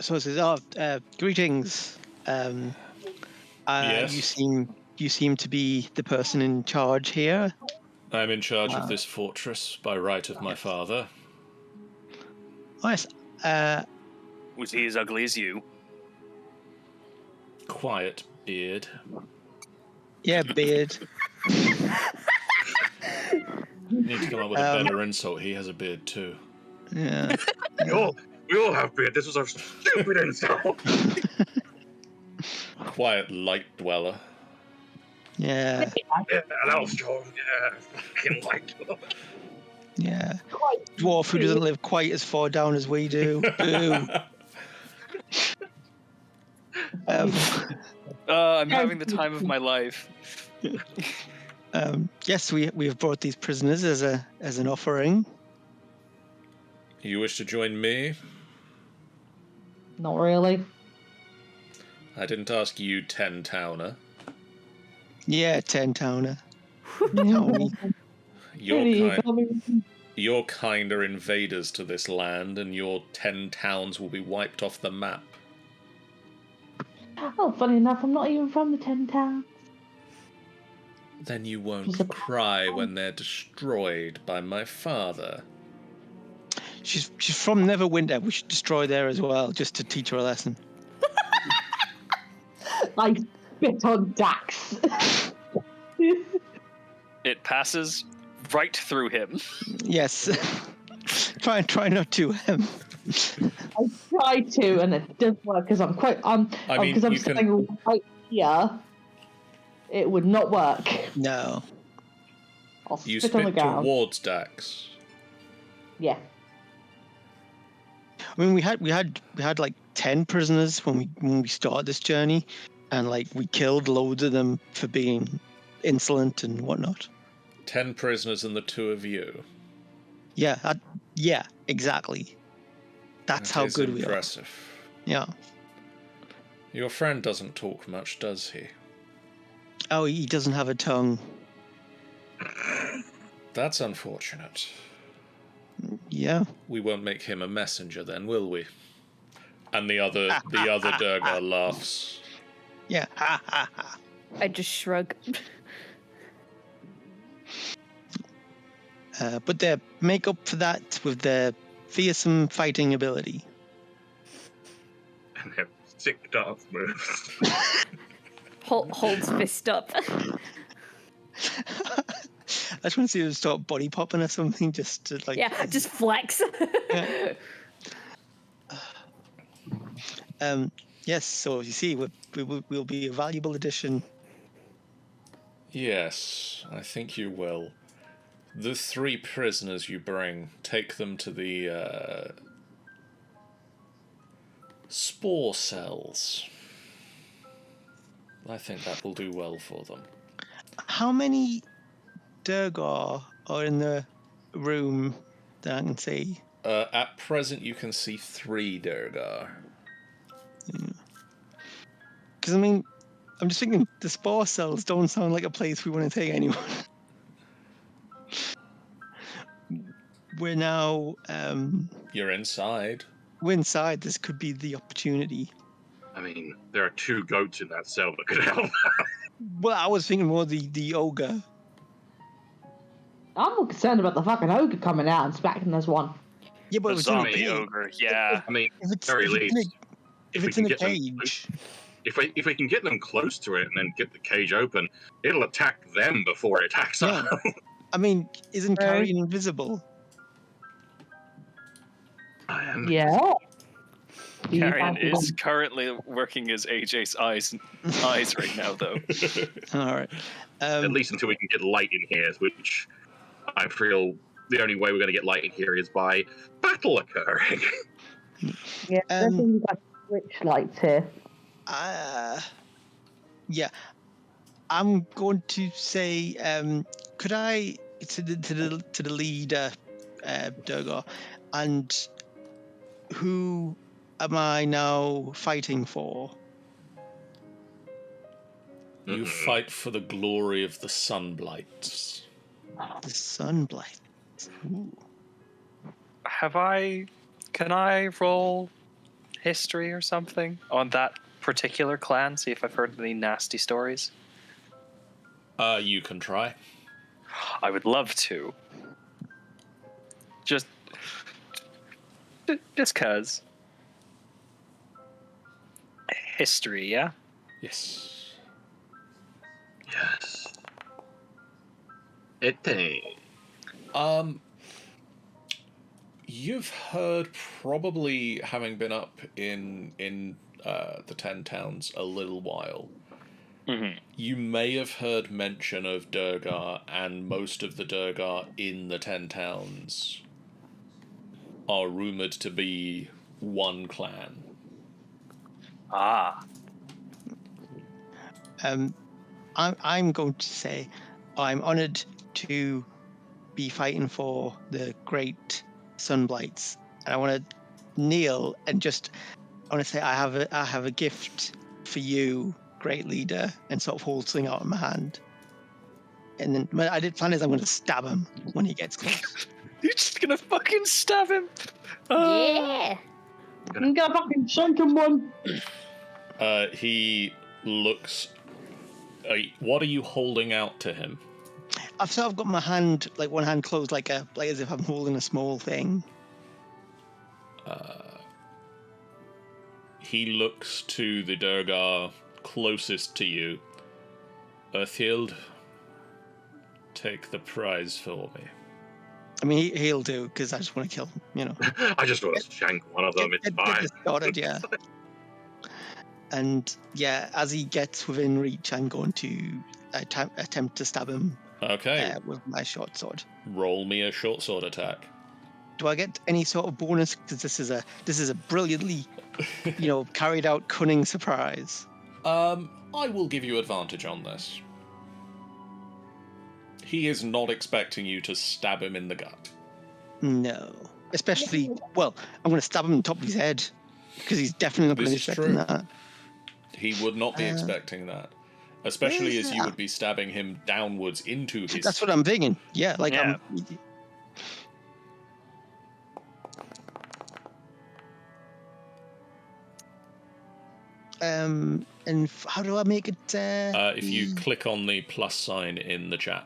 So it says, greetings. Yes. You seem to be the person in charge here. I'm in charge of this fortress by right of my father. Oh, yes. Was he as ugly as you? Quiet beard. Yeah, beard. Need to come up with a better insult. He has a beard too. Yeah. We all have beard. This was our stupid insult. Quiet light dweller. Yeah. Yeah, that was strong. Yeah, fucking light dweller. Yeah. Dwarf who doesn't live quite as far down as we do. Boo. I'm having the time of my life. Yes, we have brought these prisoners as an offering. You wish to join me? Not really. I didn't ask you, 10-towner. Yeah, 10-towner. Your kind are invaders to this land, and your 10 towns will be wiped off the map. Oh, funny enough, I'm not even from the 10 towns. Then you won't cry when they're destroyed by my father. She's from Neverwinter. We should destroy there as well, just to teach her a lesson. I spit on Dax. It passes right through him. Yes. try not to. I try to, and it doesn't work because I'm standing right here. It would not work. No. I'll You spit on the spit ground. towards Dax. Yeah. I mean, we had like 10 prisoners when we started this journey, and like we killed loads of them for being insolent and whatnot. 10 prisoners and the 2 of you. Yeah, yeah, exactly. That's how good we are. Impressive. Yeah. Your friend doesn't talk much, does he? Oh, he doesn't have a tongue. That's unfortunate. Yeah. We won't make him a messenger then, will we? And the other Durgar laughs. Yeah. Ha ha ha. I just shrug. But they make up for that with their fearsome fighting ability. And have sick dance moves. Holds fist up. I just want to see them start body popping or something, just to like. Yeah, just flex. Yeah. Yes. So you see, we'll be a valuable addition. Yes, I think you will. The 3 prisoners you bring, take them to the spore cells. I think that will do well for them. How many Durgar are in the room that I can see? At present, you can see 3 Durgar. Because I mean, I'm just thinking the spore cells don't sound like a place we want to take anyone. We're now. You're inside. We're inside. This could be the opportunity. I mean, there are 2 goats in that cell that could help. Well, I was thinking more the ogre. I'm more concerned about the fucking ogre coming out and smacking us one. Yeah, but The if it's in a zombie cage, ogre, yeah. I mean, if it's, very if it's in a, least, if we it's in can a get them- cage, if we can get them close to it and then get the cage open, it'll attack them before it attacks us. I mean, isn't Carrion invisible? I am. Yeah. Carrion is currently working as AJ's eyes right now, though. All right. At least until we can get light in here, which I feel the only way we're going to get light in here is by battle occurring. Yeah, I think you've got switch lights here. Yeah. I'm going to say, could I to the leader, Durgar, and who am I now fighting for? You fight for the glory of the Sunblights. The Sunblight. Ooh. Can I roll history or something on that particular clan? See if I've heard any nasty stories. You can try. I would love to. Just cause. History, yeah? Yes. Yes. You've heard, probably having been up in the 10 Towns a little while, you may have heard mention of Durgar, and most of the Durgar in the 10 Towns are rumoured to be one clan. Ah. I'm going to say I'm honoured to be fighting for the great Sunblights, and I want to kneel and I want to say I have a gift for you, great leader, and sort of hold something out in my hand. And then my plan is I'm going to stab him when he gets close. You're just gonna fucking stab him. Yeah. You got fucking shank him one. He looks. What are you holding out to him? I've sort of got my hand, like one hand closed, like as if I'm holding a small thing. He looks to the Durgar closest to you. Earthhild, take the prize for me. I mean, he'll do, because I just want to kill him, you know. I just want to shank one of them. It's Get fine. this started, yeah. And yeah, as he gets within reach, I'm going to attempt to stab him. Okay. With my short sword. Roll me a short sword attack. Do I get any sort of bonus? Because this is a brilliantly, carried out cunning surprise. I will give you advantage on this. He is not expecting you to stab him in the gut. No, especially I'm going to stab him on top of his head, because he's definitely not going to be expecting that. He would not be expecting that. Especially as you would be stabbing him downwards into his... That's what I'm thinking. Yeah, Yeah. And how do I make it? If you click on the plus sign in the chat.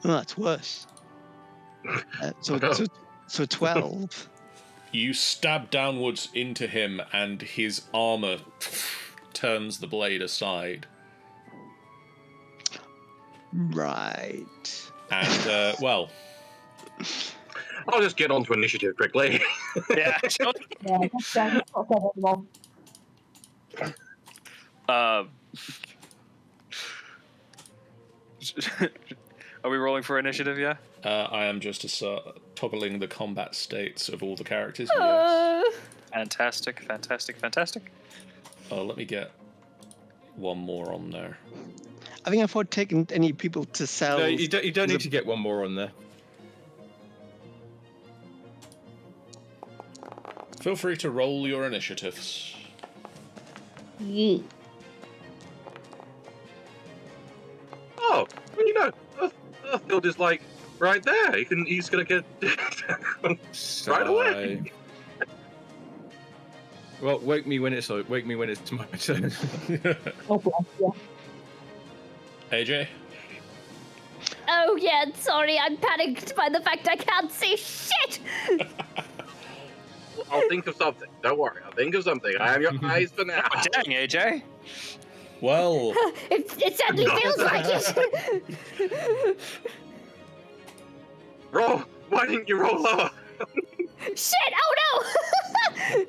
Oh, that's worse. So 12. You stab downwards into him, and his armor turns the blade aside. Right. And, I'll just get onto initiative quickly. Yeah. Are we rolling for initiative, yeah? I am just toggling the combat states of all the characters. Yes. Fantastic. Let me get one more on there. I think I've taken any people to sell. No, you don't need to get one more on there. Feel free to roll your initiatives. Yeah. Oh, well, Earthfield is like right there. He's gonna get right away. Well, wake me when it's my turn. AJ? Oh yeah, sorry, I'm panicked by the fact I can't see shit. I'll think of something. Don't worry. I'll think of something. I am your eyes for now. Oh, dang, AJ. Well, It certainly feels like it. Roll. Why didn't you roll lower? Shit! Oh no!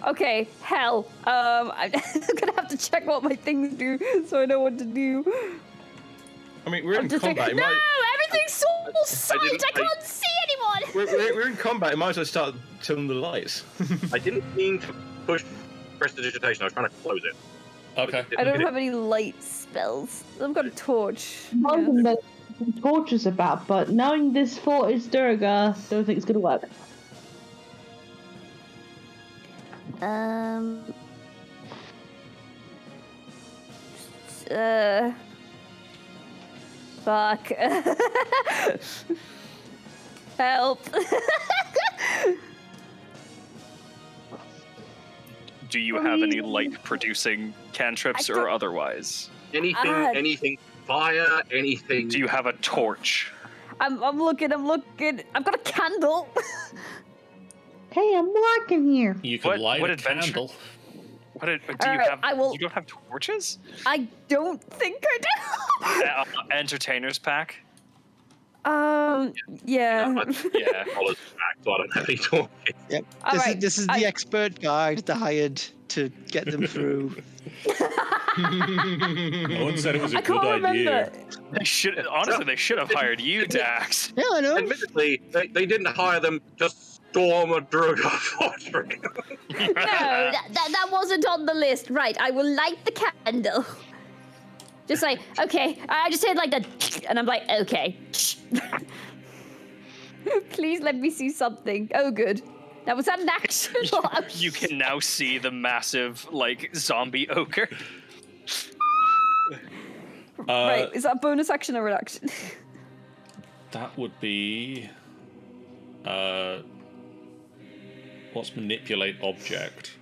Okay, hell. I'm gonna have to check what my things do so I know what to do. I mean, we're in combat. No, everything's so sight. I can't see anyone. We're in combat. It might as well start turning the lights. I didn't mean to push prestidigitation. I was trying to close it. okay. I don't have any light spells. I've got a torch. One thing that torches about, but knowing this fort is Torga, don't think it's gonna work. Fuck. Help. Do you have any light-producing cantrips or otherwise? Anything fire, anything. Do you have a torch? I'm looking. I've got a candle. Hey, I'm working here. You could light what a adventure? candle. What do you Alright, have? You don't have torches? I don't think I do. Entertainer's pack? Yeah. Yeah. Dollars back, so I don't have any torches. Yep. All right, This is the expert guide they hired to get them through. No one said it was a I good can't idea. remember. They should have hired you, Dax. Yeah, I know. Admittedly, they didn't hire them to storm a Druga fortress. No, that wasn't on the list. Right, I will light the candle. Just like, okay. I just said like that, and I'm like, okay. Please let me see something. Oh, good. Now, was that an action? You can now see the massive, zombie ogre. Right, is that a bonus action or an action? That would be. What's manipulate object?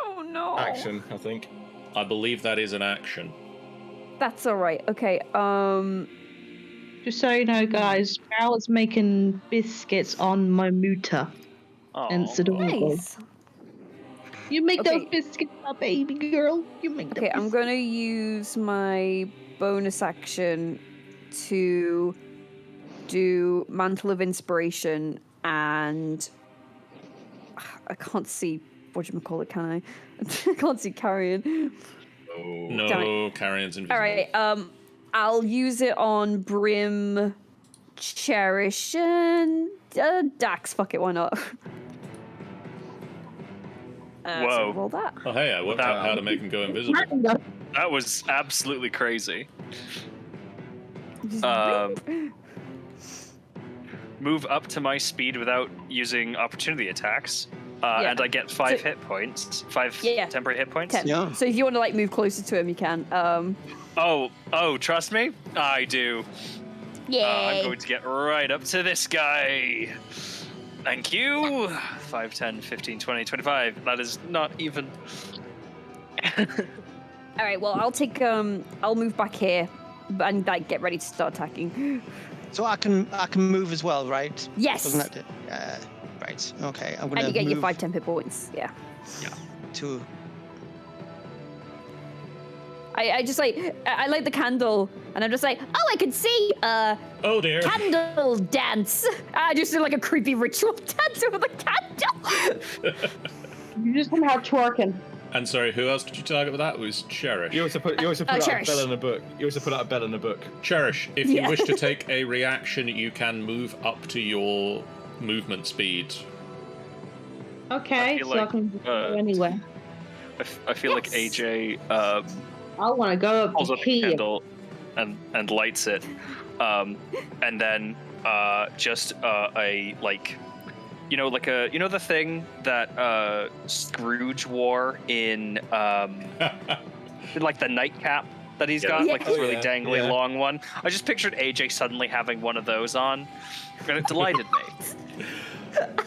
Oh, no. Action, I think. I believe that is an action. That's all right. Okay, Just so you know, guys, Farrell is making biscuits on my muta. And it's adorable. Nice. You make Okay. those biscuits, my baby girl. You make them. Okay, I'm going to use my bonus action to do Mantle of Inspiration and I can't see whatchamacallit, can I? I can't see Carrion. No, Carrion's invisible. All right, I'll use it on Brim, Cherish, and Dax. Fuck it, why not? Whoa. So roll that. Oh, hey, I worked out how to make him go invisible. That was absolutely crazy. Move up to my speed without using opportunity attacks. And I get 5 hit points. 5 temporary hit points. 10. Yeah. So if you want to move closer to him, you can. Oh, trust me? I do. Yay. I'm going to get right up to this guy. Thank you. 5, 10, 15, 20, 25. That is not even... All right, well, I'll move back here and get ready to start attacking. So I can move as well, right? Yes. Doesn't that right. Okay. I'm gonna And you get move your 5 temp hit points. Yeah. to. I just I light the candle and I'm just like, oh, I can see Oh dear. candle dance. I just do a creepy ritual dance with a candle. You just come out twerking. And sorry, who else did you target with that? It was Cherish. You also put out Cherish. a bell in a book. You also put out a bell in a book. Cherish, if you wish to take a reaction, you can move up to your movement speed. Okay, feel so I like, can go anywhere. I feel like AJ I want to go pulls up up a here. candle and lights it. And then just a the thing that Scrooge wore in the nightcap that he's got, this really dangly long one. I just pictured AJ suddenly having one of those on, and it delighted me.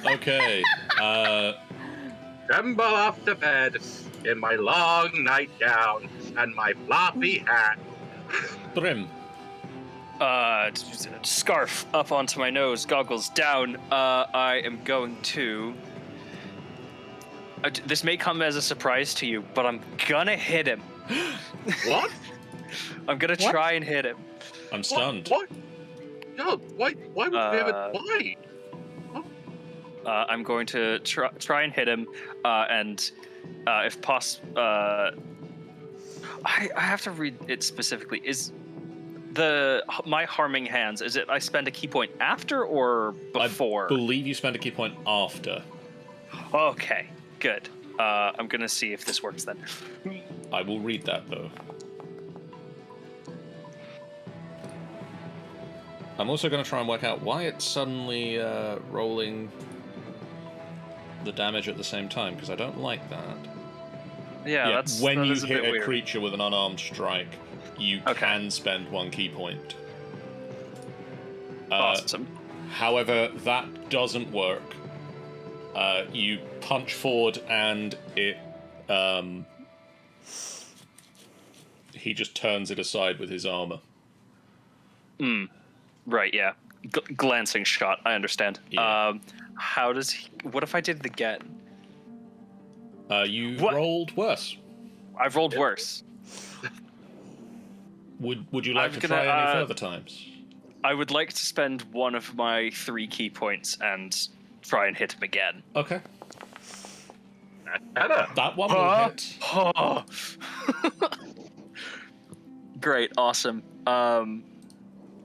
Okay. Tremble off the bed in my long nightgown and my floppy hat. Brim. Scarf up onto my nose, goggles down. I am going to. This may come as a surprise to you, but I'm gonna hit him. What? I'm gonna try and hit him. I'm stunned. What? No, why would we ever... Why? I'm going to try and hit him, and if possible, I have to read it specifically. Is my harming hands? Is it I spend a key point after or before? I believe you spend a key point after. Okay, good. I'm gonna see if this works then. I will read that though. I'm also going to try and work out why it's suddenly rolling the damage at the same time, because I don't like that. Yeah, when that you is a hit bit a weird. creature with an unarmed strike, you can spend 1 key point. Awesome. However, that doesn't work. You punch forward and it... he just turns it aside with his armor. Right, yeah. Glancing shot, I understand. Yeah. How does he... What if I did it again? You rolled worse. I've rolled worse. Would you like to try any further times? I would like to spend one of my 3 key points and try and hit him again. Okay. Better. That one will hit. Great, awesome.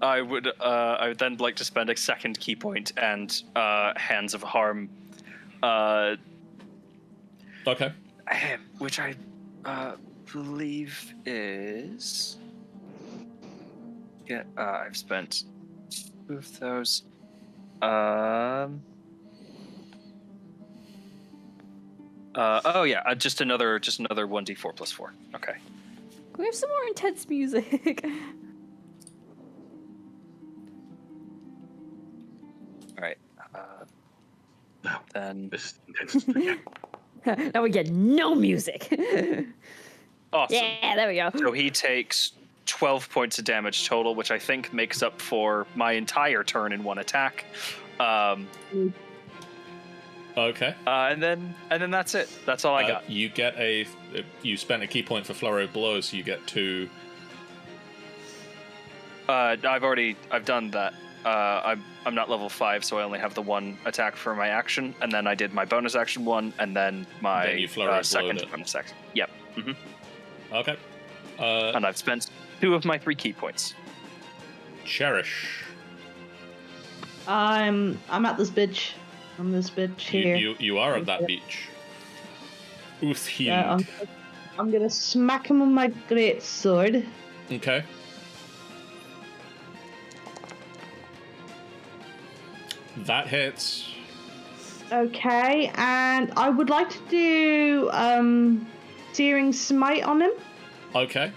I would then like to spend a second key point and Hands of Harm. Okay. Which I believe is... Yeah, I've spent 2 of those. Oh yeah, just another 1d4 plus 4. Okay. Can we have some more intense music? All right. Then This is intense. Now we get no music. awesome. Yeah, there we go. So he takes 12 points of damage total, which I think makes up for my entire turn in 1 attack. Okay. And then that's it. That's all I got. You get you spent a key point for flurry of blows, so you get 2. I've done that. I'm not level 5, so I only have the 1 attack for my action, and then I did my bonus action 1, and then my Then you flurry second blowed it. bonus action. Yep. hmm Okay. And I've spent 2 of my 3 key points. Cherish. I'm at this bitch. I'm this bitch here. You are at that beach. Uthhild. Yeah, I'm gonna smack him with my great sword. Okay. That hits. Okay, and I would like to do Searing Smite on him. Okay.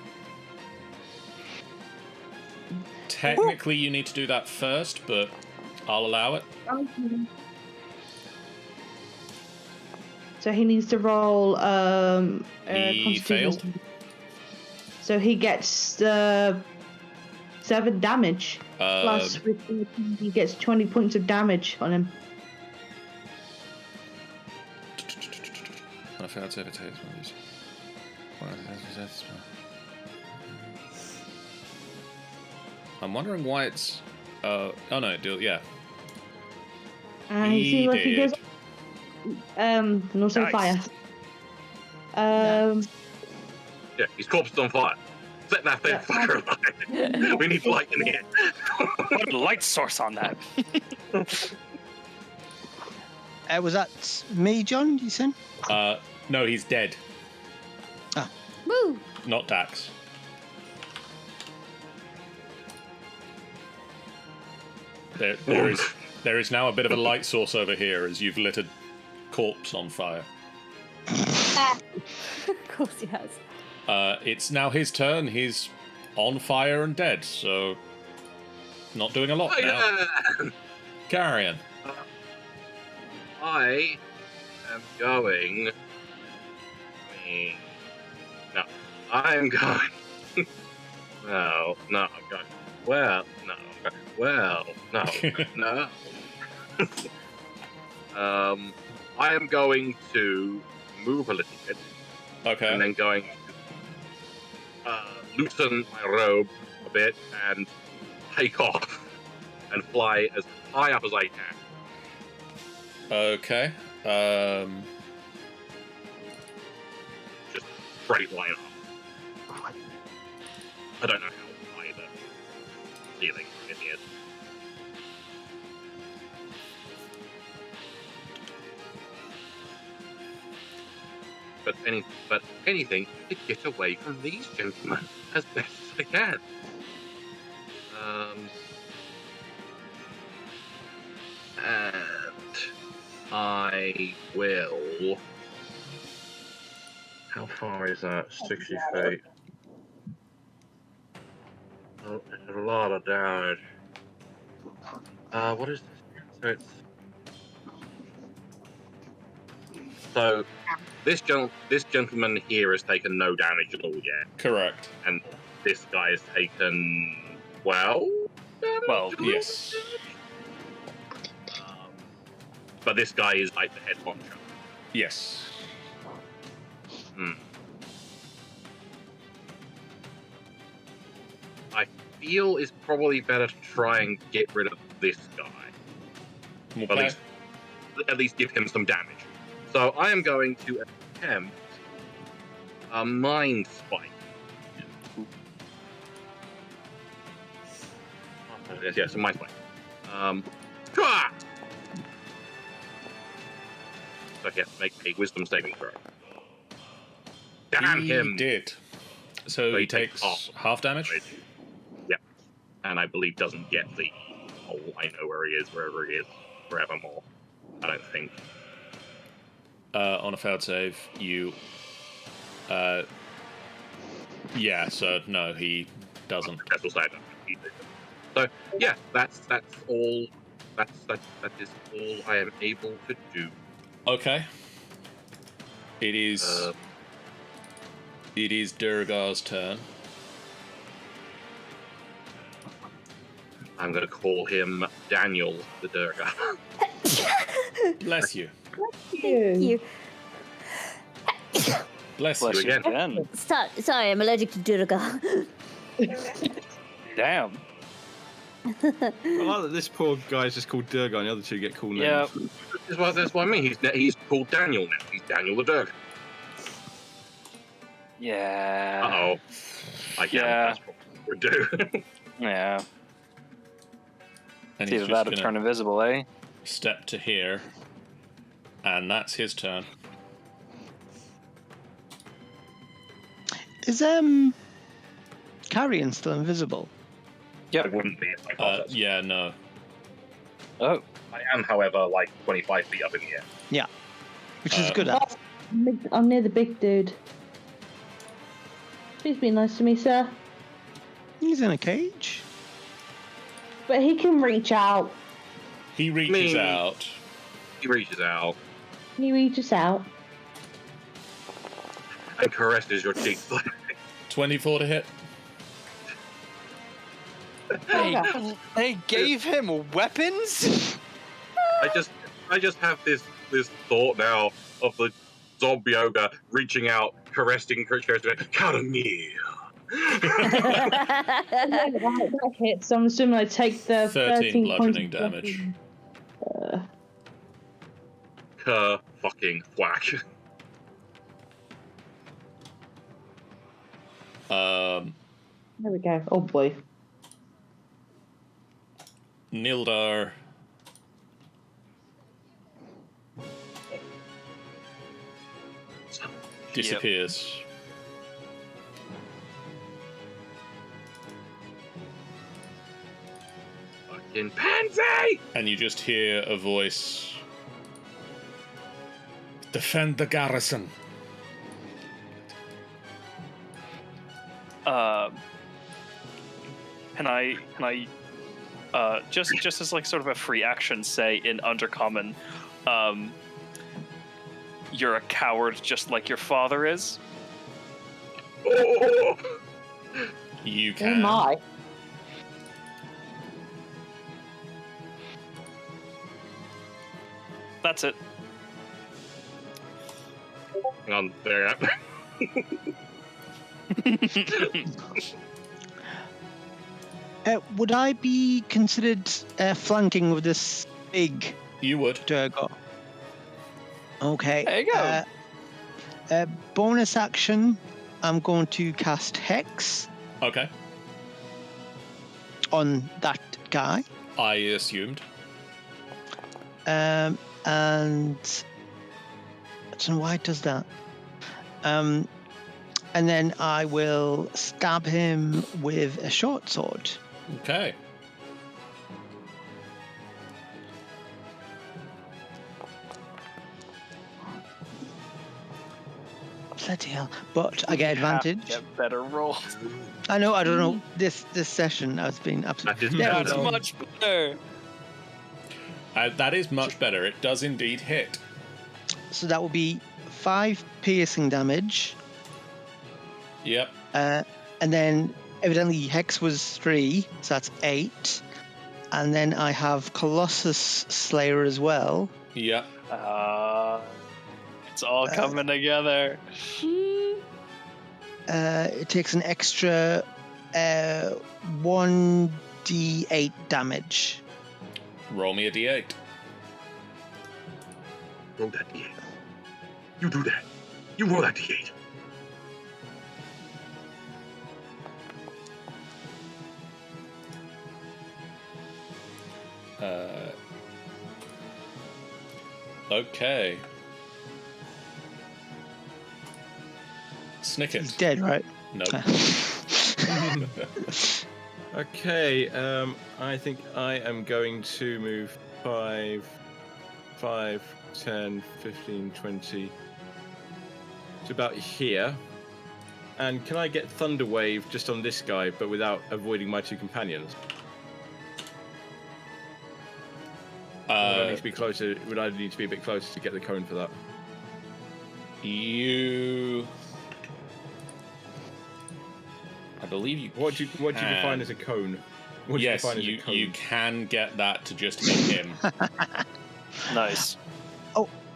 Technically, you need to do that first, but I'll allow it. So he needs to roll He failed. So he gets 7 damage. Plus with 14, he gets 20 points of damage on him. I failed to overtake one of these. I'm wondering why it's. Oh no, yeah. And you see, like he goes. And also Nice. fire. Yeah, his corpse is on fire. Set that thing fucker alight. We need light in here. Put a light source on that. Was that me, John? You said? No, he's dead. Woo! Not Dax. There is now a bit of a light source over here as you've lit a corpse on fire. Of course he has. It's now his turn. He's on fire and dead, so not doing a lot now. Carrion. I am going. No, I'm going. No, I'm going. Well, no. Well, no. No. I am going to move a little bit. Okay. And then going to loosen my robe a bit and take off and fly as high up as I can. Okay. Just straight line up. I don't know how high the ceiling really is. But anything to get away from these gentlemen as best as I can. And I will. How far is that? 60 feet. Oh, there's a lot of damage. What is this? So this gentleman here has taken no damage at all yet. Correct. And this guy has taken 12 damage? Well, yes. But this guy is like the head honcho. Yes. I feel it's probably better to try and get rid of this guy. Okay. At least give him some damage. So I am going to attempt a mind spike. Yes, a mind spike. So he has to make a wisdom saving throw. Damn he him! did. So he takes half damage? Yep. And I believe doesn't get the I know where he is, wherever he is, forevermore. I don't think. On a failed save, you... yeah, so no, he doesn't. So, yeah, that's all. That is all I am able to do. Okay. It is Durgar's turn. I'm going to call him Daniel the Durga. Bless you. Thank you. Bless you you again. Sorry, I'm allergic to Durga. Damn. I like that this poor guy's just called Durga and the other two get cool names. Yeah. That's what I mean. He's called Daniel now. He's Daniel the Durga. Yeah. Uh-oh. I can't. Yeah. That's what we do. Yeah. And It's he's either just that or gonna turn invisible, eh? step to here, and that's his turn. Is Carrion still invisible? I wouldn't be if I thought Yeah, no. Oh. I am, however, like 25 feet up in the air. Yeah, which is good. I'm near the big dude. Please be nice to me, sir. He's in a cage. But he can reach out. He reaches out. He reaches out He reaches out. and caresses your cheek. 24 to hit. They gave him weapons? I just have this thought now of the zombie ogre reaching out, caressing Caramel. That hits. So I'm assuming I take the 13 bludgeoning points of damage. Fucking whack. There we go. Oh boy. Nildar disappears. Fucking pansy! And you just hear a voice. Defend the garrison. Can I just as like sort of a free action say in Undercommon, you're a coward just like your father is? Oh! You Oh can. my. that's it. Hang on, there. Would I be considered flanking with this big You would. Torga? Okay. There you go. Bonus action, I'm going to cast Hex Okay. on that guy. I assumed. And I don't know why it does that. And then I will stab him with a short sword. Okay. Bloody hell. But I get advantage. Get better roll. I know, I don't know. This session has been absolutely... That is There we better. go. Much better. That is much better. It does indeed hit. So that will be 5 piercing damage. Yep. And then evidently Hex was 3, so that's 8. And then I have Colossus Slayer as well. Yep. It's all coming together. It takes an extra 1d8 damage. Roll me a d8. Roll that d8. You do that. You roll that d8. Okay. Snicket. He's dead, right? No. Okay, I think I am going to move 5, 10, 15, 20 to about here. And can I get Thunder Wave just on this guy, but without avoiding my 2 companions? Would I need to be closer? Would I need to be a bit closer to get the cone for that? I believe you. What do you define as a cone? What do Yes, define as a cone? you can get that to just hit him. Nice.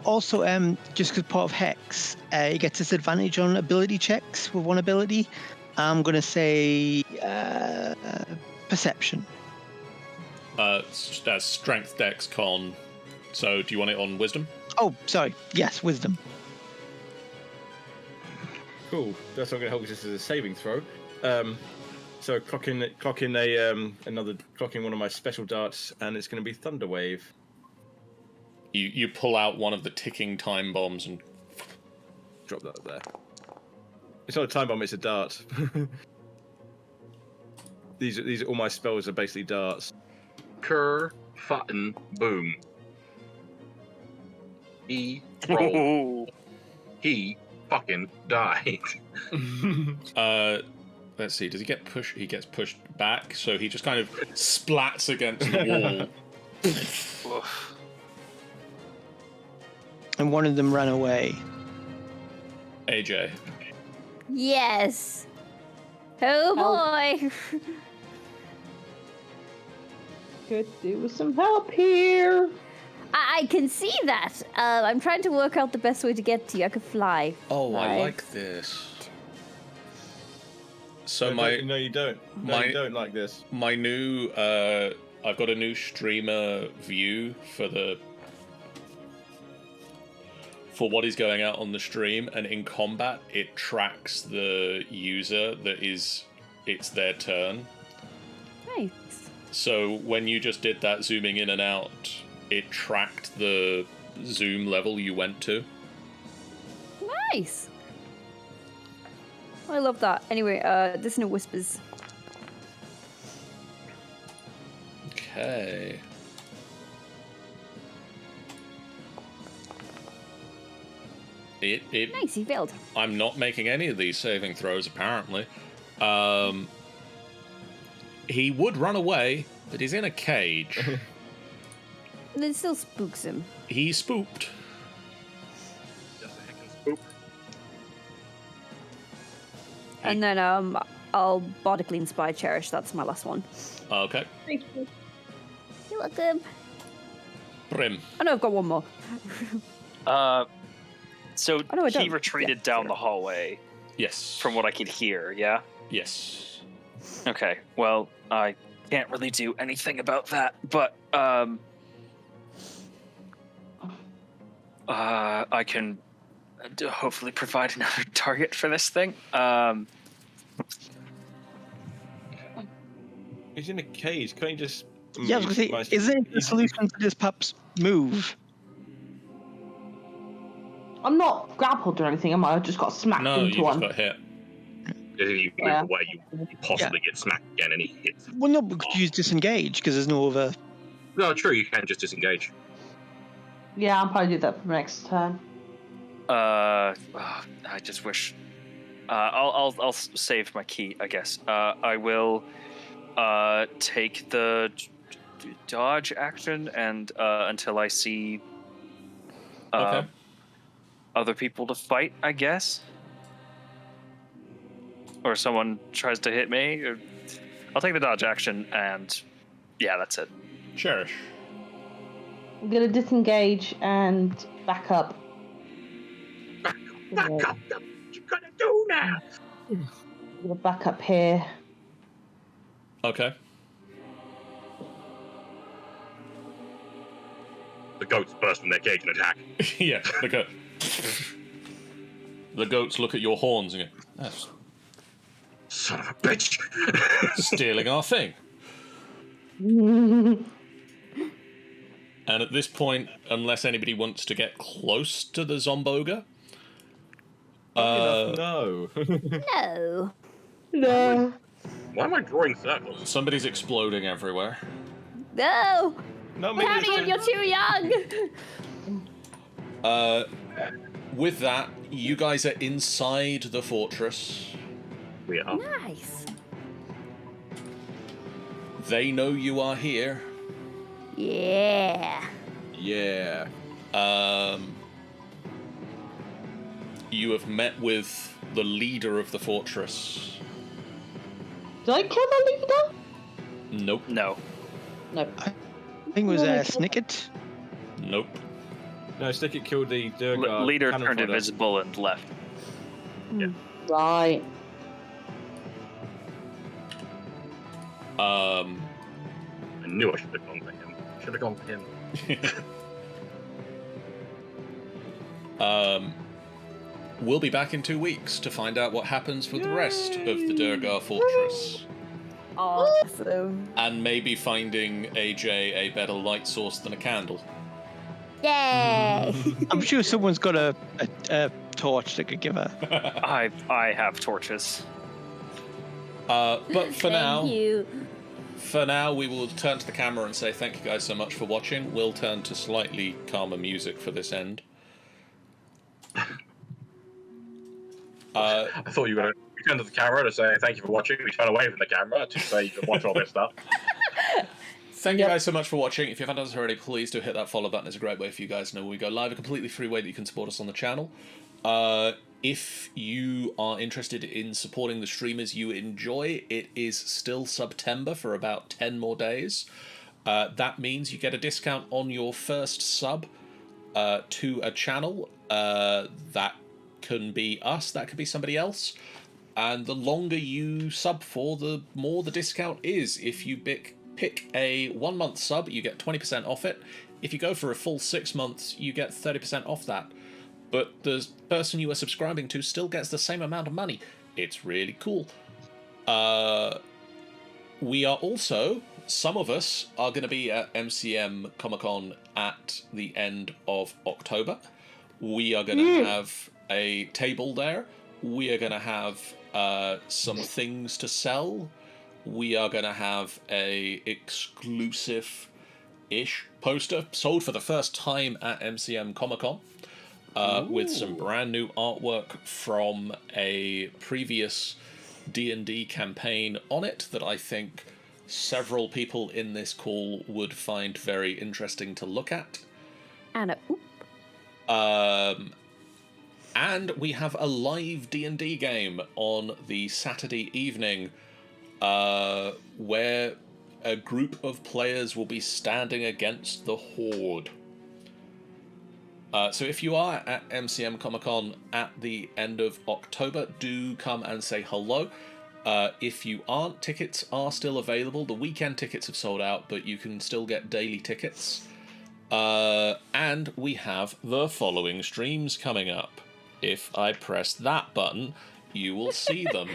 Also, just because part of Hex, he gets disadvantage on ability checks with one ability. I'm going to say Perception. That's strength, dex, con. So do you want it on wisdom? Oh, sorry. Yes, Wisdom. Cool. That's not going to help us just as a saving throw. So clocking one of my special darts, and it's going to be Thunder Wave. You pull out one of the ticking time bombs and Drop that up there. It's not a time bomb; it's a dart. These are all my spells are basically darts. Kerr, fucking boom. He rolled. He fucking died. let's see. Does he get pushed? He gets pushed back, so he just kind of splats against the wall. And one of them ran away. AJ. Yes. Oh boy. Could do with some help here. I can see that. I'm trying to work out the best way to get to you. I could fly. Oh, I Right. like this. So No, you don't. No, you don't like this. my new I've got a new streamer view for what is going out on the stream, and in combat it tracks the user that it's their turn. Nice. So when you just did that zooming in and out, it tracked the zoom level you went to. Nice. I love that. Anyway, listen to whispers. Okay. It Nice, he failed. I'm not making any of these saving throws, apparently. He would run away, but he's in a cage. And it still spooks him. He's spooked. And then I'll bodically inspire Cherish. That's my last one. Okay. You're welcome. Brim. Oh no, I've got one more. So Oh, no, I he don't. retreated Yeah, down sorry. the hallway, Yes. from what I could hear. Yeah. Yes. Okay. Well, I can't really do anything about that, but I can hopefully provide another target for this thing. He's in a cage. Can't you just? Yeah, I was gonna say, is there a solution to this perhaps move? I'm not grappled or anything, am I? I just got smacked No, into you just one. got hit. If you Yeah. move away, you possibly get smacked again, and he hits. Well, no, but could you use disengage because there's no other. No, true. You can just disengage. Yeah, I'll probably do that for next turn. I just wish. I'll save my key, I guess. I will take the dodge action and until I see Okay. other people to fight, I guess. Or someone tries to hit me. Or... I'll take the dodge action and yeah, that's it. Cherish. I'm gonna disengage and back up. Back up! What you gonna do now? I'm gonna back up here. Okay. The goats burst from their cage and attack. Yeah. The goats look at your horns and go, "That's Son of a bitch! stealing our thing." And at this point, unless anybody wants to get close to the Zomboga, No. No. No. Why am I drawing circles? somebody's exploding everywhere. No. No, What happened if you're too young? With that, you guys are inside the fortress. We are. Nice. They know you are here. Yeah. Yeah. You have met with the leader of the fortress. Did I kill the leader? Nope. No. No. I think it was Snicket. Nope. No, Stick killed the Durgar Leader cannon turned fodder. invisible and left. Right. I knew I should have gone for him. Should have gone for him. We'll be back in 2 weeks to find out what happens with the rest of the Durgar fortress. Awesome. And maybe finding AJ a better light source than a candle. Yay. I'm sure someone's got a torch that could give her. I have torches. But for now, Thank you. we will turn to the camera and say thank you guys so much for watching. We'll turn to slightly calmer music for this end. I thought you were going to turn to the camera to say thank you for watching. We turn away from the camera to say you can watch all this stuff. Thank you guys so much for watching. If you haven't done so already, please do hit that follow button. It's a great way for you guys to know when we go live. A completely free way that you can support us on the channel. If you are interested in supporting the streamers you enjoy, it is still September for about 10 more days. That means you get a discount on your first sub to a channel. That can be us, that could be somebody else. And the longer you sub for, the more the discount is. If you pick a 1 month sub, you get 20% off it. If you go for a full 6 months, you get 30% off that. But the person you are subscribing to still gets the same amount of money. It's really cool. We are also, some of us are going to be at MCM Comic Con at the end of October. We are going to have a table there. We are going to have some things to sell. We are going to have a exclusive-ish poster sold for the first time at MCM Comic Con. With some brand new artwork from a previous D&D campaign on it that I think several people in this call would find very interesting to look at. And a oop. And we have a live D&D game on the Saturday evening where a group of players will be standing against the Horde. So if you are at MCM Comic Con at the end of October, do come and say hello. If you aren't, tickets are still available. The weekend tickets have sold out, but you can still get daily tickets. And we have the following streams coming up. If I press that button, you will see them.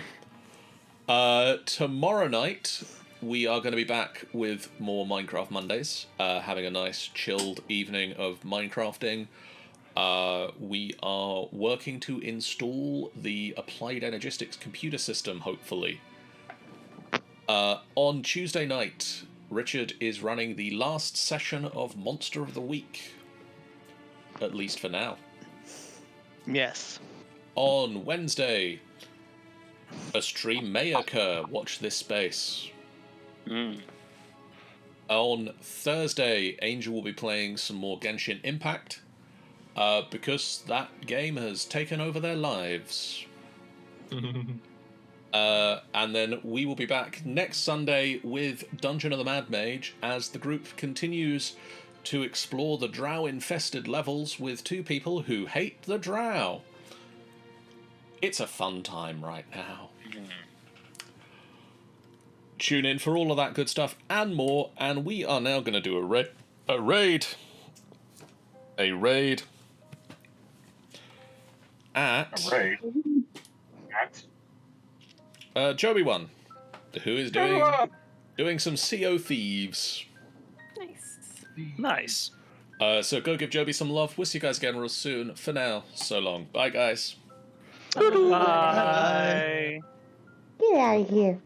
Tomorrow night, we are going to be back with more Minecraft Mondays, having a nice chilled evening of Minecrafting. We are working to install the Applied Energistics computer system, hopefully. On Tuesday night, Richard is running the last session of Monster of the Week. At least for now. Yes. On Wednesday, a stream may occur. Watch this space. On Thursday, Angel will be playing some more Genshin Impact. Because that game has taken over their lives. And then we will be back next Sunday with Dungeon of the Mad Mage as the group continues to explore the drow-infested levels with two people who hate the drow. It's a fun time right now. Tune in for all of that good stuff and more, and we are now going to do a raid at Joby One, who is doing some CO Thieves. Nice. So go give Joby some love. We'll see you guys again real soon. For now, so long. Bye, guys. Bye. Get out of here.